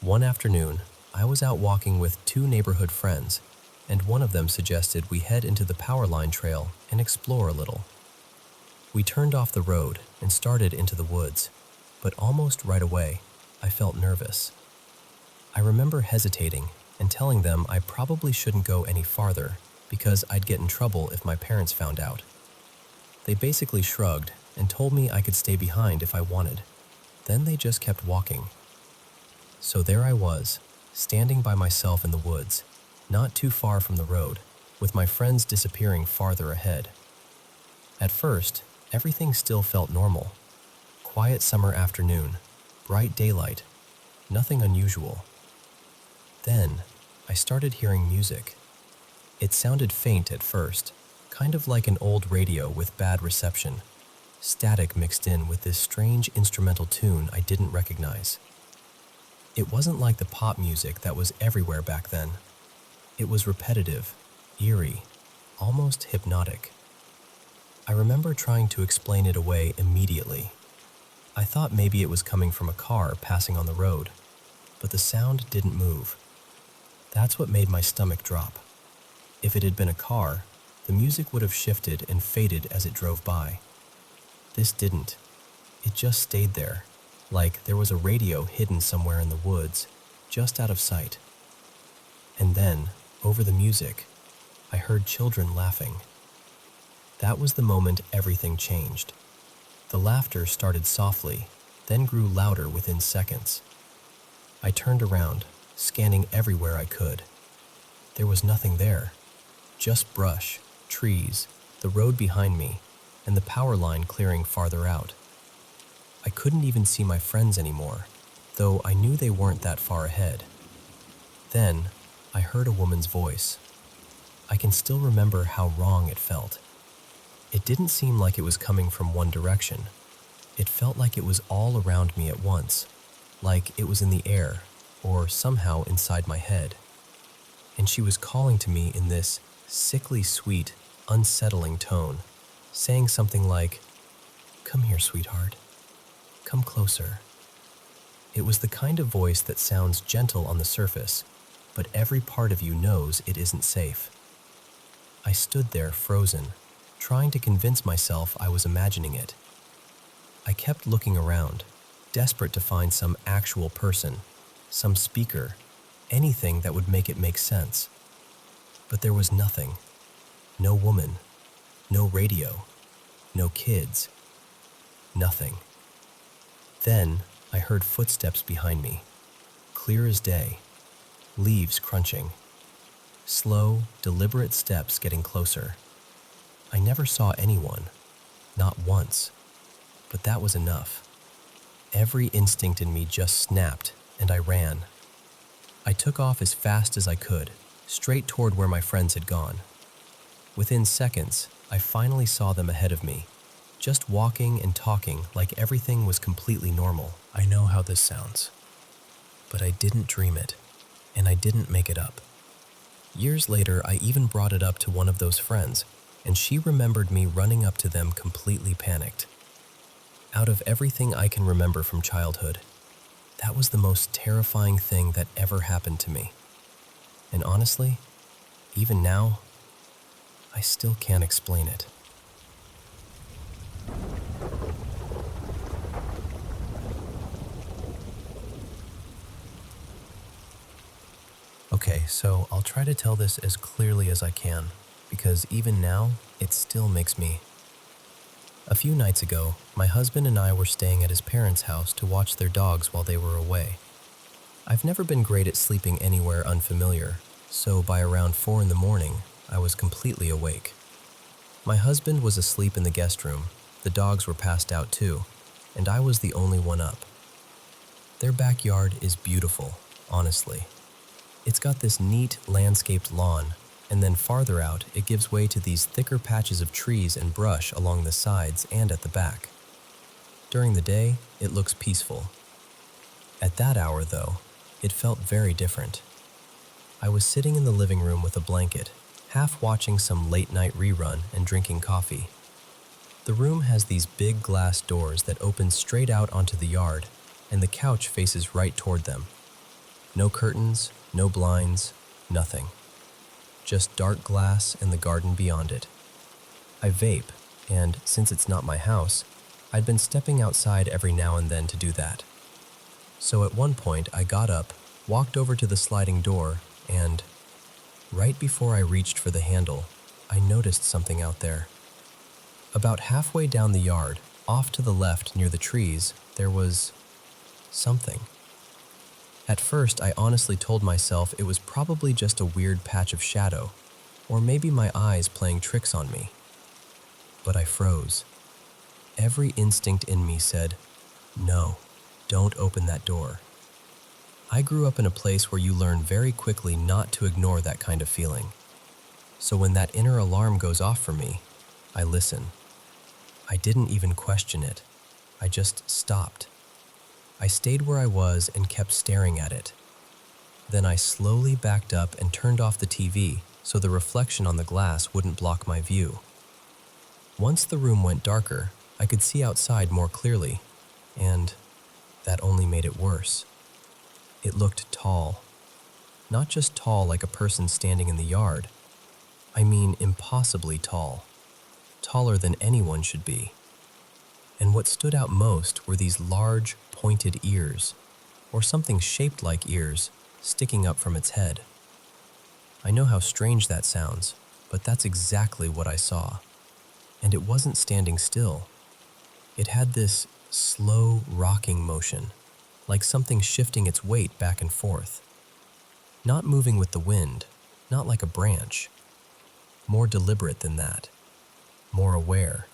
Speaker 1: One afternoon, I was out walking with two neighborhood friends, and one of them suggested we head into the power line trail and explore a little. We turned off the road and started into the woods, but almost right away, I felt nervous. I remember hesitating and telling them I probably shouldn't go any farther because I'd get in trouble if my parents found out. They basically shrugged and told me I could stay behind if I wanted. Then they just kept walking. So there I was, standing by myself in the woods, not too far from the road, with my friends disappearing farther ahead. At first, everything still felt normal. Quiet summer afternoon, bright daylight, nothing unusual. Then, I started hearing music. It sounded faint at first, kind of like an old radio with bad reception, static mixed in with this strange instrumental tune I didn't recognize. It wasn't like the pop music that was everywhere back then. It was repetitive, eerie, almost hypnotic. I remember trying to explain it away immediately. I thought maybe it was coming from a car passing on the road, but the sound didn't move. That's what made my stomach drop. If it had been a car, the music would have shifted and faded as it drove by. This didn't. It just stayed there, like there was a radio hidden somewhere in the woods, just out of sight. And then, over the music, I heard children laughing. That was the moment everything changed. The laughter started softly, then grew louder within seconds. I turned around, scanning everywhere I could. There was nothing there, just brush, trees, the road behind me, and the power line clearing farther out. I couldn't even see my friends anymore, though I knew they weren't that far ahead. Then, I heard a woman's voice. I can still remember how wrong it felt. It didn't seem like it was coming from one direction. It felt like it was all around me at once, like it was in the air, or somehow inside my head. And she was calling to me in this sickly sweet, unsettling tone, saying something like, "Come here, sweetheart. Come closer." It was the kind of voice that sounds gentle on the surface, but every part of you knows it isn't safe. I stood there frozen, trying to convince myself I was imagining it. I kept looking around, desperate to find some actual person, some speaker, anything that would make it make sense. But there was nothing. No woman, no radio, no kids, nothing. Then I heard footsteps behind me, clear as day, leaves crunching. Slow, deliberate steps getting closer. I never saw anyone, not once, but that was enough. Every instinct in me just snapped, and I ran. I took off as fast as I could, straight toward where my friends had gone. Within seconds, I finally saw them ahead of me, just walking and talking like everything was completely normal. I know how this sounds, but I didn't dream it, and I didn't make it up. Years later, I even brought it up to one of those friends, and she remembered me running up to them completely panicked. Out of everything I can remember from childhood, that was the most terrifying thing that ever happened to me. And honestly, even now, I still can't explain it. Okay, so I'll try to tell this as clearly as I can, because even now, it still makes me. A few nights ago, my husband and I were staying at his parents' house to watch their dogs while they were away. I've never been great at sleeping anywhere unfamiliar, so by around 4 in the morning, I was completely awake. My husband was asleep in the guest room, the dogs were passed out too, and I was the only one up. Their backyard is beautiful, honestly. It's got this neat landscaped lawn, and then farther out it gives way to these thicker patches of trees and brush along the sides and at the back. During the day, it looks peaceful. At that hour, though, it felt very different. I was sitting in the living room with a blanket, half watching some late-night rerun and drinking coffee. The room has these big glass doors that open straight out onto the yard, and the couch faces right toward them. No curtains, no blinds, nothing. Just dark glass and the garden beyond it. I vape, and since it's not my house, I'd been stepping outside every now and then to do that. So at one point, I got up, walked over to the sliding door, and right before I reached for the handle, I noticed something out there. About halfway down the yard, off to the left near the trees, there was something. At first, I honestly told myself it was probably just a weird patch of shadow, or maybe my eyes playing tricks on me. But I froze. Every instinct in me said, no, don't open that door. I grew up in a place where you learn very quickly not to ignore that kind of feeling. So when that inner alarm goes off for me, I listen. I didn't even question it. I just stopped. I stayed where I was and kept staring at it. Then I slowly backed up and turned off the TV so the reflection on the glass wouldn't block my view. Once the room went darker, I could see outside more clearly, and that only made it worse. It looked tall. Not just tall like a person standing in the yard. I mean impossibly tall. Taller than anyone should be. And what stood out most were these large, pointed ears, or something shaped like ears, sticking up from its head. I know how strange that sounds, but that's exactly what I saw. And it wasn't standing still. It had this slow, rocking motion, like something shifting its weight back and forth. Not moving with the wind, not like a branch. More deliberate than that. More aware.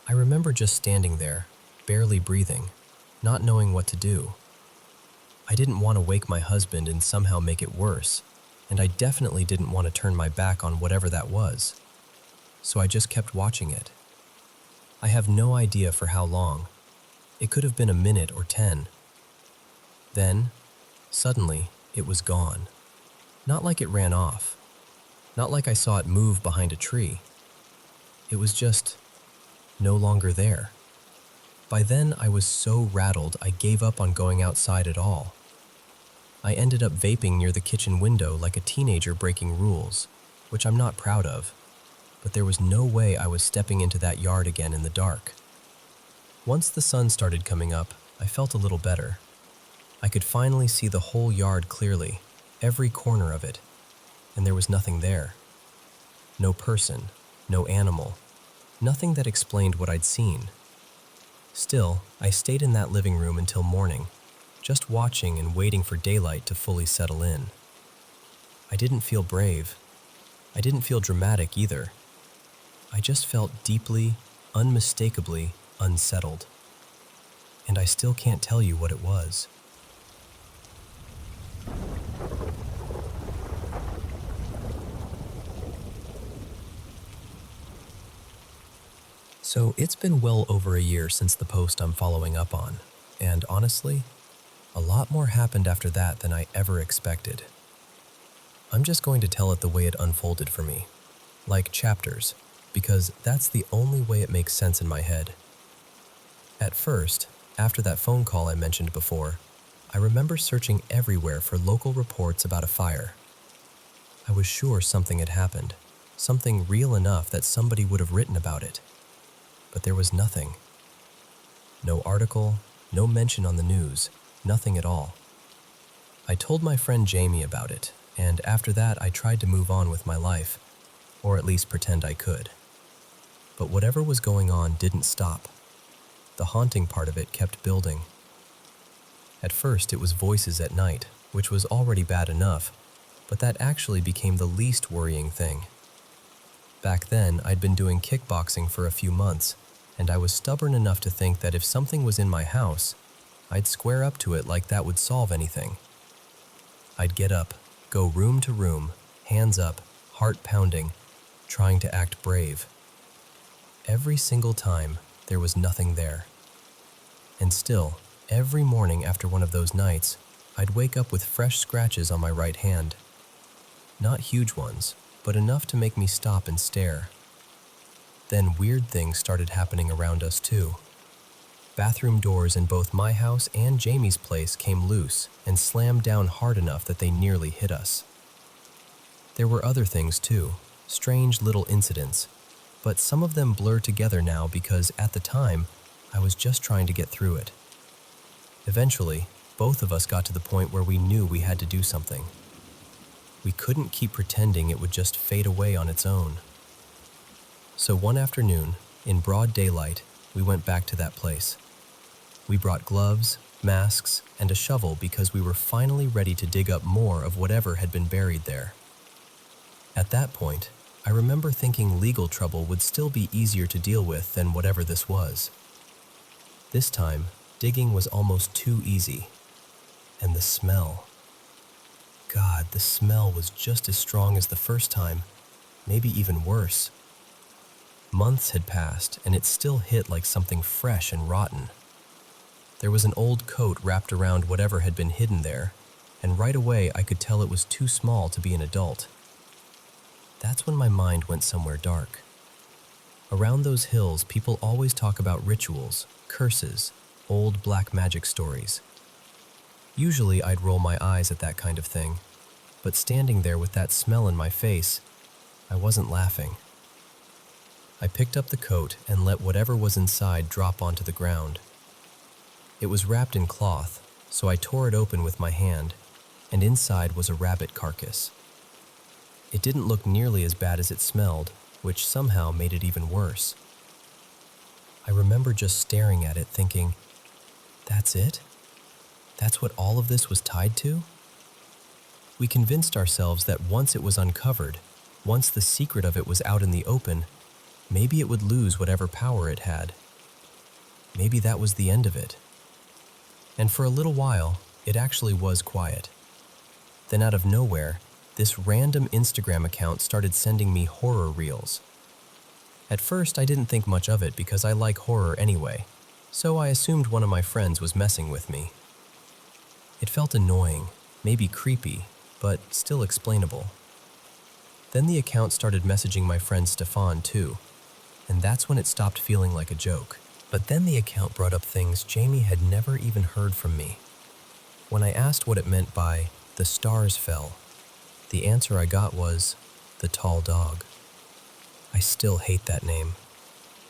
Speaker 1: I remember just standing there, barely breathing, not knowing what to do. I didn't want to wake my husband and somehow make it worse, and I definitely didn't want to turn my back on whatever that was. So I just kept watching it. I have no idea for how long. It could have been a minute or 10. Then, suddenly, it was gone. Not like it ran off. Not like I saw it move behind a tree. It was just no longer there. By then, I was so rattled I gave up on going outside at all. I ended up vaping near the kitchen window like a teenager breaking rules, which I'm not proud of, but there was no way I was stepping into that yard again in the dark. Once the sun started coming up, I felt a little better. I could finally see the whole yard clearly, every corner of it, and there was nothing there. No person, no animal, nothing that explained what I'd seen. Still, I stayed in that living room until morning, just watching and waiting for daylight to fully settle in. I didn't feel brave. I didn't feel dramatic either. I just felt deeply, unmistakably unsettled. And I still can't tell you what it was. So it's been well over a year since the post I'm following up on, and honestly, a lot more happened after that than I ever expected. I'm just going to tell it the way it unfolded for me, like chapters, because that's the only way it makes sense in my head. At first, after that phone call I mentioned before, I remember searching everywhere for local reports about a fire. I was sure something had happened, something real enough that somebody would have written about it. But there was nothing. No article, no mention on the news, nothing at all. I told my friend Jame about it, and after that I tried to move on with my life, or at least pretend I could. But whatever was going on didn't stop. The haunting part of it kept building. At first it was voices at night, which was already bad enough, but that actually became the least worrying thing. Back then, I'd been doing kickboxing for a few months, and I was stubborn enough to think that if something was in my house, I'd square up to it like that would solve anything. I'd get up, go room to room, hands up, heart pounding, trying to act brave. Every single time, there was nothing there. And still, every morning after one of those nights, I'd wake up with fresh scratches on my right hand. Not huge ones, but enough to make me stop and stare. Then weird things started happening around us too. Bathroom doors in both my house and Jamie's place came loose and slammed down hard enough that they nearly hit us. There were other things too, strange little incidents, but some of them blur together now because at the time, I was just trying to get through it. Eventually, both of us got to the point where we knew we had to do something. We couldn't keep pretending it would just fade away on its own. So one afternoon, in broad daylight, we went back to that place. We brought gloves, masks, and a shovel because we were finally ready to dig up more of whatever had been buried there. At that point, I remember thinking legal trouble would still be easier to deal with than whatever this was. This time, digging was almost too easy. And the smell. God, the smell was just as strong as the first time, maybe even worse. Months had passed, and it still hit like something fresh and rotten. There was an old coat wrapped around whatever had been hidden there, and right away I could tell it was too small to be an adult. That's when my mind went somewhere dark. Around those hills, people always talk about rituals, curses, old black magic stories. Usually I'd roll my eyes at that kind of thing, but standing there with that smell in my face, I wasn't laughing. I picked up the coat and let whatever was inside drop onto the ground. It was wrapped in cloth, so I tore it open with my hand, and inside was a rabbit carcass. It didn't look nearly as bad as it smelled, which somehow made it even worse. I remember just staring at it thinking, that's it? That's what all of this was tied to? We convinced ourselves that once it was uncovered, once the secret of it was out in the open, maybe it would lose whatever power it had. Maybe that was the end of it. And for a little while, it actually was quiet. Then out of nowhere, this random Instagram account started sending me horror reels. At first, I didn't think much of it because I like horror anyway, so I assumed one of my friends was messing with me. It felt annoying, maybe creepy, but still explainable. Then the account started messaging my friend Stefan too, and that's when it stopped feeling like a joke. But then the account brought up things Jame had never even heard from me. When I asked what it meant by "the stars fell," the answer I got was the tall dog. I still hate that name.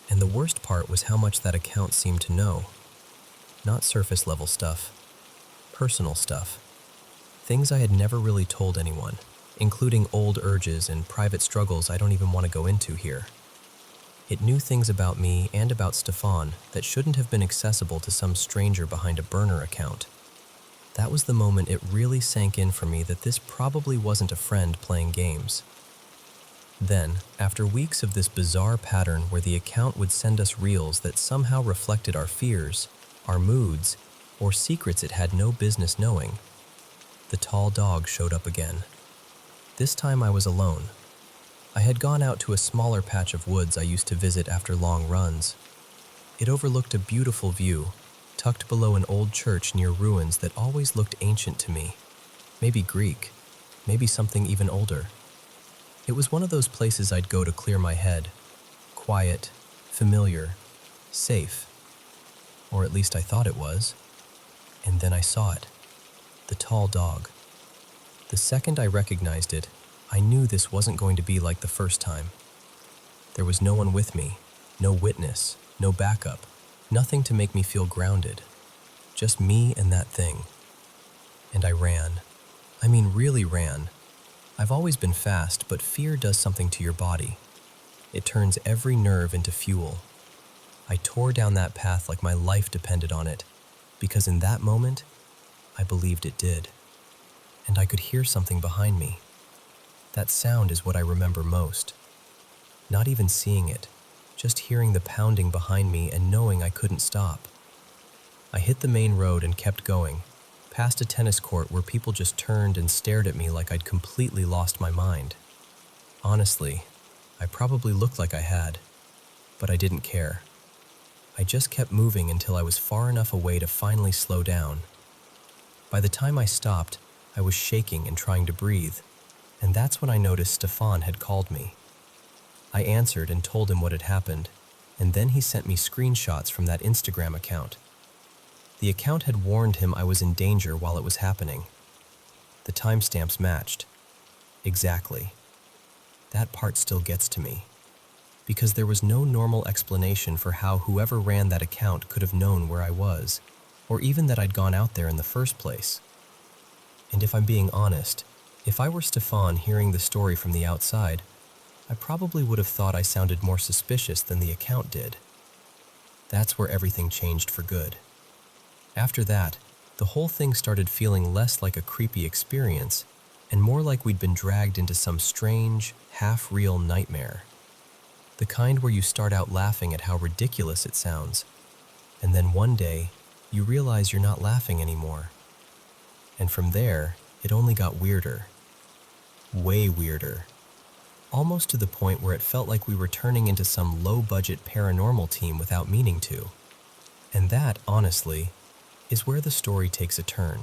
Speaker 1: And the worst part was how much that account seemed to know. Not surface level stuff, personal stuff. Things I had never really told anyone, including old urges and private struggles I don't even want to go into here. It knew things about me and about Stefan that shouldn't have been accessible to some stranger behind a burner account. That was the moment it really sank in for me that this probably wasn't a friend playing games. Then, after weeks of this bizarre pattern where the account would send us reels that somehow reflected our fears, our moods, or secrets it had no business knowing, the tall dog showed up again. This time I was alone. I had gone out to a smaller patch of woods I used to visit after long runs. It overlooked a beautiful view, tucked below an old church near ruins that always looked ancient to me. Maybe Greek, maybe something even older. It was one of those places I'd go to clear my head. Quiet, familiar, safe. Or at least I thought it was. And then I saw it. The tall dog. The second I recognized it, I knew this wasn't going to be like the first time. There was no one with me, no witness, no backup, nothing to make me feel grounded. Just me and that thing. And I ran. I mean, really ran. I've always been fast, but fear does something to your body. It turns every nerve into fuel. I tore down that path like my life depended on it, because in that moment, I believed it did. And I could hear something behind me. That sound is what I remember most. Not even seeing it, just hearing the pounding behind me and knowing I couldn't stop. I hit the main road and kept going, past a tennis court where people just turned and stared at me like I'd completely lost my mind. Honestly, I probably looked like I had, but I didn't care. I just kept moving until I was far enough away to finally slow down. By the time I stopped, I was shaking and trying to breathe, and that's when I noticed Stefan had called me. I answered and told him what had happened, and then he sent me screenshots from that Instagram account. The account had warned him I was in danger while it was happening. The timestamps matched. Exactly. That part still gets to me, because there was no normal explanation for how whoever ran that account could have known where I was, or even that I'd gone out there in the first place. And if I'm being honest, if I were Stefan hearing the story from the outside, I probably would have thought I sounded more suspicious than the account did. That's where everything changed for good. After that, the whole thing started feeling less like a creepy experience and more like we'd been dragged into some strange, half-real nightmare. The kind where you start out laughing at how ridiculous it sounds, and then one day, you realize you're not laughing anymore. And from there, it only got weirder. Way weirder. Almost to the point where it felt like we were turning into some low-budget paranormal team without meaning to. And that, honestly, is where the story takes a turn.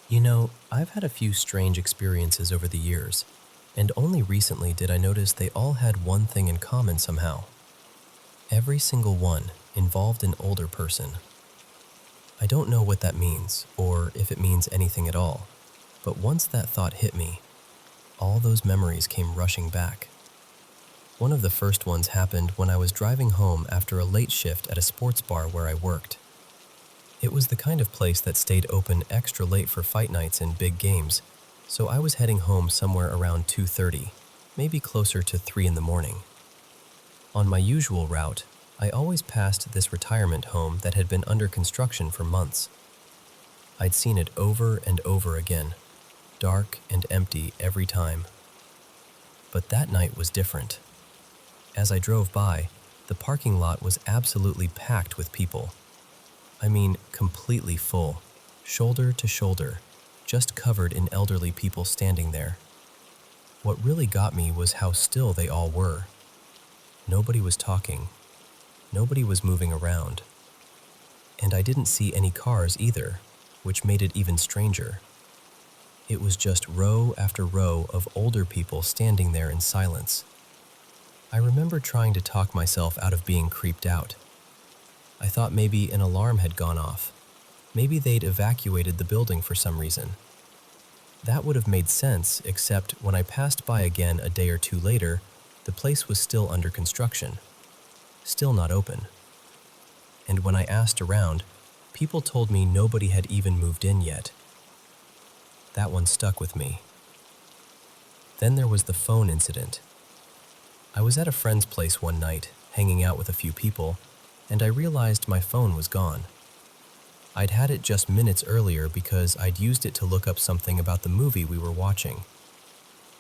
Speaker 1: You know, I've had a few strange experiences over the years, and only recently did I notice they all had one thing in common somehow. Every single one involved an older person. I don't know what that means, or if it means anything at all, but once that thought hit me, all those memories came rushing back. One of the first ones happened when I was driving home after a late shift at a sports bar where I worked. It was the kind of place that stayed open extra late for fight nights and big games, so I was heading home somewhere around 2:30, maybe closer to 3 in the morning. On my usual route, I always passed this retirement home that had been under construction for months. I'd seen it over and over again, dark and empty every time. But that night was different. As I drove by, the parking lot was absolutely packed with people. I mean, completely full, shoulder to shoulder, just covered in elderly people standing there. What really got me was how still they all were. Nobody was talking. Nobody was moving around. And I didn't see any cars either, which made it even stranger. It was just row after row of older people standing there in silence. I remember trying to talk myself out of being creeped out. I thought maybe an alarm had gone off. Maybe they'd evacuated the building for some reason. That would have made sense, except when I passed by again a day or two later, the place was still under construction, still not open. And when I asked around, people told me nobody had even moved in yet. That one stuck with me. Then there was the phone incident. I was at a friend's place one night, hanging out with a few people, and I realized my phone was gone. I'd had it just minutes earlier because I'd used it to look up something about the movie we were watching.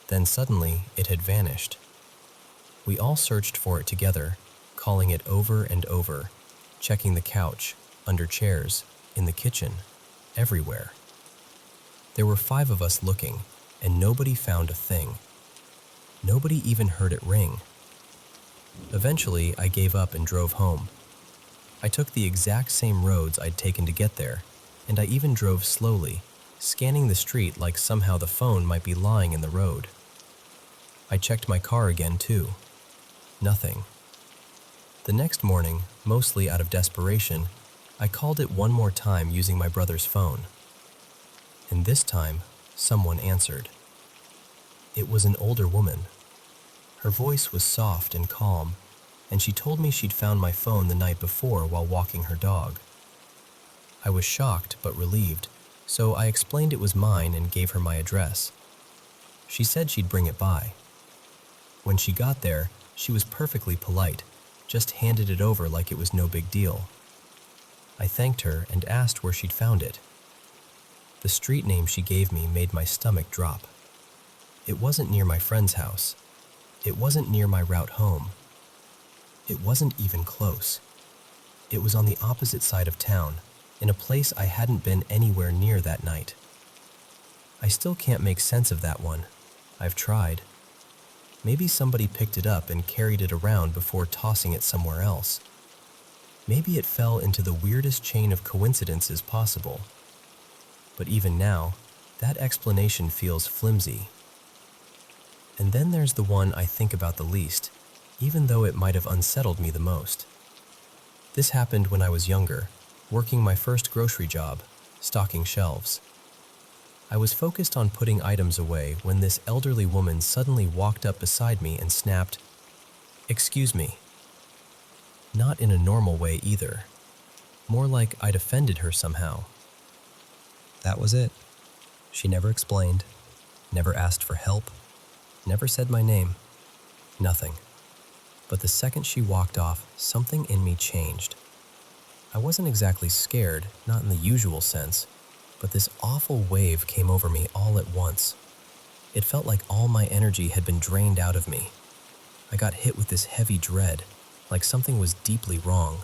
Speaker 1: Then suddenly, it had vanished. We all searched for it together, calling it over and over, checking the couch, under chairs, in the kitchen, everywhere. There were 5 of us looking, and nobody found a thing. Nobody even heard it ring. Eventually, I gave up and drove home. I took the exact same roads I'd taken to get there, and I even drove slowly, scanning the street like somehow the phone might be lying in the road. I checked my car again too. Nothing. The next morning, mostly out of desperation, I called it one more time using my brother's phone. And this time, someone answered. It was an older woman. Her voice was soft and calm, and she told me she'd found my phone the night before while walking her dog. I was shocked but relieved, so I explained it was mine and gave her my address. She said she'd bring it by. When she got there, she was perfectly polite, just handed it over like it was no big deal. I thanked her and asked where she'd found it. The street name she gave me made my stomach drop. It wasn't near my friend's house. It wasn't near my route home. It wasn't even close. It was on the opposite side of town, in a place I hadn't been anywhere near that night. I still can't make sense of that one. I've tried. Maybe somebody picked it up and carried it around before tossing it somewhere else. Maybe it fell into the weirdest chain of coincidences possible. But even now, that explanation feels flimsy. And then there's the one I think about the least, even though it might have unsettled me the most. This happened when I was younger, working my first grocery job, stocking shelves. I was focused on putting items away when this elderly woman suddenly walked up beside me and snapped, "Excuse me." Not in a normal way either. More like I'd offended her somehow. That was it. She never explained, never asked for help, never said my name. Nothing. But the second she walked off, something in me changed. I wasn't exactly scared, not in the usual sense, but this awful wave came over me all at once. It felt like all my energy had been drained out of me. I got hit with this heavy dread, like something was deeply wrong.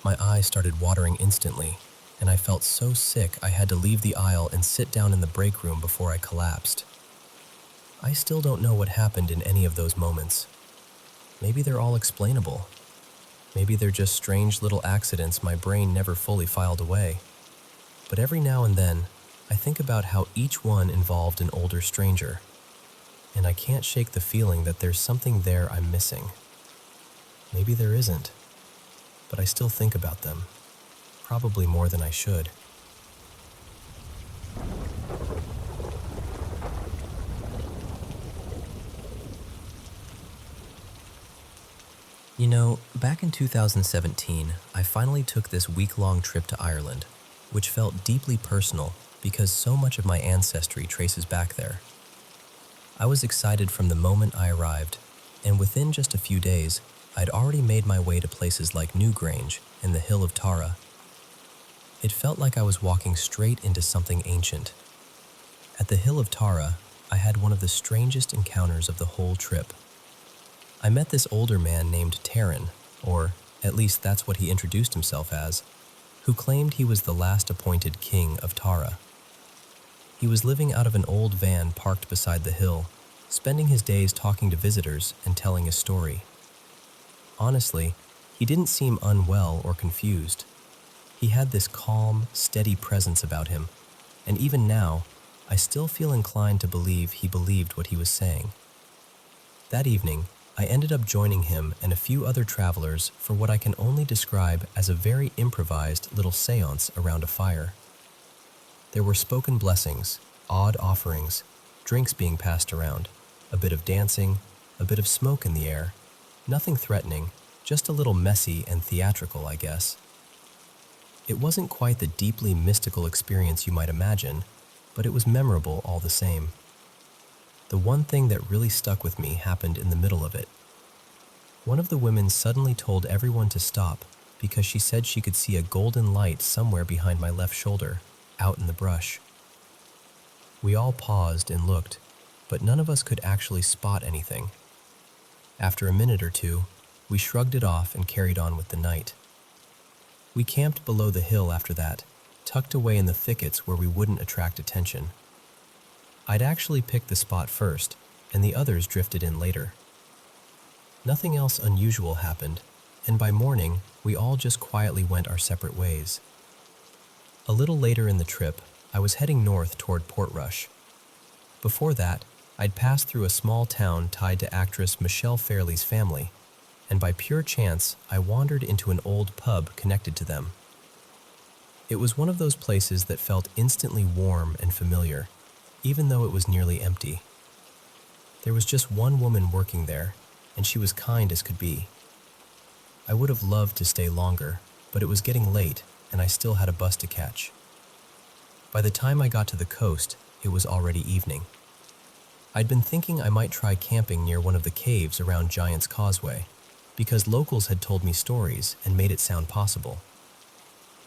Speaker 1: My eyes started watering instantly, and I felt so sick I had to leave the aisle and sit down in the break room before I collapsed. I still don't know what happened in any of those moments. Maybe they're all explainable. Maybe they're just strange little accidents my brain never fully filed away. But every now and then, I think about how each one involved an older stranger, and I can't shake the feeling that there's something there I'm missing. Maybe there isn't, but I still think about them, probably more than I should. You know, back in 2017, I finally took this week-long trip to Ireland, which felt deeply personal because so much of my ancestry traces back there. I was excited from the moment I arrived, and within just a few days, I'd already made my way to places like Newgrange and the Hill of Tara. It felt like I was walking straight into something ancient. At the Hill of Tara, I had one of the strangest encounters of the whole trip. I met this older man named Taryn, or at least that's what he introduced himself as, who claimed he was the last appointed king of Tara. He was living out of an old van parked beside the hill, spending his days talking to visitors and telling his story. Honestly, he didn't seem unwell or confused. He had this calm, steady presence about him, and even now, I still feel inclined to believe he believed what he was saying. That evening, I ended up joining him and a few other travelers for what I can only describe as a very improvised little seance around a fire. There were spoken blessings, odd offerings, drinks being passed around, a bit of dancing, a bit of smoke in the air. Nothing threatening, just a little messy and theatrical, I guess. It wasn't quite the deeply mystical experience you might imagine, but it was memorable all the same. The one thing that really stuck with me happened in the middle of it. One of the women suddenly told everyone to stop because she said she could see a golden light somewhere behind my left shoulder, out in the brush. We all paused and looked, but none of us could actually spot anything. After a minute or two, we shrugged it off and carried on with the night. We camped below the hill after that, tucked away in the thickets where we wouldn't attract attention. I'd actually picked the spot first, and the others drifted in later. Nothing else unusual happened, and by morning, we all just quietly went our separate ways. A little later in the trip, I was heading north toward Portrush. Before that, I'd passed through a small town tied to actress Michelle Fairley's family, and by pure chance, I wandered into an old pub connected to them. It was one of those places that felt instantly warm and familiar, even though it was nearly empty. There was just one woman working there, and she was kind as could be. I would have loved to stay longer, but it was getting late, and I still had a bus to catch. By the time I got to the coast, it was already evening. I'd been thinking I might try camping near one of the caves around Giant's Causeway, because locals had told me stories and made it sound possible.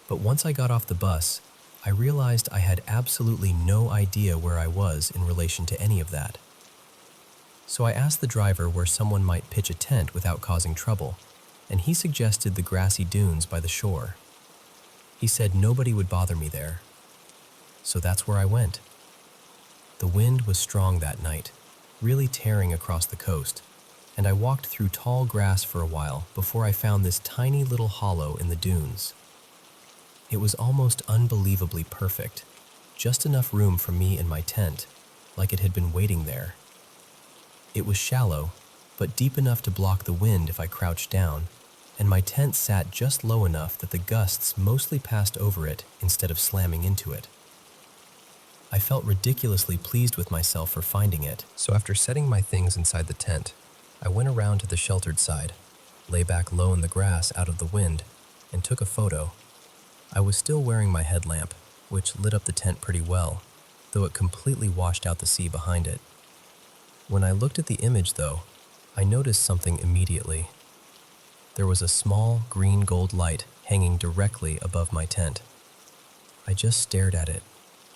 Speaker 1: But once I got off the bus, I realized I had absolutely no idea where I was in relation to any of that. So I asked the driver where someone might pitch a tent without causing trouble, and he suggested the grassy dunes by the shore. He said nobody would bother me there. So that's where I went. The wind was strong that night, really tearing across the coast, and I walked through tall grass for a while before I found this tiny little hollow in the dunes. It was almost unbelievably perfect, just enough room for me and my tent, like it had been waiting there. It was shallow, but deep enough to block the wind if I crouched down, and my tent sat just low enough that the gusts mostly passed over it instead of slamming into it. I felt ridiculously pleased with myself for finding it, so after setting my things inside the tent, I went around to the sheltered side, lay back low in the grass out of the wind, and took a photo. I was still wearing my headlamp, which lit up the tent pretty well, though it completely washed out the sea behind it. When I looked at the image, though, I noticed something immediately. There was a small green-gold light hanging directly above my tent. I just stared at it.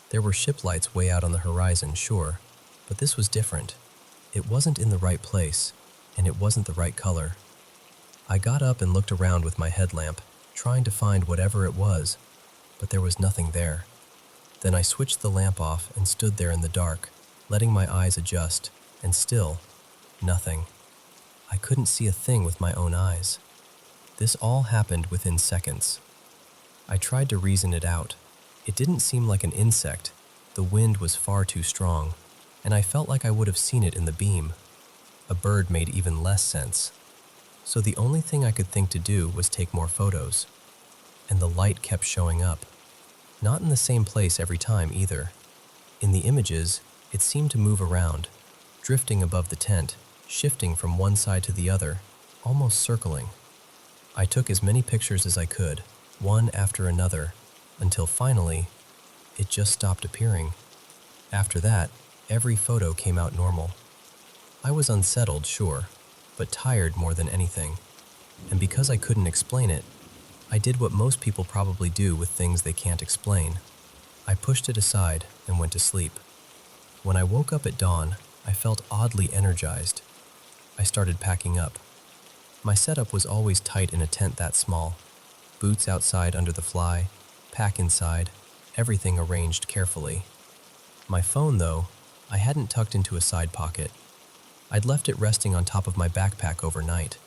Speaker 1: There were ship lights way out on the horizon, sure, but this was different. It wasn't in the right place, and it wasn't the right color. I got up and looked around with my headlamp, trying to find whatever it was, but there was nothing there. Then I switched the lamp off and stood there in the dark, letting my eyes adjust, and still, nothing. I couldn't see a thing with my own eyes. This all happened within seconds. I tried to reason it out. It didn't seem like an insect. The wind was far too strong, and I felt like I would have seen it in the beam. A bird made even less sense. So the only thing I could think to do was take more photos. And the light kept showing up. Not in the same place every time either. In the images, it seemed to move around, drifting above the tent, shifting from one side to the other, almost circling. I took as many pictures as I could, one after another, until finally, it just stopped appearing. After that, every photo came out normal. I was unsettled, sure, but tired more than anything. And because I couldn't explain it, I did what most people probably do with things they can't explain. I pushed it aside and went to sleep. When I woke up at dawn, I felt oddly energized. I started packing up. My setup was always tight in a tent that small. Boots outside under the fly, pack inside, everything arranged carefully. My phone, though, I hadn't tucked into a side pocket. I'd left it resting on top of my backpack overnight,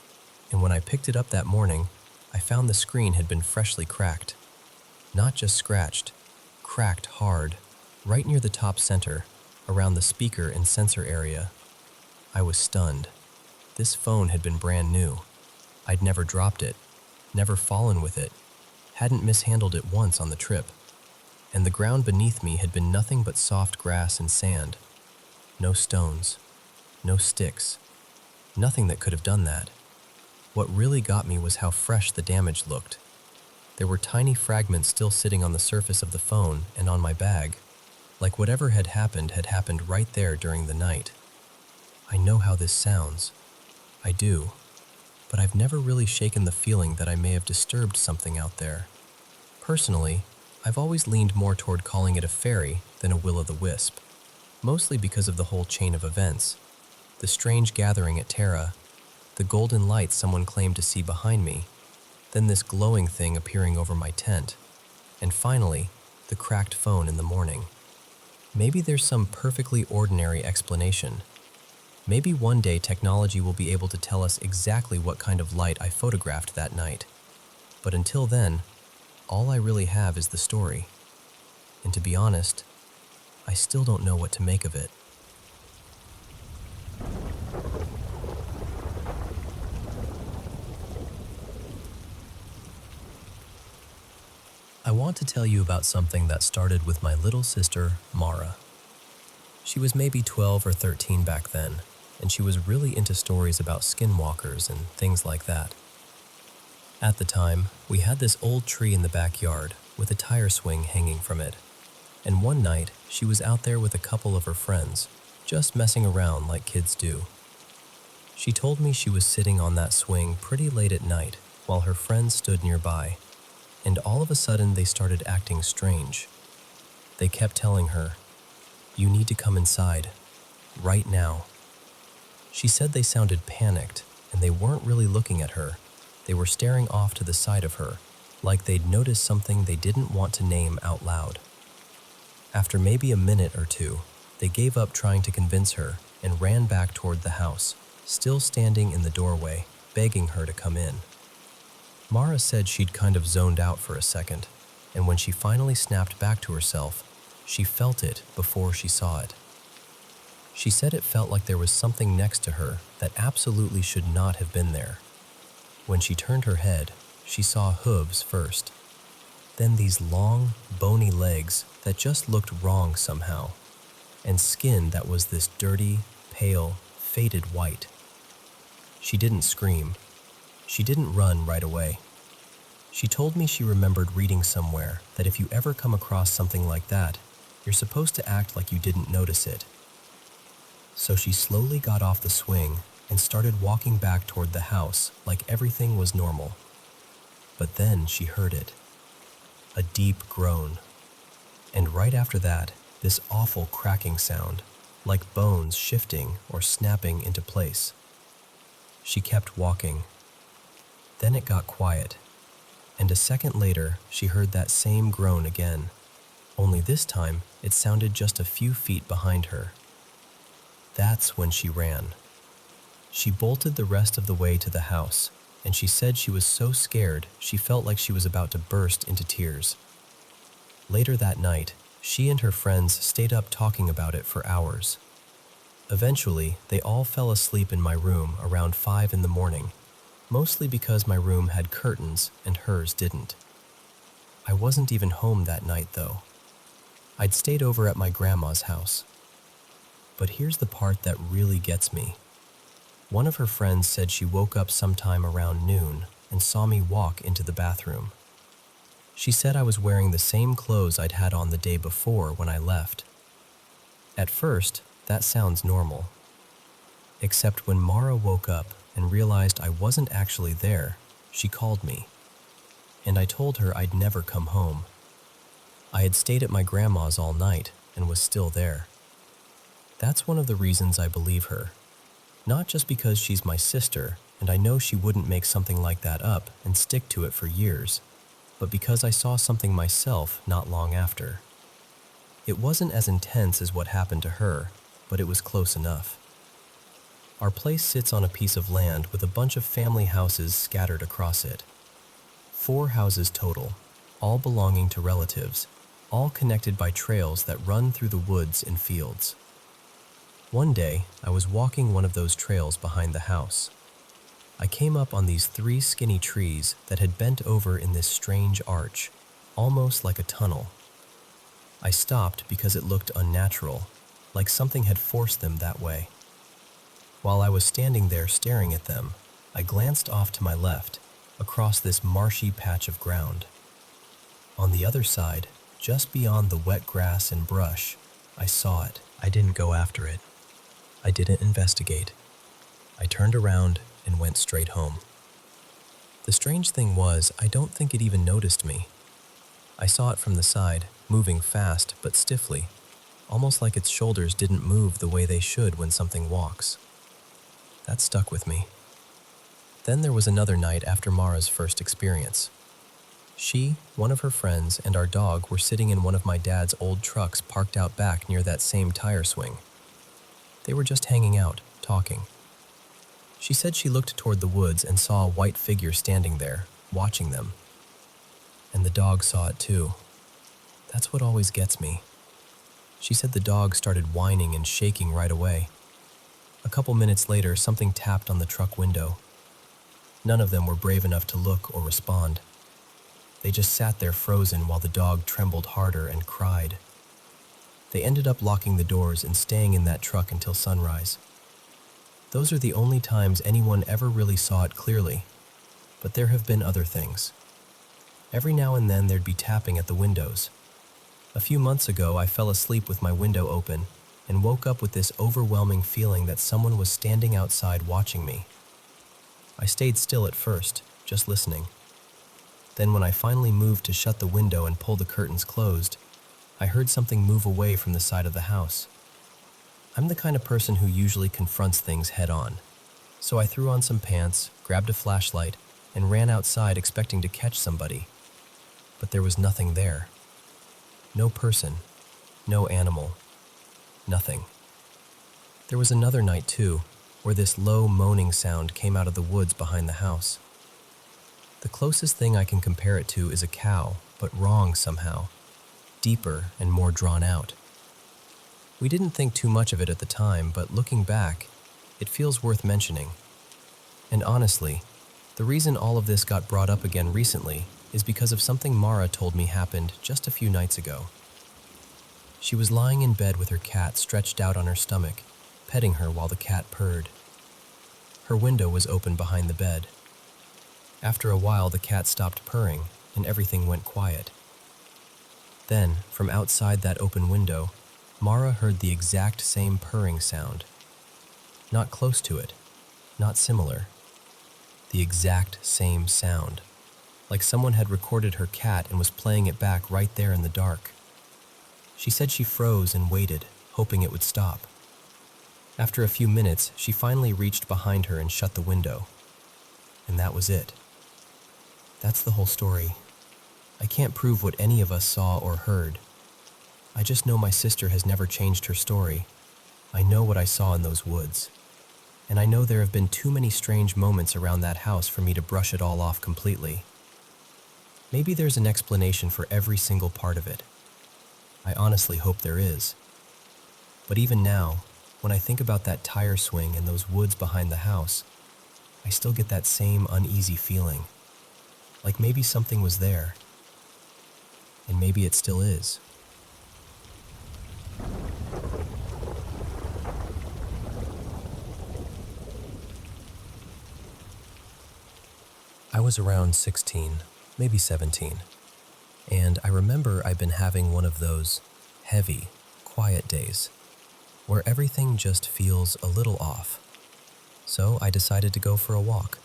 Speaker 1: and when I picked it up that morning, I found the screen had been freshly cracked. Not just scratched, cracked hard, right near the top center, around the speaker and sensor area. I was stunned. This phone had been brand new. I'd never dropped it, never fallen with it, hadn't mishandled it once on the trip. And the ground beneath me had been nothing but soft grass and sand. No stones, no sticks, nothing that could have done that. What really got me was how fresh the damage looked. There were tiny fragments still sitting on the surface of the phone and on my bag, like whatever had happened right there during the night. I know how this sounds. I do. But I've never really shaken the feeling that I may have disturbed something out there. Personally, I've always leaned more toward calling it a fairy than a will-o'-the-wisp, mostly because of the whole chain of events. The strange gathering at Terra, the golden light someone claimed to see behind me, then this glowing thing appearing over my tent, and finally, the cracked phone in the morning. Maybe there's some perfectly ordinary explanation. Maybe one day technology will be able to tell us exactly what kind of light I photographed that night. But until then, all I really have is the story. And to be honest, I still don't know what to make of it. I want to tell you about something that started with my little sister, Mara. She was maybe 12 or 13 back then, and she was really into stories about skinwalkers and things like that. At the time, we had this old tree in the backyard with a tire swing hanging from it, and one night she was out there with a couple of her friends, just messing around like kids do. She told me she was sitting on that swing pretty late at night while her friends stood nearby, and all of a sudden they started acting strange. They kept telling her, "You need to come inside, right now." She said they sounded panicked, and they weren't really looking at her. They were staring off to the side of her, like they'd noticed something they didn't want to name out loud. After maybe a minute or two, they gave up trying to convince her and ran back toward the house, still standing in the doorway, begging her to come in. Mara said she'd kind of zoned out for a second, and when she finally snapped back to herself, she felt it before she saw it. She said it felt like there was something next to her that absolutely should not have been there. When she turned her head, she saw hooves first, then these long, bony legs that just looked wrong somehow, and skin that was this dirty, pale, faded white. She didn't scream. She didn't run right away. She told me she remembered reading somewhere that if you ever come across something like that, you're supposed to act like you didn't notice it. So she slowly got off the swing and started walking back toward the house like everything was normal. But then she heard it. A deep groan. And right after that, this awful cracking sound, like bones shifting or snapping into place. She kept walking. Then it got quiet, and a second later, she heard that same groan again, only this time it sounded just a few feet behind her. That's when she ran. She bolted the rest of the way to the house, and she said she was so scared she felt like she was about to burst into tears. Later that night, she and her friends stayed up talking about it for hours. Eventually, they all fell asleep in my room around 5 in the morning, mostly because my room had curtains and hers didn't. I wasn't even home that night, though. I'd stayed over at my grandma's house. But here's the part that really gets me. One of her friends said she woke up sometime around noon and saw me walk into the bathroom. She said I was wearing the same clothes I'd had on the day before when I left. At first, that sounds normal. Except when Mara woke up and realized I wasn't actually there, she called me. And I told her I'd never come home. I had stayed at my grandma's all night and was still there. That's one of the reasons I believe her. Not just because she's my sister and I know she wouldn't make something like that up and stick to it for years, but because I saw something myself not long after. It wasn't as intense as what happened to her, but it was close enough. Our place sits on a piece of land with a bunch of family houses scattered across it. 4 houses total, all belonging to relatives, all connected by trails that run through the woods and fields. One day, I was walking one of those trails behind the house. I came up on these 3 skinny trees that had bent over in this strange arch, almost like a tunnel. I stopped because it looked unnatural, like something had forced them that way. While I was standing there staring at them, I glanced off to my left, across this marshy patch of ground. On the other side, just beyond the wet grass and brush, I saw it. I didn't go after it. I didn't investigate. I turned around and went straight home. The strange thing was, I don't think it even noticed me. I saw it from the side, moving fast but stiffly, almost like its shoulders didn't move the way they should when something walks. That stuck with me. Then there was another night after Mara's first experience. She, one of her friends, and our dog were sitting in one of my dad's old trucks parked out back near that same tire swing. They were just hanging out, talking. She said she looked toward the woods and saw a white figure standing there, watching them. And the dog saw it too. That's what always gets me. She said the dog started whining and shaking right away. A couple minutes later, something tapped on the truck window. None of them were brave enough to look or respond. They just sat there frozen while the dog trembled harder and cried. They ended up locking the doors and staying in that truck until sunrise. Those are the only times anyone ever really saw it clearly, but there have been other things. Every now and then there'd be tapping at the windows. A few months ago, I fell asleep with my window open and woke up with this overwhelming feeling that someone was standing outside watching me. I stayed still at first, just listening. Then when I finally moved to shut the window and pull the curtains closed, I heard something move away from the side of the house. I'm the kind of person who usually confronts things head on. So I threw on some pants, grabbed a flashlight, and ran outside expecting to catch somebody. But there was nothing there. No person, no animal, nothing. There was another night too, where this low moaning sound came out of the woods behind the house. The closest thing I can compare it to is a cow, but wrong somehow, deeper and more drawn out. We didn't think too much of it at the time, but looking back, it feels worth mentioning. And honestly, the reason all of this got brought up again recently is because of something Mara told me happened just a few nights ago. She was lying in bed with her cat stretched out on her stomach, petting her while the cat purred. Her window was open behind the bed. After a while, the cat stopped purring and everything went quiet. Then, from outside that open window, Mara heard the exact same purring sound. Not close to it, not similar. The exact same sound, like someone had recorded her cat and was playing it back right there in the dark. She said she froze and waited, hoping it would stop. After a few minutes, she finally reached behind her and shut the window. And that was it. That's the whole story. I can't prove what any of us saw or heard. I just know my sister has never changed her story. I know what I saw in those woods. And I know there have been too many strange moments around that house for me to brush it all off completely. Maybe there's an explanation for every single part of it. I honestly hope there is. But even now, when I think about that tire swing and those woods behind the house, I still get that same uneasy feeling. Like maybe something was there. And maybe it still is. I was around 16, maybe 17, and I remember I'd been having one of those heavy, quiet days where everything just feels a little off. So I decided to go for a walk.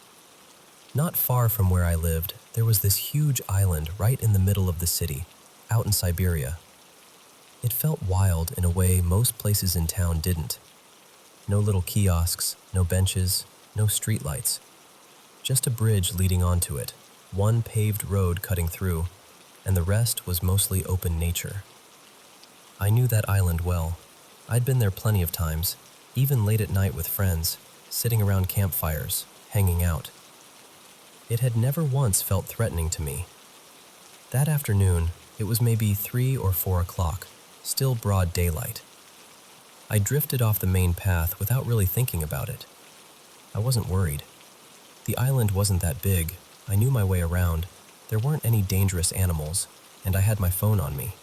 Speaker 1: Not far from where I lived, there was this huge island right in the middle of the city, out in Siberia. It felt wild in a way most places in town didn't. No little kiosks, no benches, no streetlights. Just a bridge leading onto it, one paved road cutting through, and the rest was mostly open nature. I knew that island well. I'd been there plenty of times, even late at night with friends, sitting around campfires, hanging out. It had never once felt threatening to me. That afternoon, it was maybe 3 or 4 o'clock, still broad daylight. I drifted off the main path without really thinking about it. I wasn't worried. The island wasn't that big. I knew my way around. There weren't any dangerous animals, and I had my phone on me.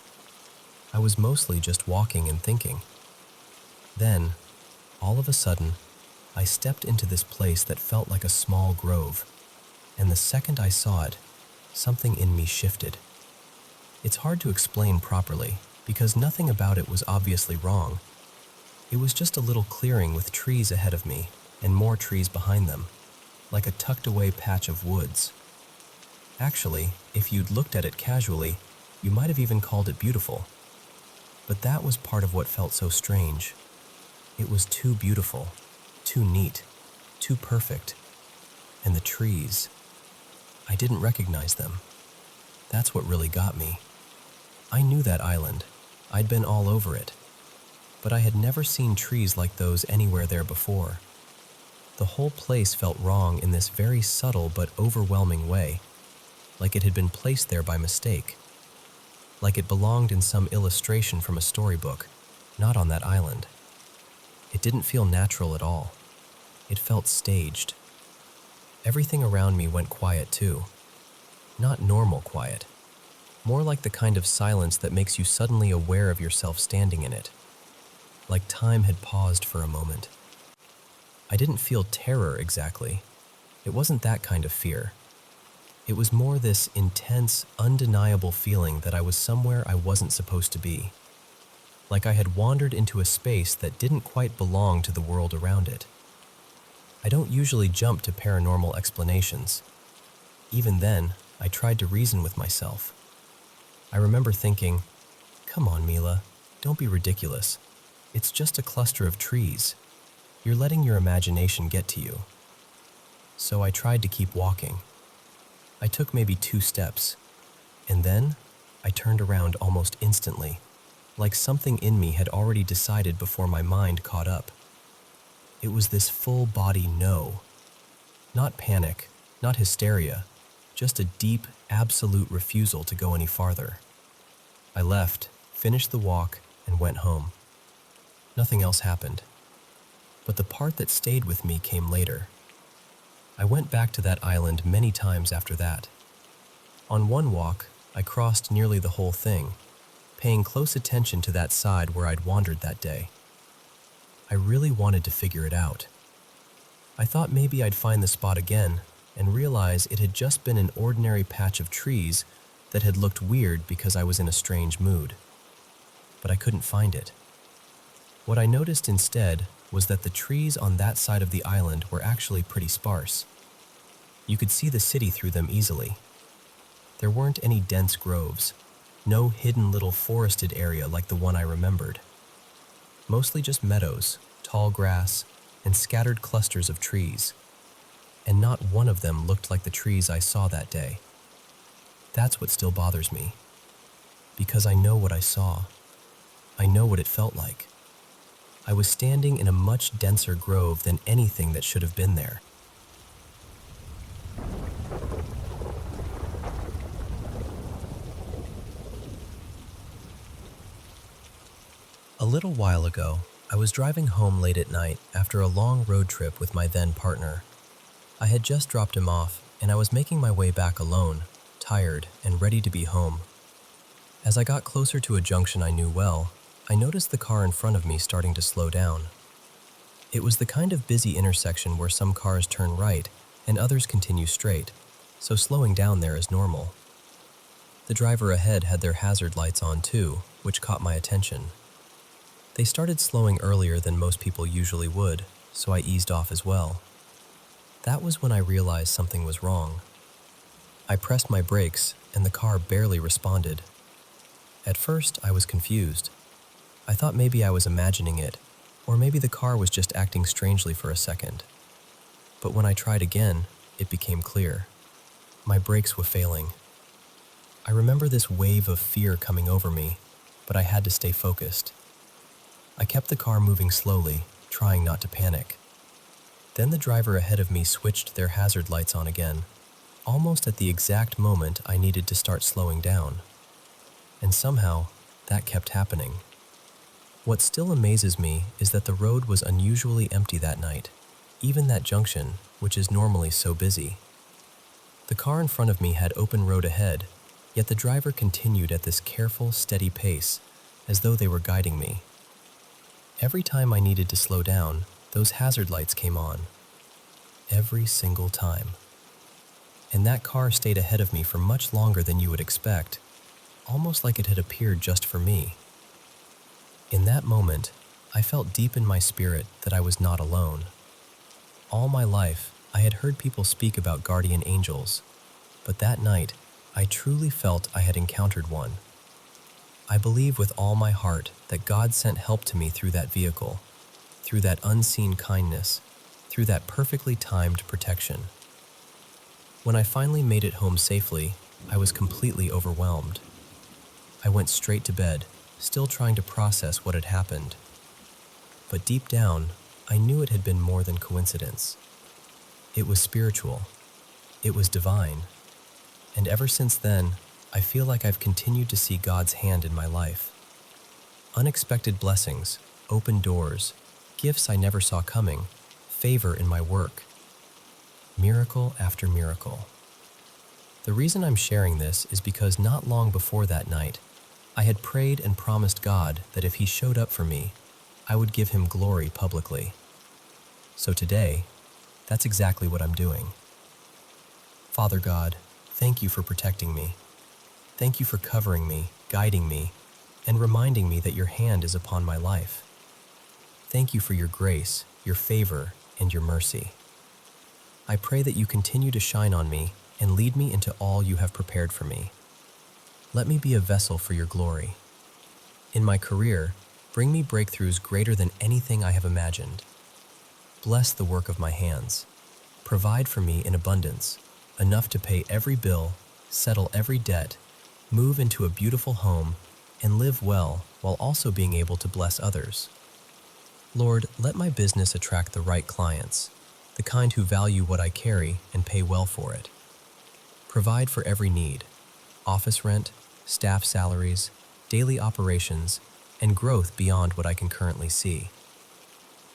Speaker 1: I was mostly just walking and thinking. Then, all of a sudden, I stepped into this place that felt like a small grove, and the second I saw it, something in me shifted. It's hard to explain properly, because nothing about it was obviously wrong. It was just a little clearing with trees ahead of me, and more trees behind them, like a tucked-away patch of woods. Actually, if you'd looked at it casually, you might have even called it beautiful. But that was part of what felt so strange. It was too beautiful, too neat, too perfect. And the trees, I didn't recognize them. That's what really got me. I knew that island. I'd been all over it. But I had never seen trees like those anywhere there before. The whole place felt wrong in this very subtle but overwhelming way, like it had been placed there by mistake. Like it belonged in some illustration from a storybook, not on that island. It didn't feel natural at all. It felt staged. Everything around me went quiet too. Not normal quiet. More like the kind of silence that makes you suddenly aware of yourself standing in it. Like time had paused for a moment. I didn't feel terror exactly. It wasn't that kind of fear. It was more this intense, undeniable feeling that I was somewhere I wasn't supposed to be. Like I had wandered into a space that didn't quite belong to the world around it. I don't usually jump to paranormal explanations. Even then, I tried to reason with myself. I remember thinking, "Come on, Mila, don't be ridiculous. It's just a cluster of trees. You're letting your imagination get to you." So I tried to keep walking. I took maybe 2 steps, and then I turned around almost instantly, like something in me had already decided before my mind caught up. It was this full-body no. Not panic, not hysteria, just a deep, absolute refusal to go any farther. I left, finished the walk, and went home. Nothing else happened. But the part that stayed with me came later. I went back to that island many times after that. On one walk, I crossed nearly the whole thing, paying close attention to that side where I'd wandered that day. I really wanted to figure it out. I thought maybe I'd find the spot again and realize it had just been an ordinary patch of trees that had looked weird because I was in a strange mood. But I couldn't find it. What I noticed instead was that the trees on that side of the island were actually pretty sparse. You could see the city through them easily. There weren't any dense groves, no hidden little forested area like the one I remembered. Mostly just meadows, tall grass, and scattered clusters of trees. And not one of them looked like the trees I saw that day. That's what still bothers me. Because I know what I saw. I know what it felt like. I was standing in a much denser grove than anything that should have been there. A little while ago, I was driving home late at night after a long road trip with my then partner. I had just dropped him off, and I was making my way back alone, tired and ready to be home. As I got closer to a junction I knew well, I noticed the car in front of me starting to slow down. It was the kind of busy intersection where some cars turn right and others continue straight, so slowing down there is normal. The driver ahead had their hazard lights on too, which caught my attention. They started slowing earlier than most people usually would, so I eased off as well. That was when I realized something was wrong. I pressed my brakes, and the car barely responded. At first, I was confused. I thought maybe I was imagining it, or maybe the car was just acting strangely for a second. But when I tried again, it became clear. My brakes were failing. I remember this wave of fear coming over me, but I had to stay focused. I kept the car moving slowly, trying not to panic. Then the driver ahead of me switched their hazard lights on again, almost at the exact moment I needed to start slowing down. And somehow, that kept happening. What still amazes me is that the road was unusually empty that night, even that junction, which is normally so busy. The car in front of me had open road ahead, yet the driver continued at this careful, steady pace, as though they were guiding me. Every time I needed to slow down, those hazard lights came on. Every single time. And that car stayed ahead of me for much longer than you would expect, almost like it had appeared just for me. In that moment, I felt deep in my spirit that I was not alone. All my life, I had heard people speak about guardian angels, but that night, I truly felt I had encountered one. I believe with all my heart that God sent help to me through that vehicle, through that unseen kindness, through that perfectly timed protection. When I finally made it home safely, I was completely overwhelmed. I went straight to bed, still trying to process what had happened. But deep down, I knew it had been more than coincidence. It was spiritual. It was divine. And ever since then, I feel like I've continued to see God's hand in my life. Unexpected blessings, open doors, gifts I never saw coming, favor in my work. Miracle after miracle. The reason I'm sharing this is because not long before that night, I had prayed and promised God that if He showed up for me, I would give Him glory publicly. So today, that's exactly what I'm doing. Father God, thank you for protecting me. Thank you for covering me, guiding me, and reminding me that your hand is upon my life. Thank you for your grace, your favor, and your mercy. I pray that you continue to shine on me and lead me into all you have prepared for me. Let me be a vessel for your glory. In my career, Bring me breakthroughs greater than anything I have imagined. Bless the work of my hands. Provide for me in abundance, enough to pay every bill, settle every debt, move into a beautiful home, and live well while also being able to bless others. Lord, let my business attract the right clients, the kind who value what I carry and pay well for it. Provide for every need: office rent, staff salaries, daily operations, and growth beyond what I can currently see.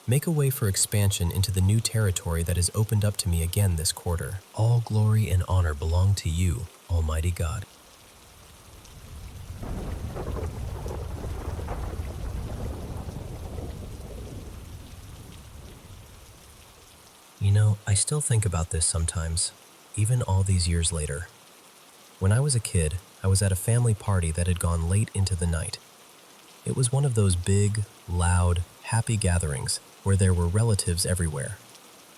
Speaker 1: Make a way for expansion into the new territory that has opened up to me again this quarter. All glory and honor belong to you, Almighty God. You know, I still think about this sometimes, even all these years later. When I was a kid, I was at a family party that had gone late into the night. It was one of those big, loud, happy gatherings where there were relatives everywhere,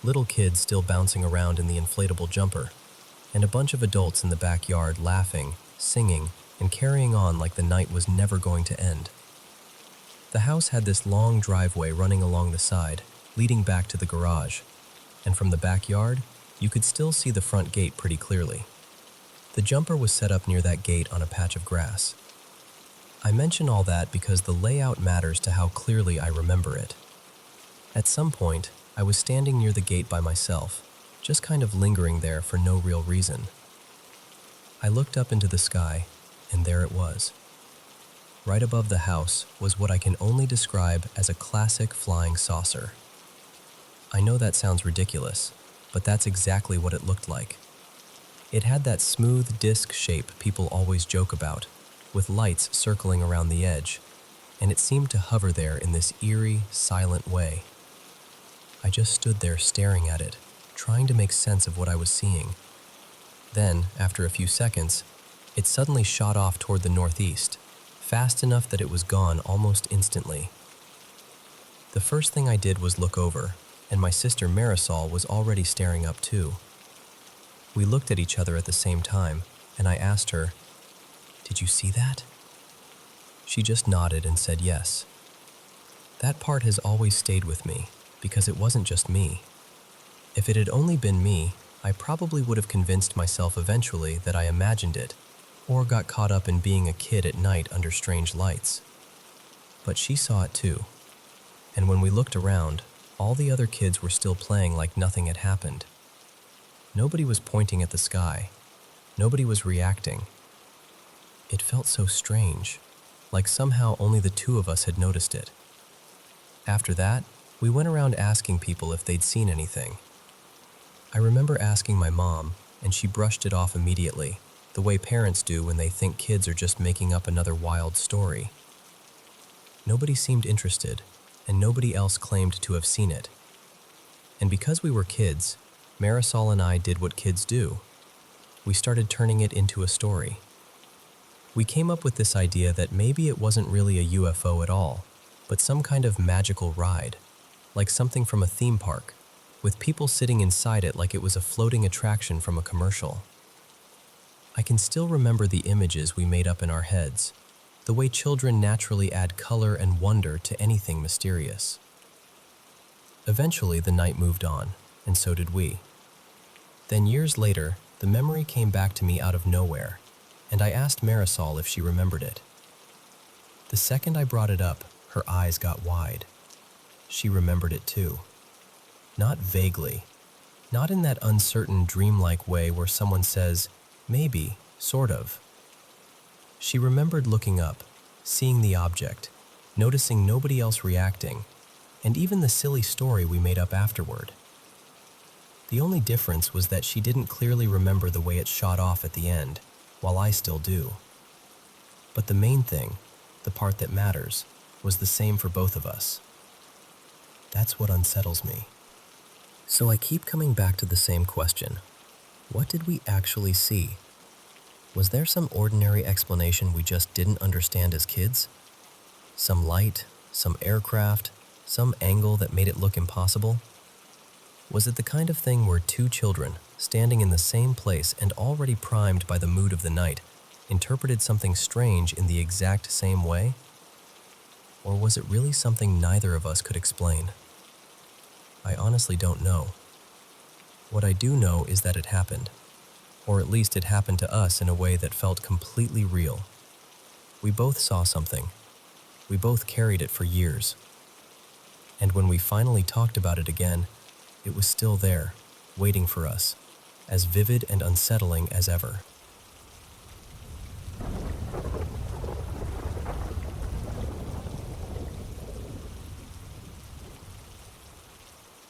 Speaker 1: little kids still bouncing around in the inflatable jumper, and a bunch of adults in the backyard laughing, singing, and carrying on like the night was never going to end. The house had this long driveway running along the side, leading back to the garage, and from the backyard, you could still see the front gate pretty clearly. The jumper was set up near that gate on a patch of grass. I mention all that because the layout matters to how clearly I remember it. At some point, I was standing near the gate by myself, just kind of lingering there for no real reason. I looked up into the sky, and there it was. Right above the house was what I can only describe as a classic flying saucer. I know that sounds ridiculous, but that's exactly what it looked like. It had that smooth disc shape people always joke about, with lights circling around the edge, and it seemed to hover there in this eerie, silent way. I just stood there staring at it, trying to make sense of what I was seeing. Then, after a few seconds, it suddenly shot off toward the northeast, fast enough that it was gone almost instantly. The first thing I did was look over, and my sister Marisol was already staring up too. We looked at each other at the same time, and I asked her, "Did you see that?" She just nodded and said yes. That part has always stayed with me, because it wasn't just me. If it had only been me, I probably would have convinced myself eventually that I imagined it, or got caught up in being a kid at night under strange lights. But she saw it too, and when we looked around, all the other kids were still playing like nothing had happened. Nobody was pointing at the sky. Nobody was reacting. It felt so strange, like somehow only the two of us had noticed it. After that, we went around asking people if they'd seen anything. I remember asking my mom, and she brushed it off immediately, the way parents do when they think kids are just making up another wild story. Nobody seemed interested, and nobody else claimed to have seen it. And because we were kids, Marisol and I did what kids do. We started turning it into a story. We came up with this idea that maybe it wasn't really a UFO at all, but some kind of magical ride, like something from a theme park, with people sitting inside it like it was a floating attraction from a commercial. I can still remember the images we made up in our heads, the way children naturally add color and wonder to anything mysterious. Eventually, the night moved on, and so did we. Then years later, the memory came back to me out of nowhere, and I asked Marisol if she remembered it. The second I brought it up, her eyes got wide. She remembered it too. Not vaguely, not in that uncertain, dreamlike way where someone says, maybe, sort of. She remembered looking up, seeing the object, noticing nobody else reacting, and even the silly story we made up afterward. The only difference was that she didn't clearly remember the way it shot off at the end, while I still do. But the main thing, the part that matters, was the same for both of us. That's what unsettles me. So I keep coming back to the same question. What did we actually see? Was there some ordinary explanation we just didn't understand as kids? Some light, some aircraft, some angle that made it look impossible? Was it the kind of thing where two children, standing in the same place and already primed by the mood of the night, interpreted something strange in the exact same way? Or was it really something neither of us could explain? I honestly don't know. What I do know is that it happened, or at least it happened to us in a way that felt completely real. We both saw something. We both carried it for years. And when we finally talked about it again, it was still there, waiting for us, as vivid and unsettling as ever.